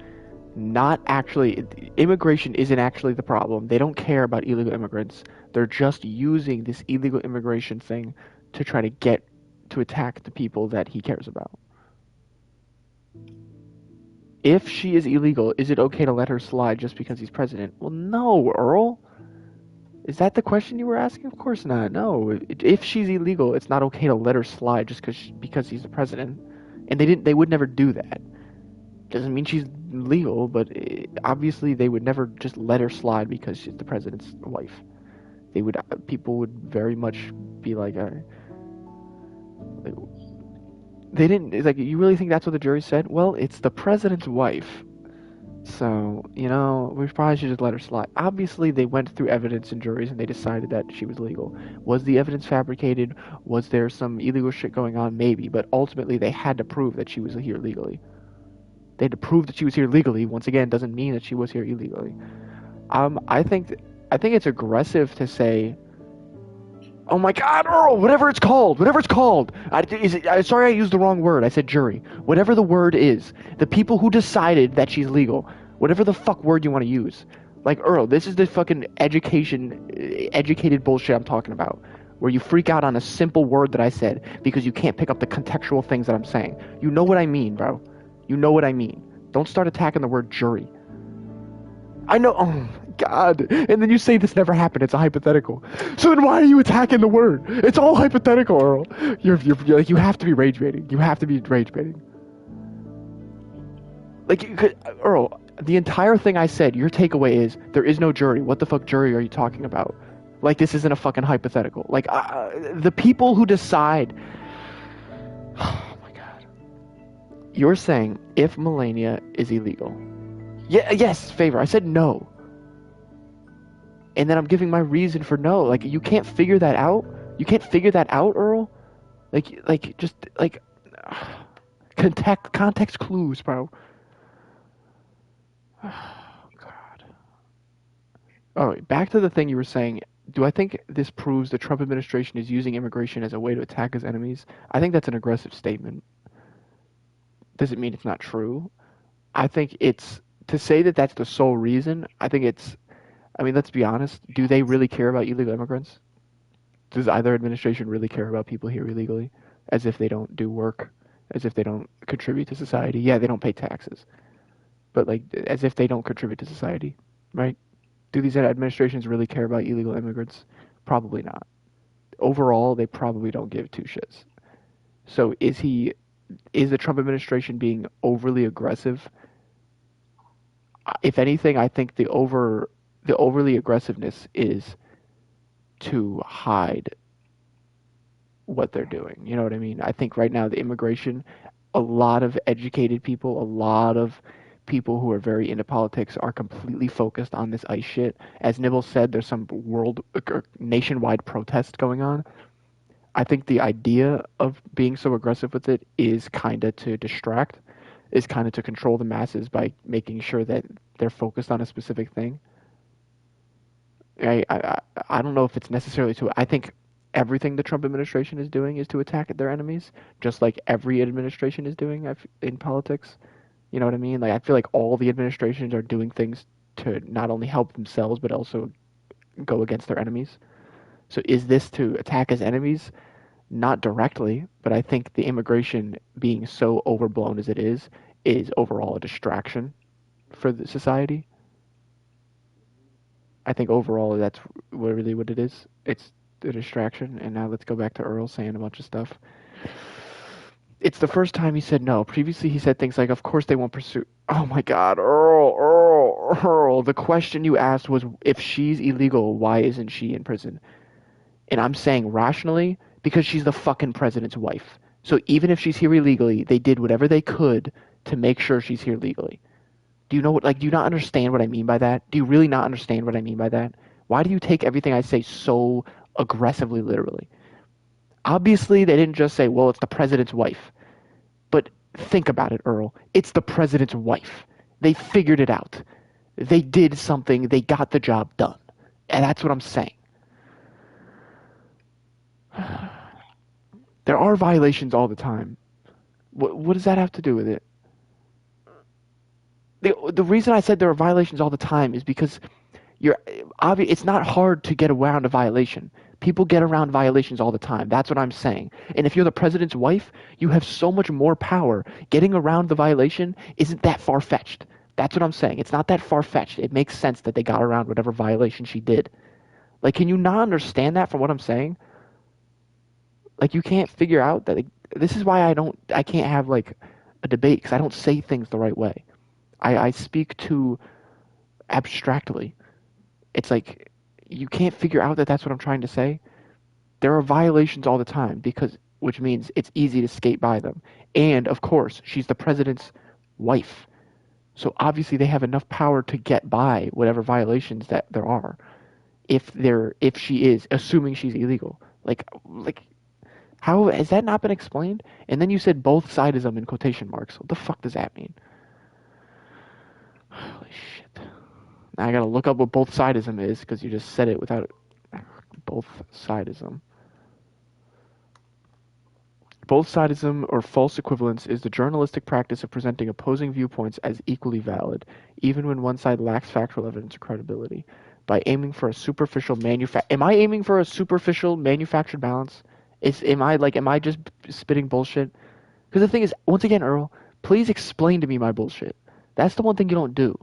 not actually, immigration isn't actually the problem. They don't care about illegal immigrants. They're just using this illegal immigration thing to try to attack the people that he cares about. If she is illegal, is it okay to let her slide just because he's president? Well, no, Earl. Is that the question you were asking? Of course not. No. If she's illegal, it's not okay to let her slide just because he's the president. And they would never do that. Doesn't mean she's legal, but obviously they would never just let her slide because she's the president's wife. People would very much be like, they didn't. It's like, you really think that's what the jury said? Well, it's the president's wife. So, we probably should just let her slide. Obviously, they went through evidence in juries and they decided that she was legal. Was the evidence fabricated? Was there some illegal shit going on? Maybe. But ultimately, they had to prove that she was here legally. They had to prove that she was here legally. Once again, doesn't mean that she was here illegally. I think it's aggressive to say, "Oh my God, Earl, whatever it's called. Sorry, I used the wrong word. I said jury. Whatever the word is, the people who decided that she's legal, whatever the fuck word you want to use. Like, Earl, this is the fucking educated bullshit I'm talking about, where you freak out on a simple word that I said because you can't pick up the contextual things that I'm saying. You know what I mean, bro. You know what I mean. Don't start attacking the word jury. I know. Oh my God. And then you say this never happened. It's a hypothetical. So then why are you attacking the word? It's all hypothetical, Earl. You're like, you have to be rage baiting. You have to be rage baiting. Like, Earl, the entire thing I said, your takeaway is there is no jury. What the fuck jury are you talking about? Like, this isn't a fucking hypothetical. Like, the people who decide. Oh my God. You're saying if Melania is illegal. Yeah, yes, Favor. I said no. And then I'm giving my reason for no. Like, you can't figure that out? You can't figure that out, Earl? Just context clues, bro. Oh, God. All right, back to the thing you were saying. Do I think this proves the Trump administration is using immigration as a way to attack its enemies? I think that's an aggressive statement. Doesn't mean it's not true. I think it's... To say that that's the sole reason, I think it's... I mean, let's be honest. Do they really care about illegal immigrants? Does either administration really care about people here illegally? As if they don't do work? As if they don't contribute to society? Yeah, they don't pay taxes. But, like, as if they don't contribute to society, right? Do these administrations really care about illegal immigrants? Probably not. Overall, they probably don't give two shits. So is the Trump administration being overly aggressive? If anything, I think the overly aggressiveness is to hide what they're doing. You know what I mean? I think right now the immigration, a lot of educated people, a lot of people who are very into politics are completely focused on this ICE shit. As Nibble said, there's some nationwide protest going on. I think the idea of being so aggressive with it is kind of to distract, is kind of to control the masses by making sure that they're focused on a specific thing. I don't know if it's necessarily to... I think everything the Trump administration is doing is to attack their enemies, just like every administration is doing in politics. You know what I mean? Like, I feel like all the administrations are doing things to not only help themselves, but also go against their enemies. So is this to attack his enemies? Not directly, but I think the immigration being so overblown as it is overall a distraction for the society. I think overall that's really what it is. It's a distraction. And now let's go back to Earl saying a bunch of stuff. It's the first time he said no. Previously he said things like, of course they won't pursue... Oh my God, Earl. The question you asked was, if she's illegal, why isn't she in prison? And I'm saying rationally, because she's the fucking president's wife. So even if she's here illegally, they did whatever they could to make sure she's here legally. Do you know what, do you not understand what I mean by that? Do you really not understand what I mean by that? Why do you take everything I say so aggressively literally? Obviously, they didn't just say, well, it's the president's wife. But think about it, Earl. It's the president's wife. They figured it out. They did something. They got the job done. And that's what I'm saying. There are violations all the time. What does that have to do with it? The reason I said there are violations all the time is because it's not hard to get around a violation. People get around violations all the time. That's what I'm saying. And if you're the president's wife, you have so much more power. Getting around the violation isn't that far-fetched. That's what I'm saying. It's not that far-fetched. It makes sense that they got around whatever violation she did. Like, can you not understand that from what I'm saying? Like, you can't figure out that... this is why I can't have, a debate because I don't say things the right way. I speak too abstractly. It's like you can't figure out that that's what I'm trying to say. There are violations all the time which means it's easy to skate by them. And of course, she's the president's wife. So obviously they have enough power to get by whatever violations that there are. If she is assuming she's illegal. Like how has that not been explained? And then you said both sidism in quotation marks. What the fuck does that mean? Holy shit. Now I gotta look up what both sidism is because you just said it without it. Both sidism. Both sidism or false equivalence is the journalistic practice of presenting opposing viewpoints as equally valid, even when one side lacks factual evidence or credibility, by aiming for a superficial Am I aiming for a superficial manufactured balance? Am I just spitting bullshit? Because the thing is, once again, Earl, please explain to me my bullshit. That's the one thing you don't do.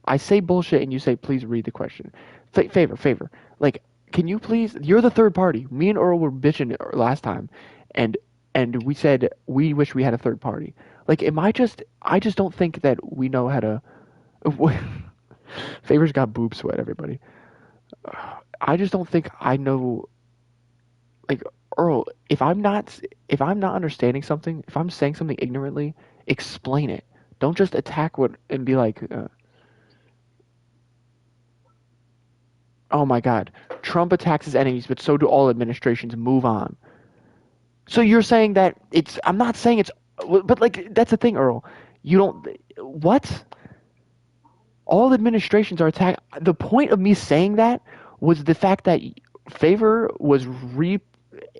I say bullshit and you say, please read the question. Favor. Like, can you please? You're the third party. Me and Earl were bitching last time, and we said we wish we had a third party. Like, I just don't think that we know how to. Favor's got boob sweat, everybody. I just don't think I know. Like, Earl, if I'm not understanding something, if I'm saying something ignorantly, explain it. Don't just attack what and be like, oh my God, Trump attacks his enemies, but so do all administrations. Move on. So you're saying that it's? I'm not saying it's, but like that's the thing, Earl. You don't. What? All administrations are attacked. The point of me saying that was the fact that Favor was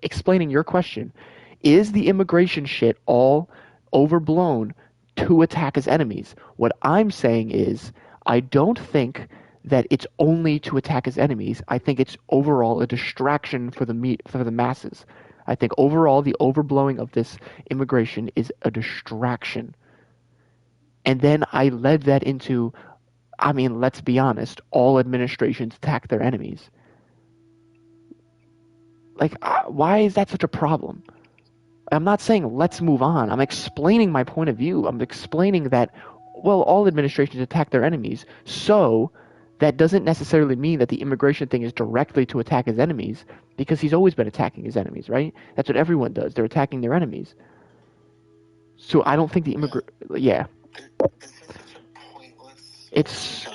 explaining your question. Is the immigration shit all overblown to attack his enemies? What I'm saying is, I don't think that it's only to attack his enemies. I think it's overall a distraction for the masses. I think overall the overblowing of this immigration is a distraction. And then I led that into, I mean, let's be honest, all administrations attack their enemies. Like, why is that such a problem? I'm not saying let's move on. I'm explaining my point of view. I'm explaining that, well, all administrations attack their enemies. So that doesn't necessarily mean that the immigration thing is directly to attack his enemies, because he's always been attacking his enemies, right? That's what everyone does. They're attacking their enemies. So I don't think the yeah. It's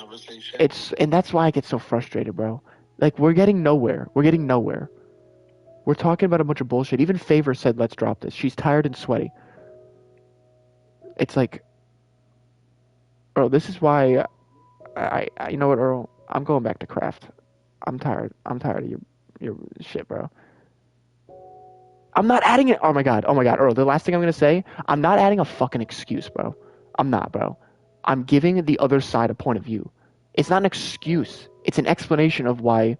and that's why I get so frustrated, bro. Like, we're getting nowhere. We're talking about a bunch of bullshit. Even Favor said, let's drop this. She's tired and sweaty. It's like, Earl, this is why I you know what, Earl? I'm going back to craft. I'm tired of your shit, bro. I'm not adding it. Oh my god, Earl, the last thing I'm gonna say, I'm not adding a fucking excuse, bro. I'm not, bro. I'm giving the other side a point of view. It's not an excuse. It's an explanation of why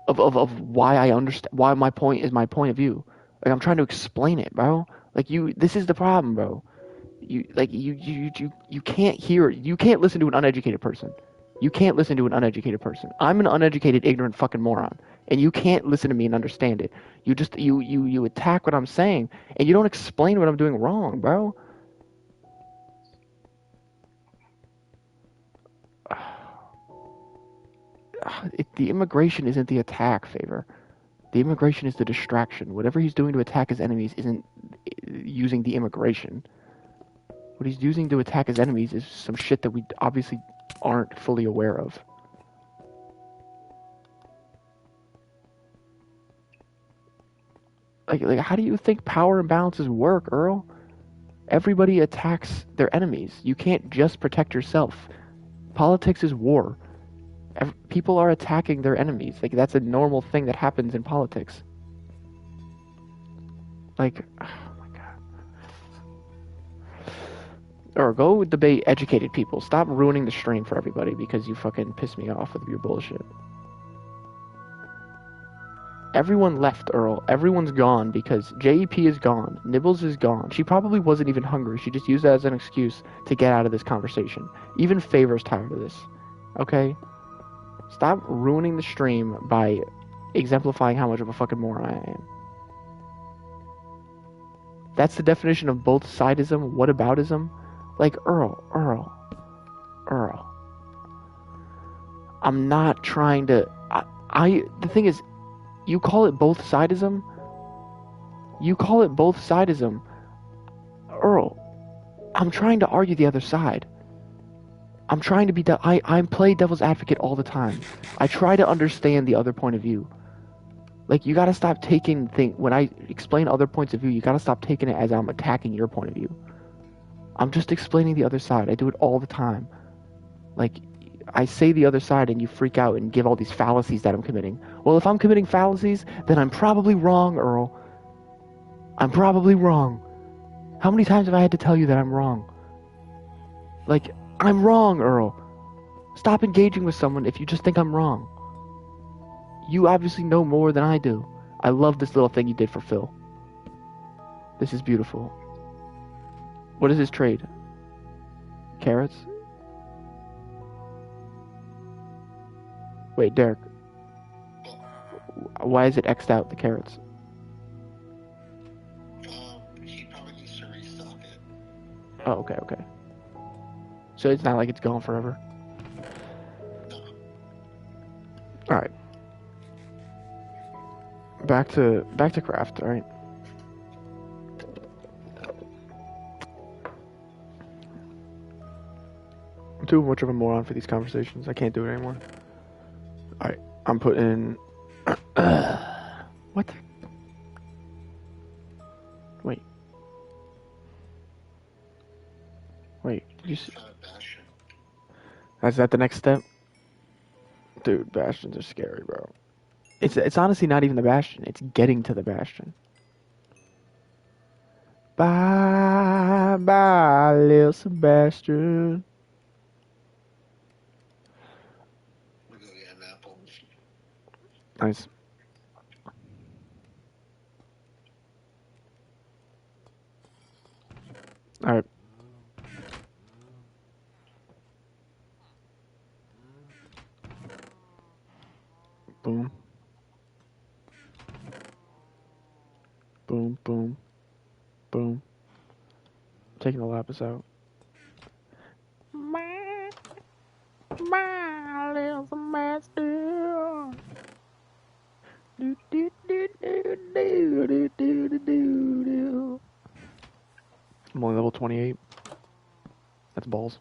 of why I understand, why my point is my point of view. Like, I'm trying to explain it, bro. Like, this is the problem, bro. You can't hear, you can't listen to an uneducated person. I'm an uneducated, ignorant fucking moron, and you can't listen to me and understand it. You just you attack what I'm saying, and you don't explain what I'm doing wrong, bro. The immigration isn't the attack, Favor. The immigration is the distraction. Whatever he's doing to attack his enemies isn't using the immigration. What he's using to attack his enemies is some shit that we obviously aren't fully aware of. Like, how do you think power imbalances work, Earl? Everybody attacks their enemies. You can't just protect yourself. Politics is war. People are attacking their enemies. Like, that's a normal thing that happens in politics. Like, oh my god. Or go debate educated people. Stop ruining the stream for everybody because you fucking piss me off with your bullshit. Everyone left, Earl. Everyone's gone because JEP is gone. Nibbles is gone. She probably wasn't even hungry. She just used that as an excuse to get out of this conversation. Even Favor's tired of this. Okay? Stop ruining the stream by exemplifying how much of a fucking moron I am. That's the definition of both sidism, whataboutism. Like, Earl. I'm not trying to. The thing is, you call it both sidism. Earl, I'm trying to argue the other side. I'm trying to be. I play devil's advocate all the time. I try to understand the other point of view. Like, you gotta stop taking when I explain other points of view, you gotta stop taking it as I'm attacking your point of view. I'm just explaining the other side. I do it all the time. Like, I say the other side and you freak out and give all these fallacies that I'm committing. Well, if I'm committing fallacies, then I'm probably wrong, Earl. I'm probably wrong. How many times have I had to tell you that I'm wrong? Like, I'm wrong, Earl. Stop engaging with someone if you just think I'm wrong. You obviously know more than I do. I love this little thing you did for Phil. This is beautiful. What is his trade? Carrots? Wait, Derek. Why is it X'd out, the carrots? He probably needs to restock it. Oh, okay. So it's not like it's gone forever? No. Alright. Back to craft, alright? I'm too much of a moron for these conversations. I can't do it anymore. Alright, I'm putting... What? Wait, you see... Bastion. Is that the next step? Dude, bastions are scary, bro. It's honestly not even the bastion. It's getting to the bastion. Bye, little Sebastian. We're gonna get an apple. Nice. Alright. Boom. Boom, boom. Boom. Taking the lapis out. My little Sebastian. Do, do, do, do, do, do, do, do, do. I'm only level 28. That's balls.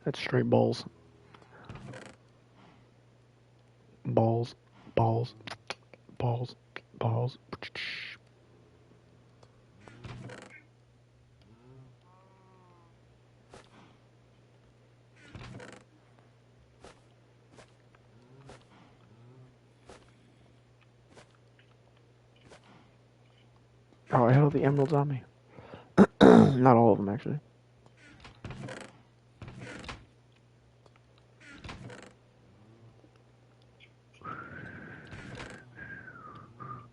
That's straight balls. Balls. Balls. Balls. Balls. Oh, I had all the emeralds on me. Not all of them, actually.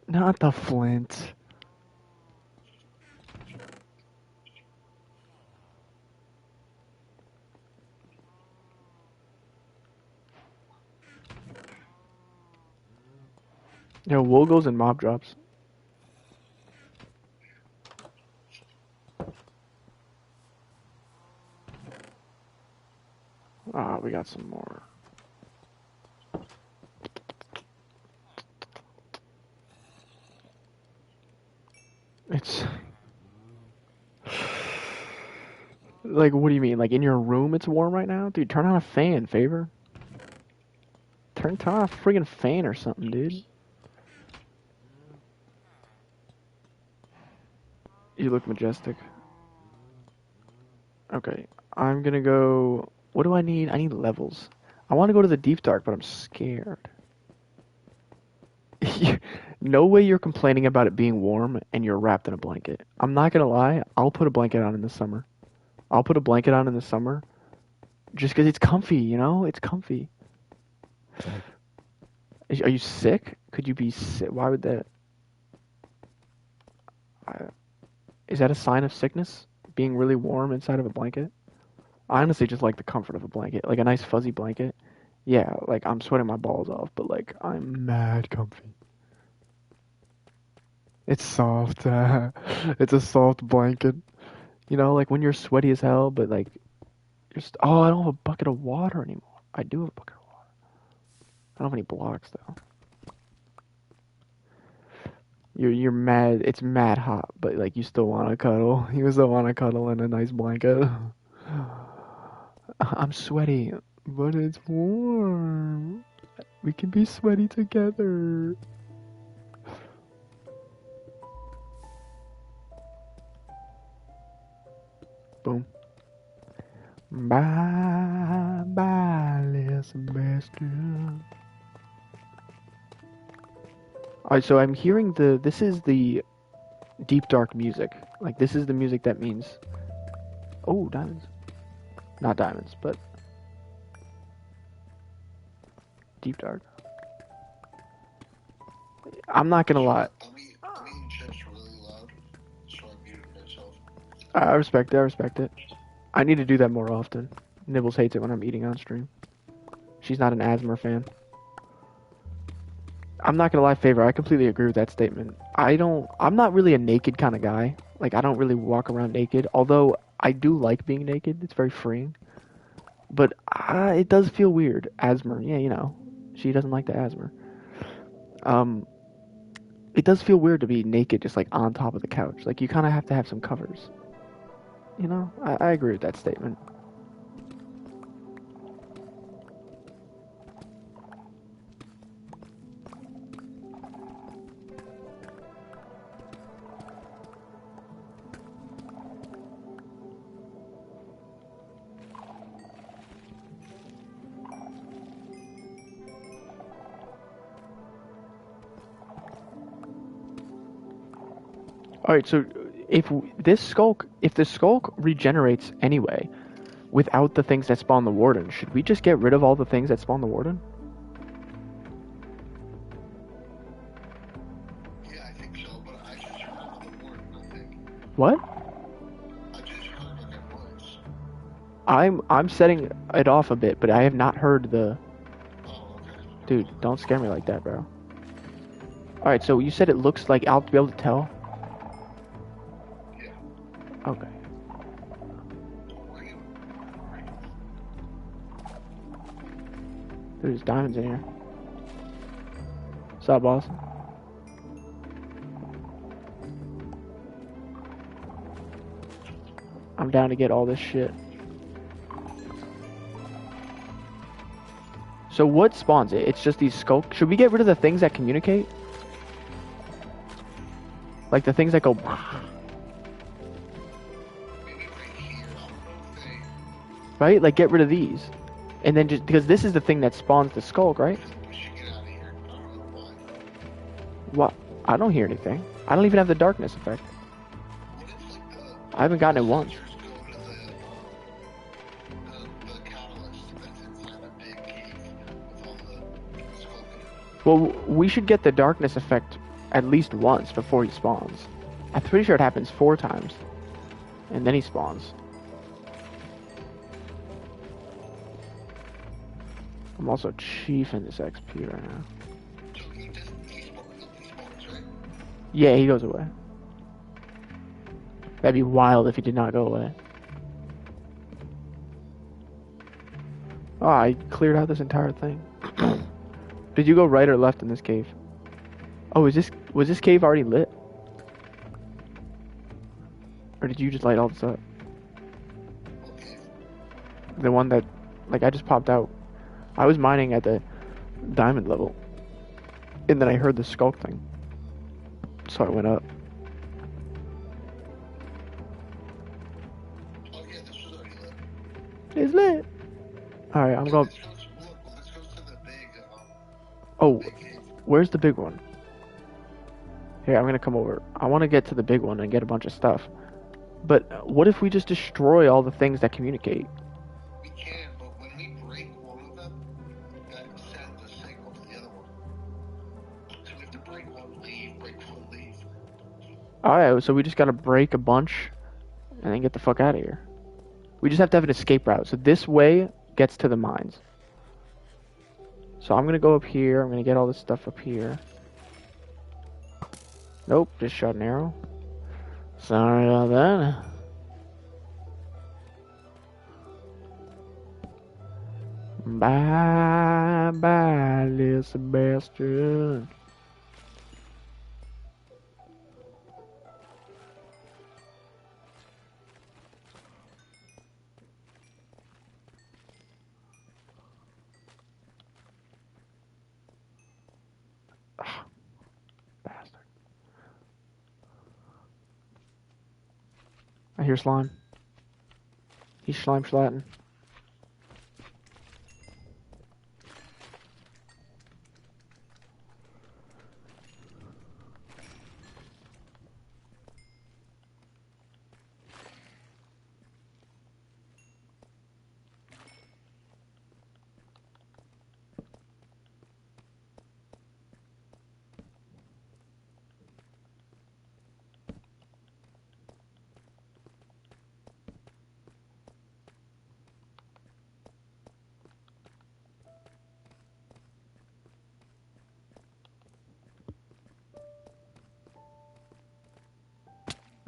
Not the flint. Yo, wool goes in mob drops. Ah, we got some more. It's... Like, what do you mean? Like, in your room it's warm right now? Dude, turn on a fan, favor. Turn on a friggin' fan or something, dude. You look majestic. Okay, I'm gonna go... What do I need? I need levels. I want to go to the deep dark, but I'm scared. No way you're complaining about it being warm and you're wrapped in a blanket. I'm not gonna lie, I'll put a blanket on in the summer. I'll put a blanket on in the summer just because it's comfy, you know? It's comfy. Are you sick? Could you be sick? Why would that... Is that a sign of sickness? Being really warm inside of a blanket? I honestly just like the comfort of a blanket. Like a nice fuzzy blanket. Yeah, like I'm sweating my balls off, but like I'm mad comfy. It's soft. It's a soft blanket. You know, like when you're sweaty as hell, but like just oh, I don't have a bucket of water anymore. I do have a bucket of water. I don't have any blocks though. You're mad. It's mad hot, but like you still want to cuddle. You still want to cuddle in a nice blanket. I'm sweaty, but it's warm. We can be sweaty together. Boom. Bye, bye, little Sebastian. Alright, so I'm hearing this is the deep dark music. Like, this is the music that means, oh, diamonds. Not diamonds, but deep dark. I'm not gonna lie. I'm eating chips really loud, so I muted myself. I respect it, I respect it. I need to do that more often. Nibbles hates it when I'm eating on stream. She's not an Asmer fan. I'm not gonna lie, Favor, I completely agree with that statement. I'm not really a naked kind of guy. Like, I don't really walk around naked, although I do like being naked. It's very freeing. But it does feel weird. Asmer, yeah, you know. She doesn't like the Asmer. It does feel weird to be naked just like on top of the couch. Like, you kind of have to have some covers. You know? I agree with that statement. Alright, so if the skulk regenerates anyway, without the things that spawn the warden, should we just get rid of all the things that spawn the warden? Yeah, I think so, but I just heard the warden, I think. What? I just heard like a noise. I'm setting it off a bit, but I have not heard the... Oh, okay. Dude, don't scare me like that, bro. Alright, so you said it looks like I'll be able to tell? Yeah. Okay. There's diamonds in here. What's up, boss? I'm down to get all this shit. So what spawns it? It's just these skulk. Should we get rid of the things that communicate? Like the things that go... Maybe right here. I don't know if they... Right? Like get rid of these. And then just... Because this is the thing that spawns the skulk, right? We should get out of here. I don't know why. What? I don't hear anything. I don't even have the darkness effect. What if like I haven't gotten it once. soldiers go to the catalyst that's inside the big cave with all the smoke in it? Well, we should get the darkness effect at least once before he spawns. I'm pretty sure it happens 4 times. And then he spawns. I'm also chiefing this XP right now. So he spawns, right? Yeah, he goes away. That'd be wild if he did not go away. Oh, I cleared out this entire thing. Did you go right or left in this cave? Oh, was this cave already lit? Or did you just light all this up? Okay. The one that, like, I just popped out. I was mining at the diamond level. And then I heard the skulk thing. So I went up. Oh yeah, this was already lit. It's lit! Alright, I'm going... Let's go to the big, Oh, big cave. where's the big one? Here, I'm gonna come over. I want to get to the big one and get a bunch of stuff. But what if we just destroy all the things that communicate? We can, but when we break one of them, that sends a signal to the other one. So we have to break one, break one, leave. Alright, so we just gotta break a bunch and then get the fuck out of here. We just have to have an escape route. So this way gets to the mines. So I'm gonna go up here. I'm gonna get all this stuff up here. Nope, just shot an arrow. Sorry about that. Bye, bye, little Sebastian. Bastard. I hear slime. He's slime slatting.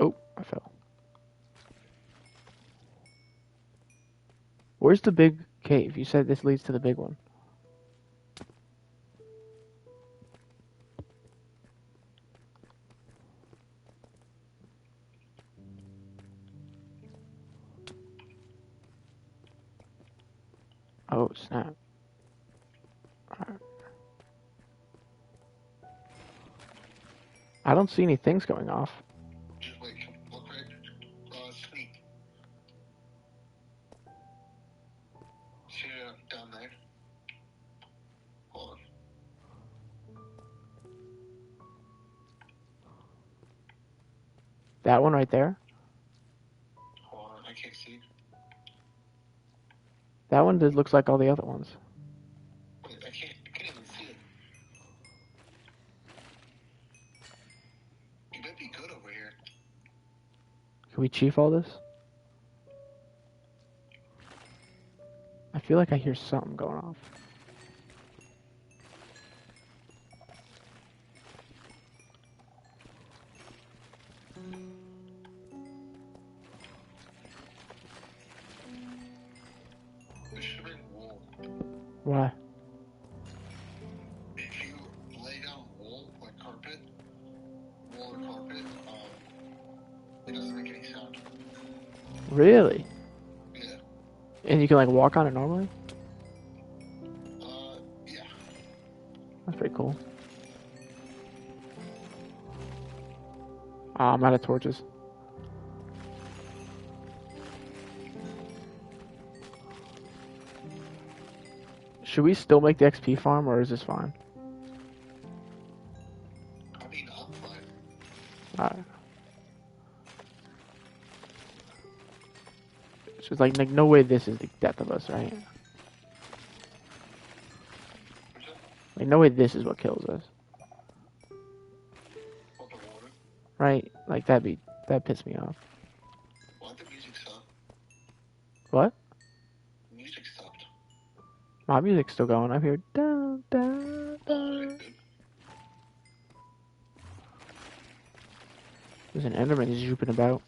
Oh, I fell. Where's the big cave? You said this leads to the big one. Oh, snap. Alright. I don't see any things going off. Just wait, look right. Sneak. See down there? Hold on. That one right there? Hold on, I can't see. That one just looks like all the other ones. Wait, I can't even see it. You might be good over here. Can we chief all this? I feel like I hear something going off. We should bring wool. Why? If you lay down wool, like carpet, wool or carpet, it doesn't make any sound. Really? Yeah. And you can like walk on it normally? Yeah. That's pretty cool. I'm out of torches. Should we still make the XP farm or is this fine? I mean, I'm fine. Alright. So it's like no way this is the death of us, right? Like no way this is what kills us. What, the water? Right? Like that'd piss me off. Why the music stop? What? The music stopped. My music's still going. I'm here. Da, da, da. Alright, good. There's an Enderman zooping about.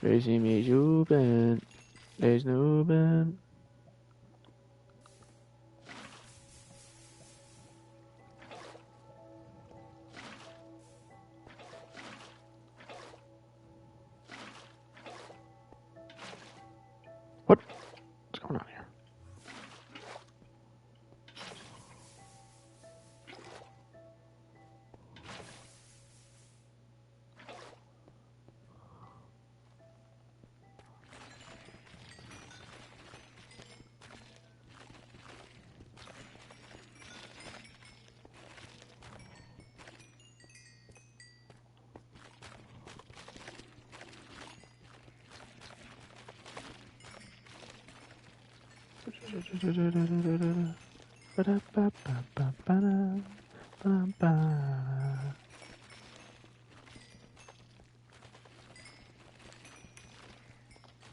They see me zooping. There's noobin. What's going on here?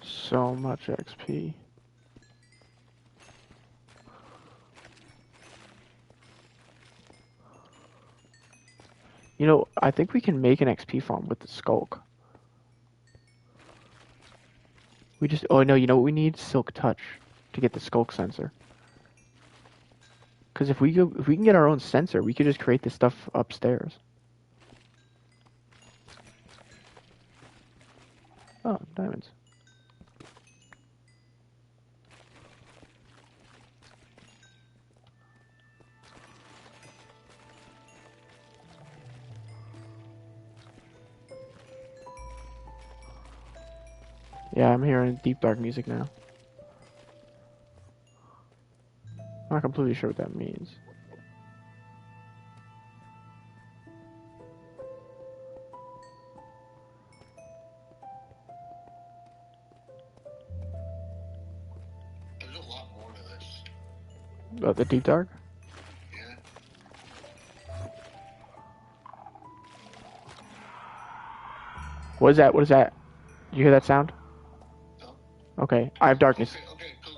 So much XP. You know, I think we can make an XP farm with the skulk. We just, oh no, you know what we need? Silk touch to get the skulk sensor. Because if we can get our own sensor, we could just create this stuff upstairs. Oh, diamonds. Yeah, I'm hearing deep dark music now. I'm not completely sure what that means. There's a lot more to this. Oh, the deep dark? Yeah. What is that? What is that? You hear that sound? No. Okay, I have darkness. Okay, go.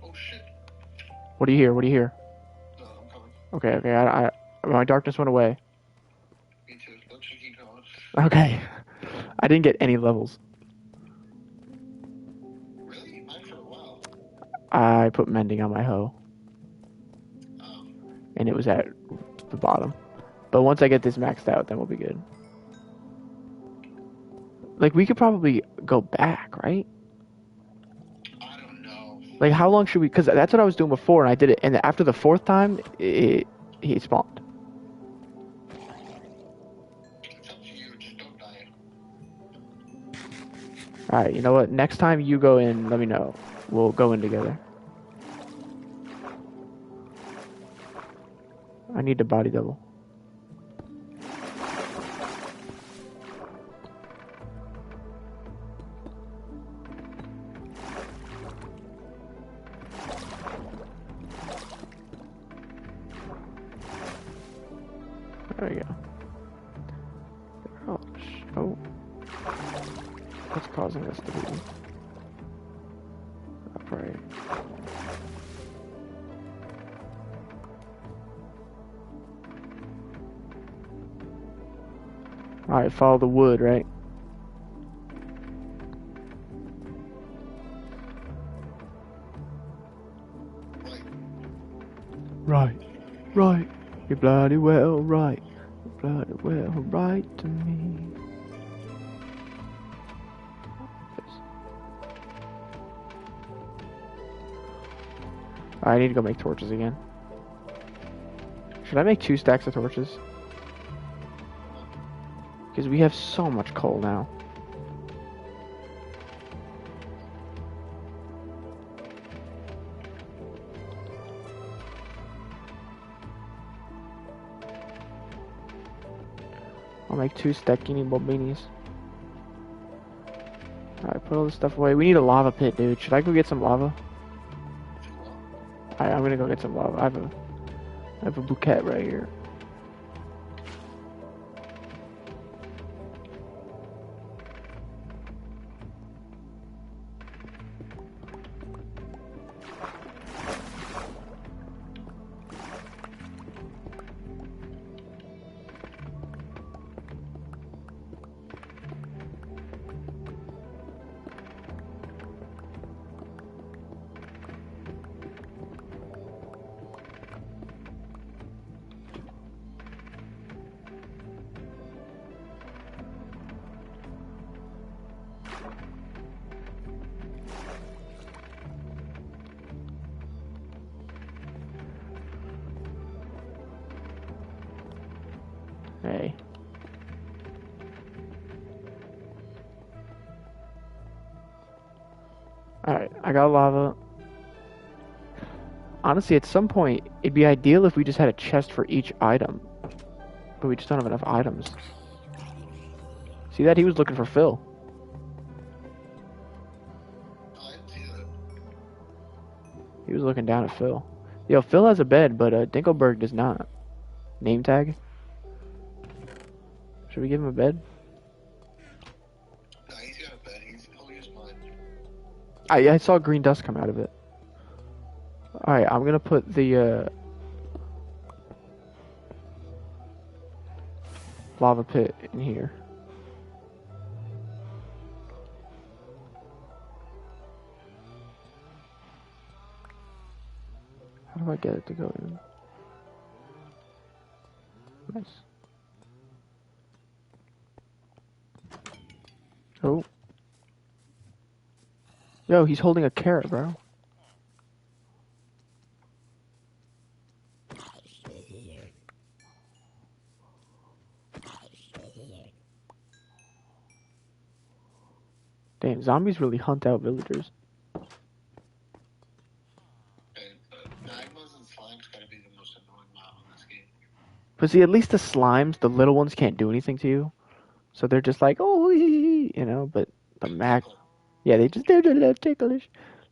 Oh shit. What do you hear? What do you hear? No, I'm coming. Okay, my darkness went away. Me too. Let's just keep going. Okay. I didn't get any levels. Really? Mine for a while. I put mending on my hoe, and it was at the bottom. But once I get this maxed out, then we'll be good. Like, we could probably go back, right? I don't know. Like, how long should we... Because that's what I was doing before, and I did it. And after the 4th time, he spawned. It's up to you. Just don't die. Alright, you know what? Next time you go in, let me know. We'll go in together. I need to body double. There we go. Oh. What's causing us to be upright? Alright, follow the wood, right? Right. You're bloody well right. You're bloody well right to me. I need to go make torches again. Should I make 2 stacks of torches? Because we have so much coal now. I'll make 2 stackini bobinis. Alright, put all this stuff away. We need a lava pit, dude. Should I go get some lava? Alright, I'm gonna go get some lava. I have a bouquet right here. Hey. Alright, I got lava. Honestly, at some point, it'd be ideal if we just had a chest for each item. But we just don't have enough items. See that? He was looking for Phil. Oh, I didn't see that. He was looking down at Phil. Yo, Phil has a bed, but Dinkelberg does not. Name tag? Should we give him a bed? No, he's got a bed. He'll use mine. I saw green dust come out of it. Alright, I'm gonna put the lava pit in here. How do I get it to go in? Nice. Oh. Yo, he's holding a carrot, bro. Damn, zombies really hunt out villagers. Okay, but magmas and slimes gotta be the most annoying mob in this game. But see, at least the slimes, the little ones, can't do anything to you. So they're just like, oh, you know, but the mag... Tickle. Yeah, they're a little ticklish.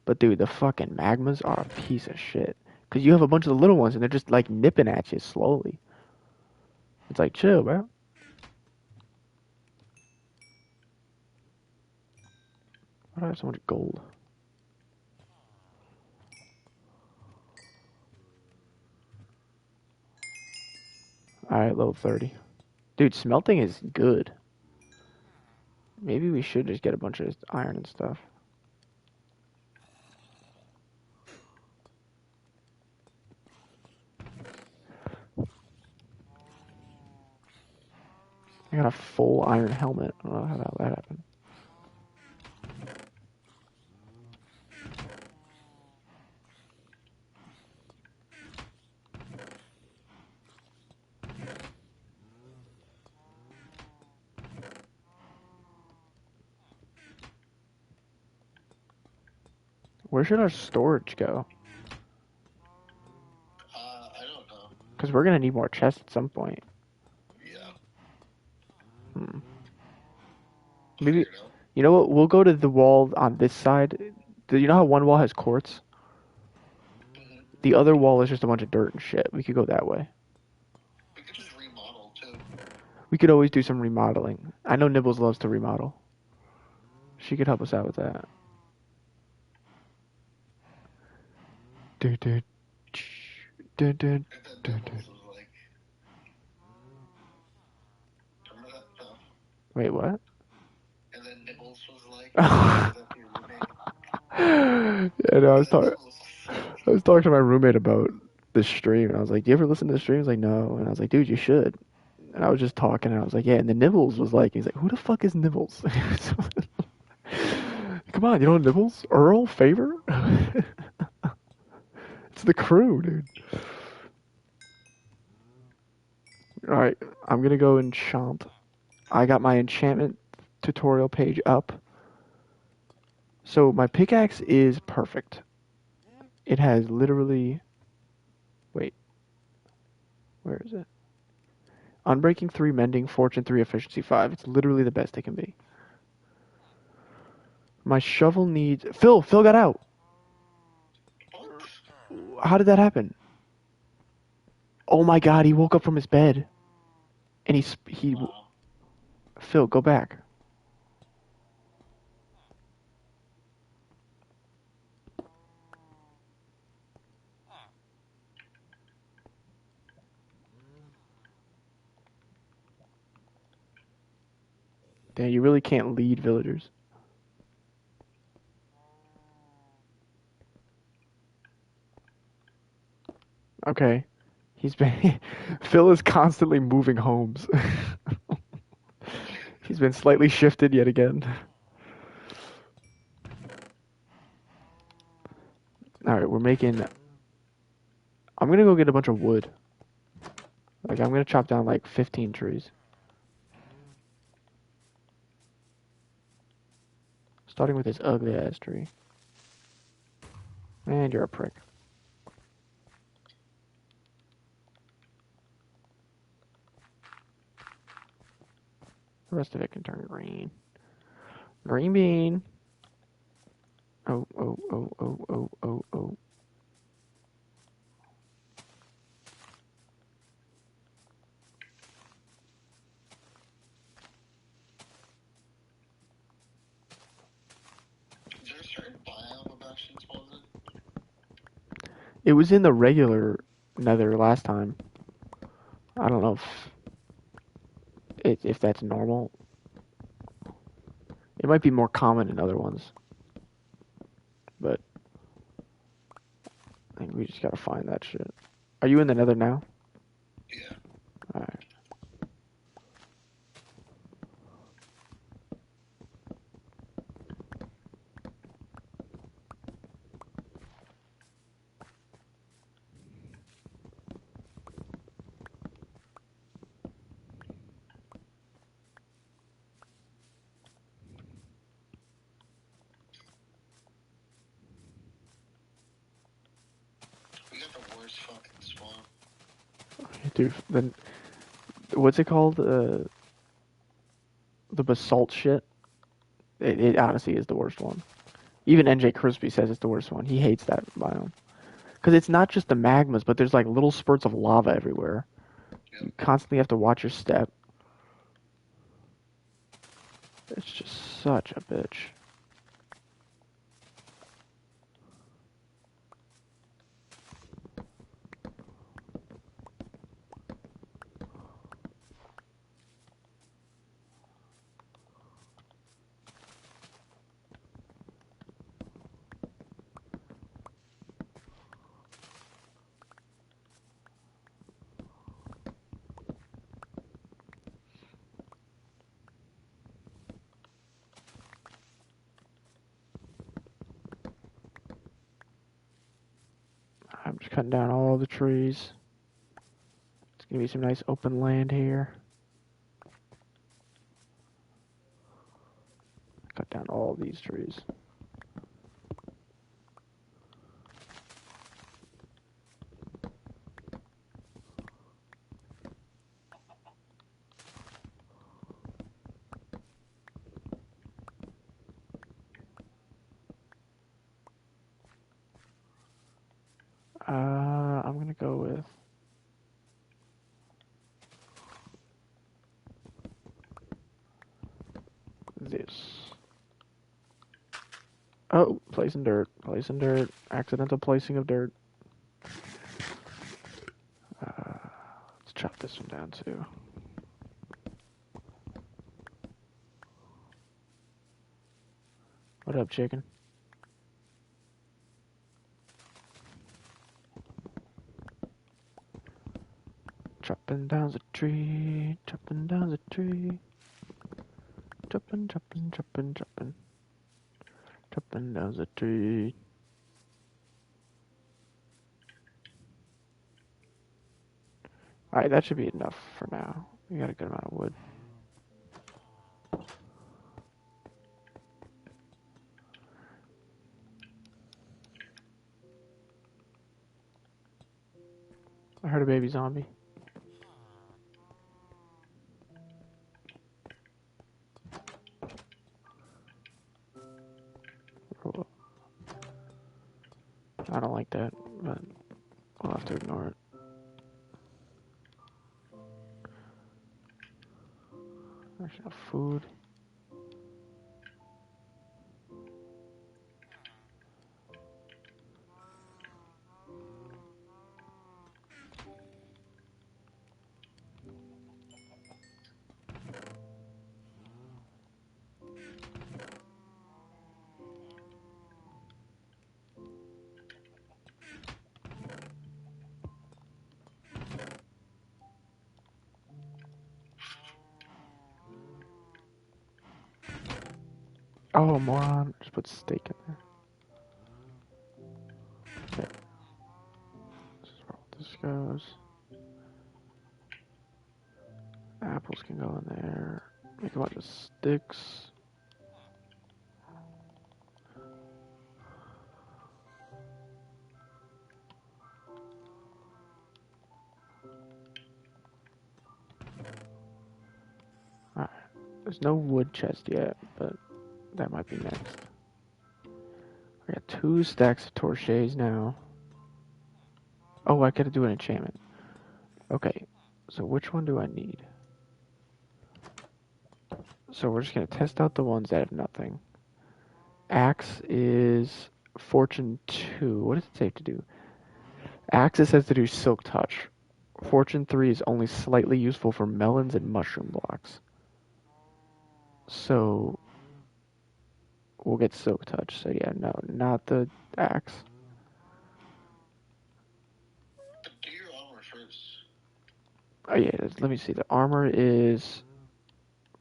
But dude, the fucking magmas are a piece of shit. Because you have a bunch of the little ones and they're just like nipping at you slowly. It's like, chill, bro. Why do I have so much gold? Alright, level 30. Dude, smelting is good. Maybe we should just get a bunch of iron and stuff. I got a full iron helmet. I don't know how that happened. Where should our storage go? I don't know. Because we're gonna need more chests at some point. Yeah. Maybe, Figure it out. you know what? We'll go to the wall on this side. You know how one wall has quartz? Mhm. The other wall is just a bunch of dirt and shit. We could go that way. We could just remodel too. We could always do some remodeling. I know Nibbles loves to remodel. She could help us out with that. Dude, dude. Dude, dude. And then Nibbles was like, remember that? No. Wait, what? And then Nibbles was like, Yeah, is that your roommate? no, And then Nibbles. I was talking to my roommate about this stream, and I was like, "Do you ever listen to the stream?" He's like, "No," and I was like, "Dude, you should." And I was just talking, and I was like, "Yeah." And the Nibbles was like, "He's like, who the fuck is Nibbles?" Come on, you know Nibbles? Earl Favor? It's the crew, dude. All right, I'm gonna go enchant. I got my enchantment tutorial page up. So my pickaxe is perfect. It has literally. Wait, where is it? Unbreaking 3, Mending, Fortune 3, Efficiency 5. It's literally the best it can be. My shovel needs... Phil got out! What? How did that happen? Oh my god, he woke up from his bed. And he... Wow. Phil, go back. Damn, you really can't lead villagers. Okay. He's been... Phil is constantly moving homes. He's been slightly shifted yet again. Alright, we're making... I'm gonna go get a bunch of wood. Like, I'm gonna chop down like 15 trees. Starting with this ugly ass tree. And you're a prick. The rest of it can turn green. Green bean. Oh, oh, oh, oh, oh, oh, oh. Is there a certain biome of Bastion spawns in? It was in the regular Nether last time. I don't know if that's normal. It might be more common in other ones, but I think we just gotta find that shit. Are you in the Nether now? Yeah. All right. We got the worst fucking spawn. Dude, then what's it called? The basalt shit. It honestly is the worst one. Even NJ Crispy says it's the worst one. He hates that biome because it's not just the magmas, but there's like little spurts of lava everywhere. Yep. You constantly have to watch your step. It's just such a bitch. I'm just cutting down all the trees. It's gonna be some nice open land here. Cut down all these trees. I'm gonna go with this. Oh, placing dirt. Placing dirt. Accidental placing of dirt. Let's chop this one down too. What up, chicken? Chopping down the tree. Chopping down the tree. Chopping, chopping, chopping, chopping. Chopping down the tree. Alright, that should be enough for now. We got a good amount of wood. I heard a baby zombie. I don't like that, but we'll have to ignore it. There's enough food. Oh, moron. Just put steak in there. Okay. This is where all this goes. Apples can go in there. Make a bunch of sticks. Alright. There's no wood chest yet, but that might be next. I got 2 stacks of torches now. Oh, I gotta do an enchantment. Okay, so which one do I need? So we're just gonna test out the ones that have nothing. Axe is Fortune 2. What does it say to do? Axis has to do Silk Touch. Fortune 3 is only slightly useful for melons and mushroom blocks. So we'll get Silk Touch. So yeah, no, not the axe. Do your armor first. Oh yeah, let me see. The armor is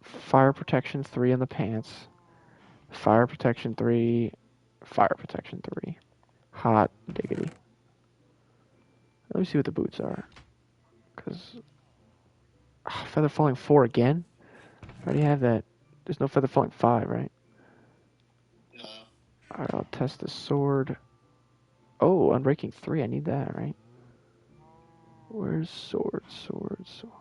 fire protection 3 on the pants, fire protection 3, fire protection 3. Hot diggity. Let me see what the boots are. Because feather falling 4 again? I already have that. There's no feather falling 5, right? No. Alright, I'll test the sword. Oh, unbreaking 3. I need that, right? Where's sword, sword, sword?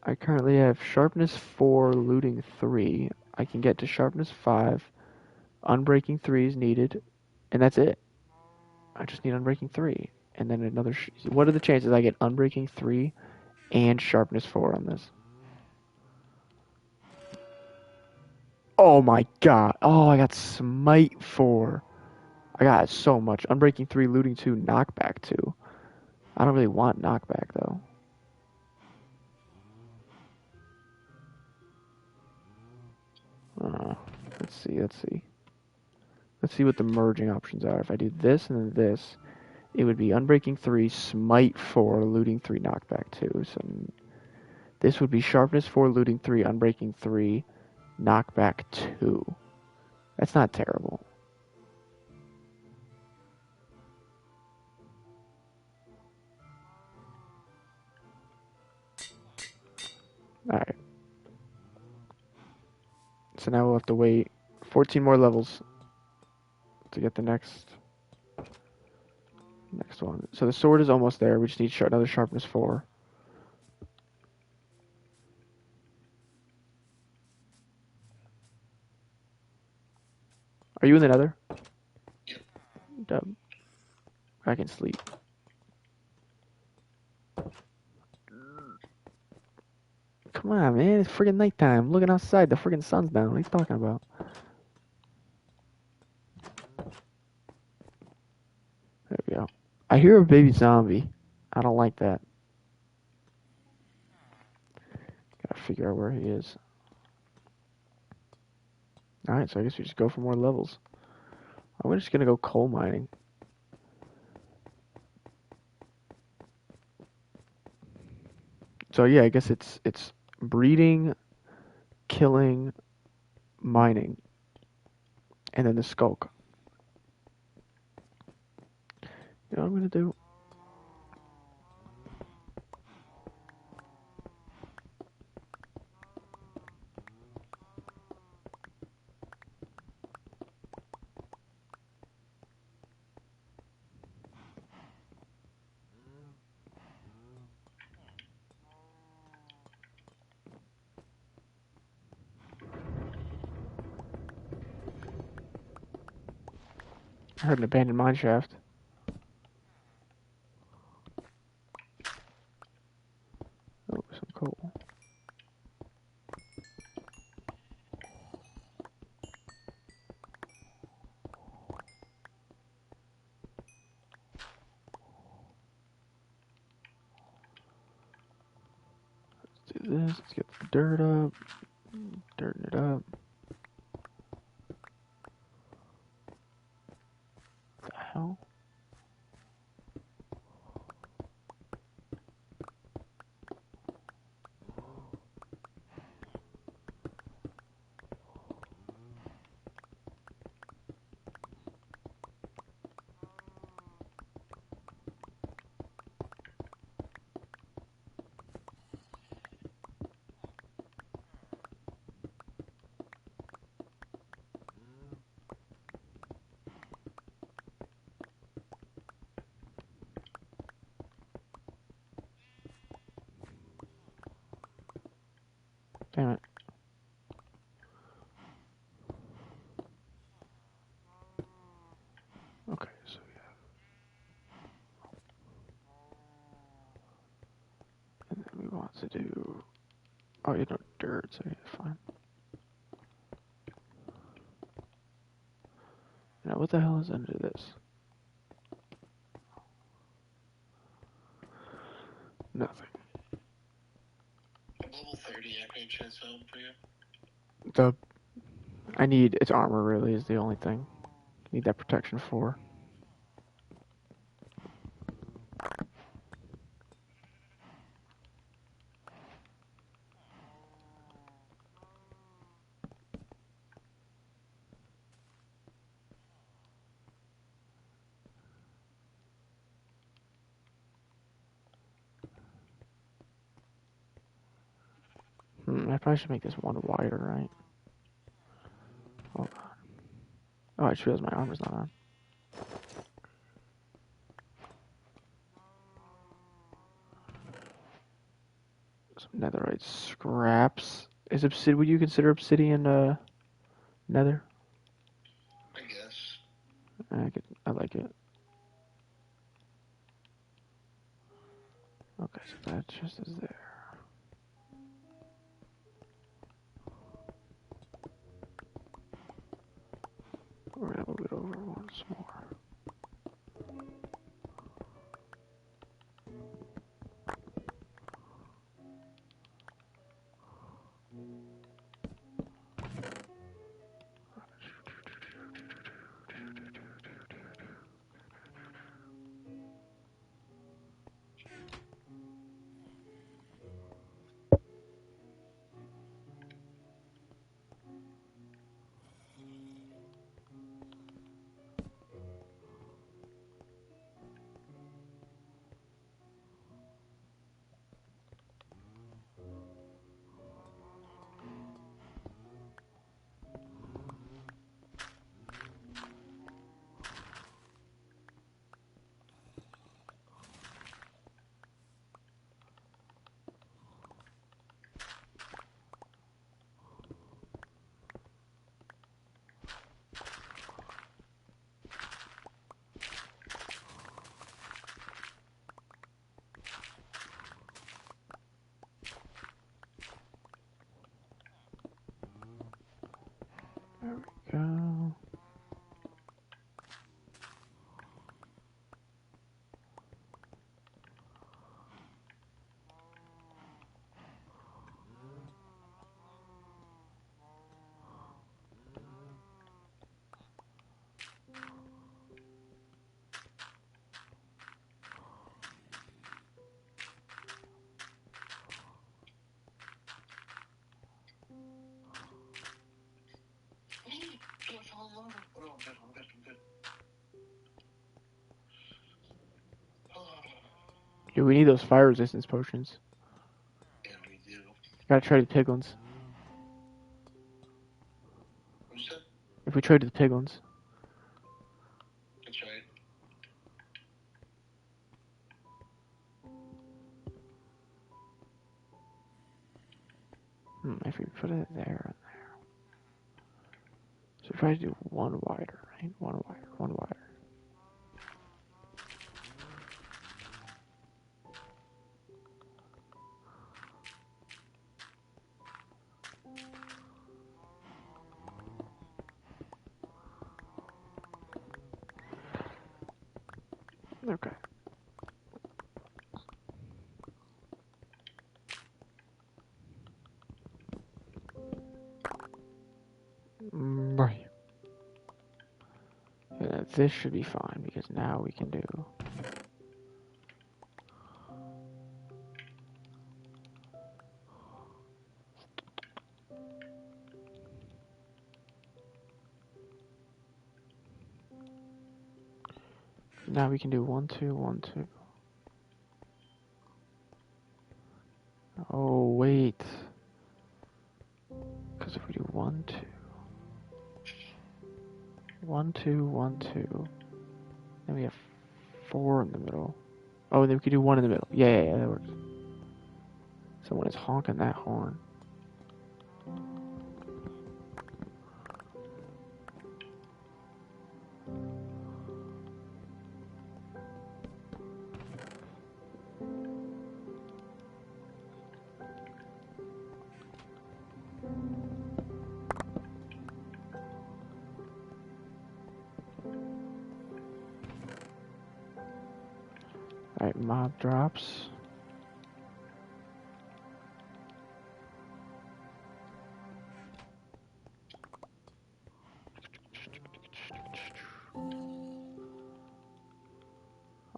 I currently have sharpness 4, looting 3. I can get to sharpness 5. Unbreaking 3 is needed. And that's it. I just need unbreaking 3. And then another... what are the chances I get unbreaking 3 and sharpness 4 on this? Oh my god. Oh, I got smite 4. I got so much. Unbreaking 3, looting 2, knockback 2. I don't really want knockback, though. Let's see, let's see. Let's see what the merging options are. If I do this and then this, it would be Unbreaking 3, Smite 4, Looting 3, Knockback 2. So this would be Sharpness 4, Looting 3, Unbreaking 3, Knockback 2. That's not terrible. Alright. So now we'll have to wait 14 more levels to get the next one. So the sword is almost there. We just need another Sharpness 4. Are you in the nether? Yep. Dub. I can sleep. Come on, man. It's friggin' nighttime. I'm looking outside. The friggin' sun's down. What are you talking about? There we go. I hear a baby zombie. I don't like that. Gotta figure out where he is. Alright, so I guess we just go for more levels. We're just gonna go coal mining. So yeah, I guess it's breeding, killing, mining, and then the skulk. You know what I'm gonna do? I heard an abandoned mine shaft. Oh, some coal. Let's do this. Let's get the dirt up. Dirting it up. What the hell? Damn it. Okay, so yeah. And then we want to do... oh, you know, dirt, so yeah, fine. what the hell is under this? Nothing. I'm level 30. I can chance help for you. I need its armor. Really, is the only thing. Need that protection for. I probably should make this one wider, right? Hold on. Oh, I just realized my armor's not on. Some netherite scraps. Is obsidian? Would you consider obsidian nether? I guess. I like it. Okay, so that just is there. We're gonna move it over once more. There we go. Oh, I fell in lava. Oh, no, I'm good. I'm good. I'm good. Oh, Yeah, we need those fire resistance potions. yeah, we do. Gotta trade the piglins. What you said? If we trade the piglins. That's right. If we put it there and there. So try to do one wider, right? One wider, one wider. Okay. Right. Yeah, this should be fine because now we can do. Now we can do 1, 2, 1, 2. Oh, wait. Because if we do 1, 2. 1, 2, 1, 2. Then we have 4 in the middle. Oh, and then we could do 1 in the middle. Yeah, that works. Someone is honking that horn. mob drops.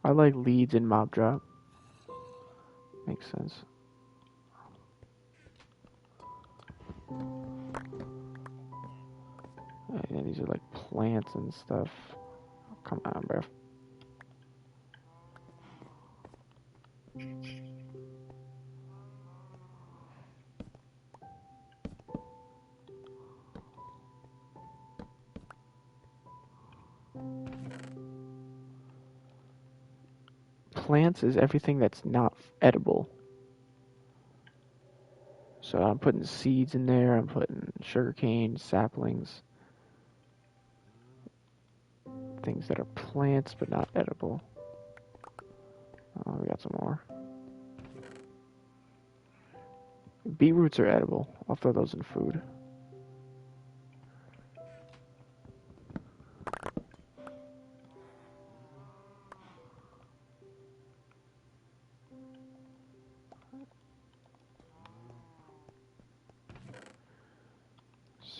I like leads in mob drop. Makes sense. Yeah, these are like plants and stuff. Oh, come on, bro. Plants is everything that's not edible. So I'm putting seeds in there, I'm putting sugarcane, saplings, things that are plants but not edible. Oh, we got some more. Beetroots are edible. I'll throw those in food.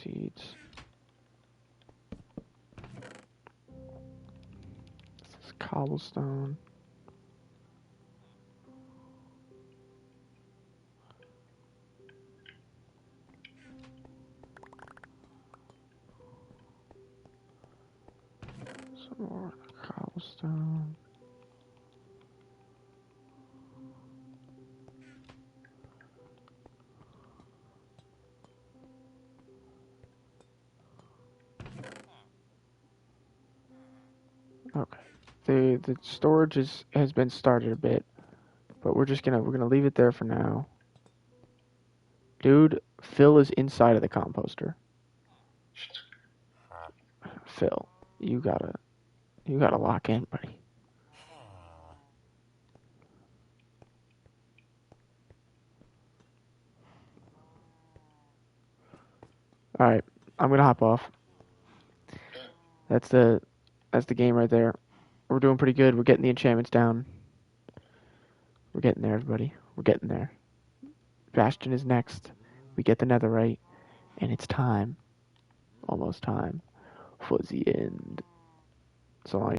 Seeds. This is cobblestone. Some more cobblestone. Okay. The storage has been started a bit, but we're gonna leave it there for now. Dude, Phil is inside of the composter. Phil, you gotta lock in, buddy. All right, I'm gonna hop off. That's the game right there. We're doing pretty good. We're getting the enchantments down. We're getting there, everybody. We're getting there. Bastion is next. We get the netherite, and it's time, almost time, for the end. So long.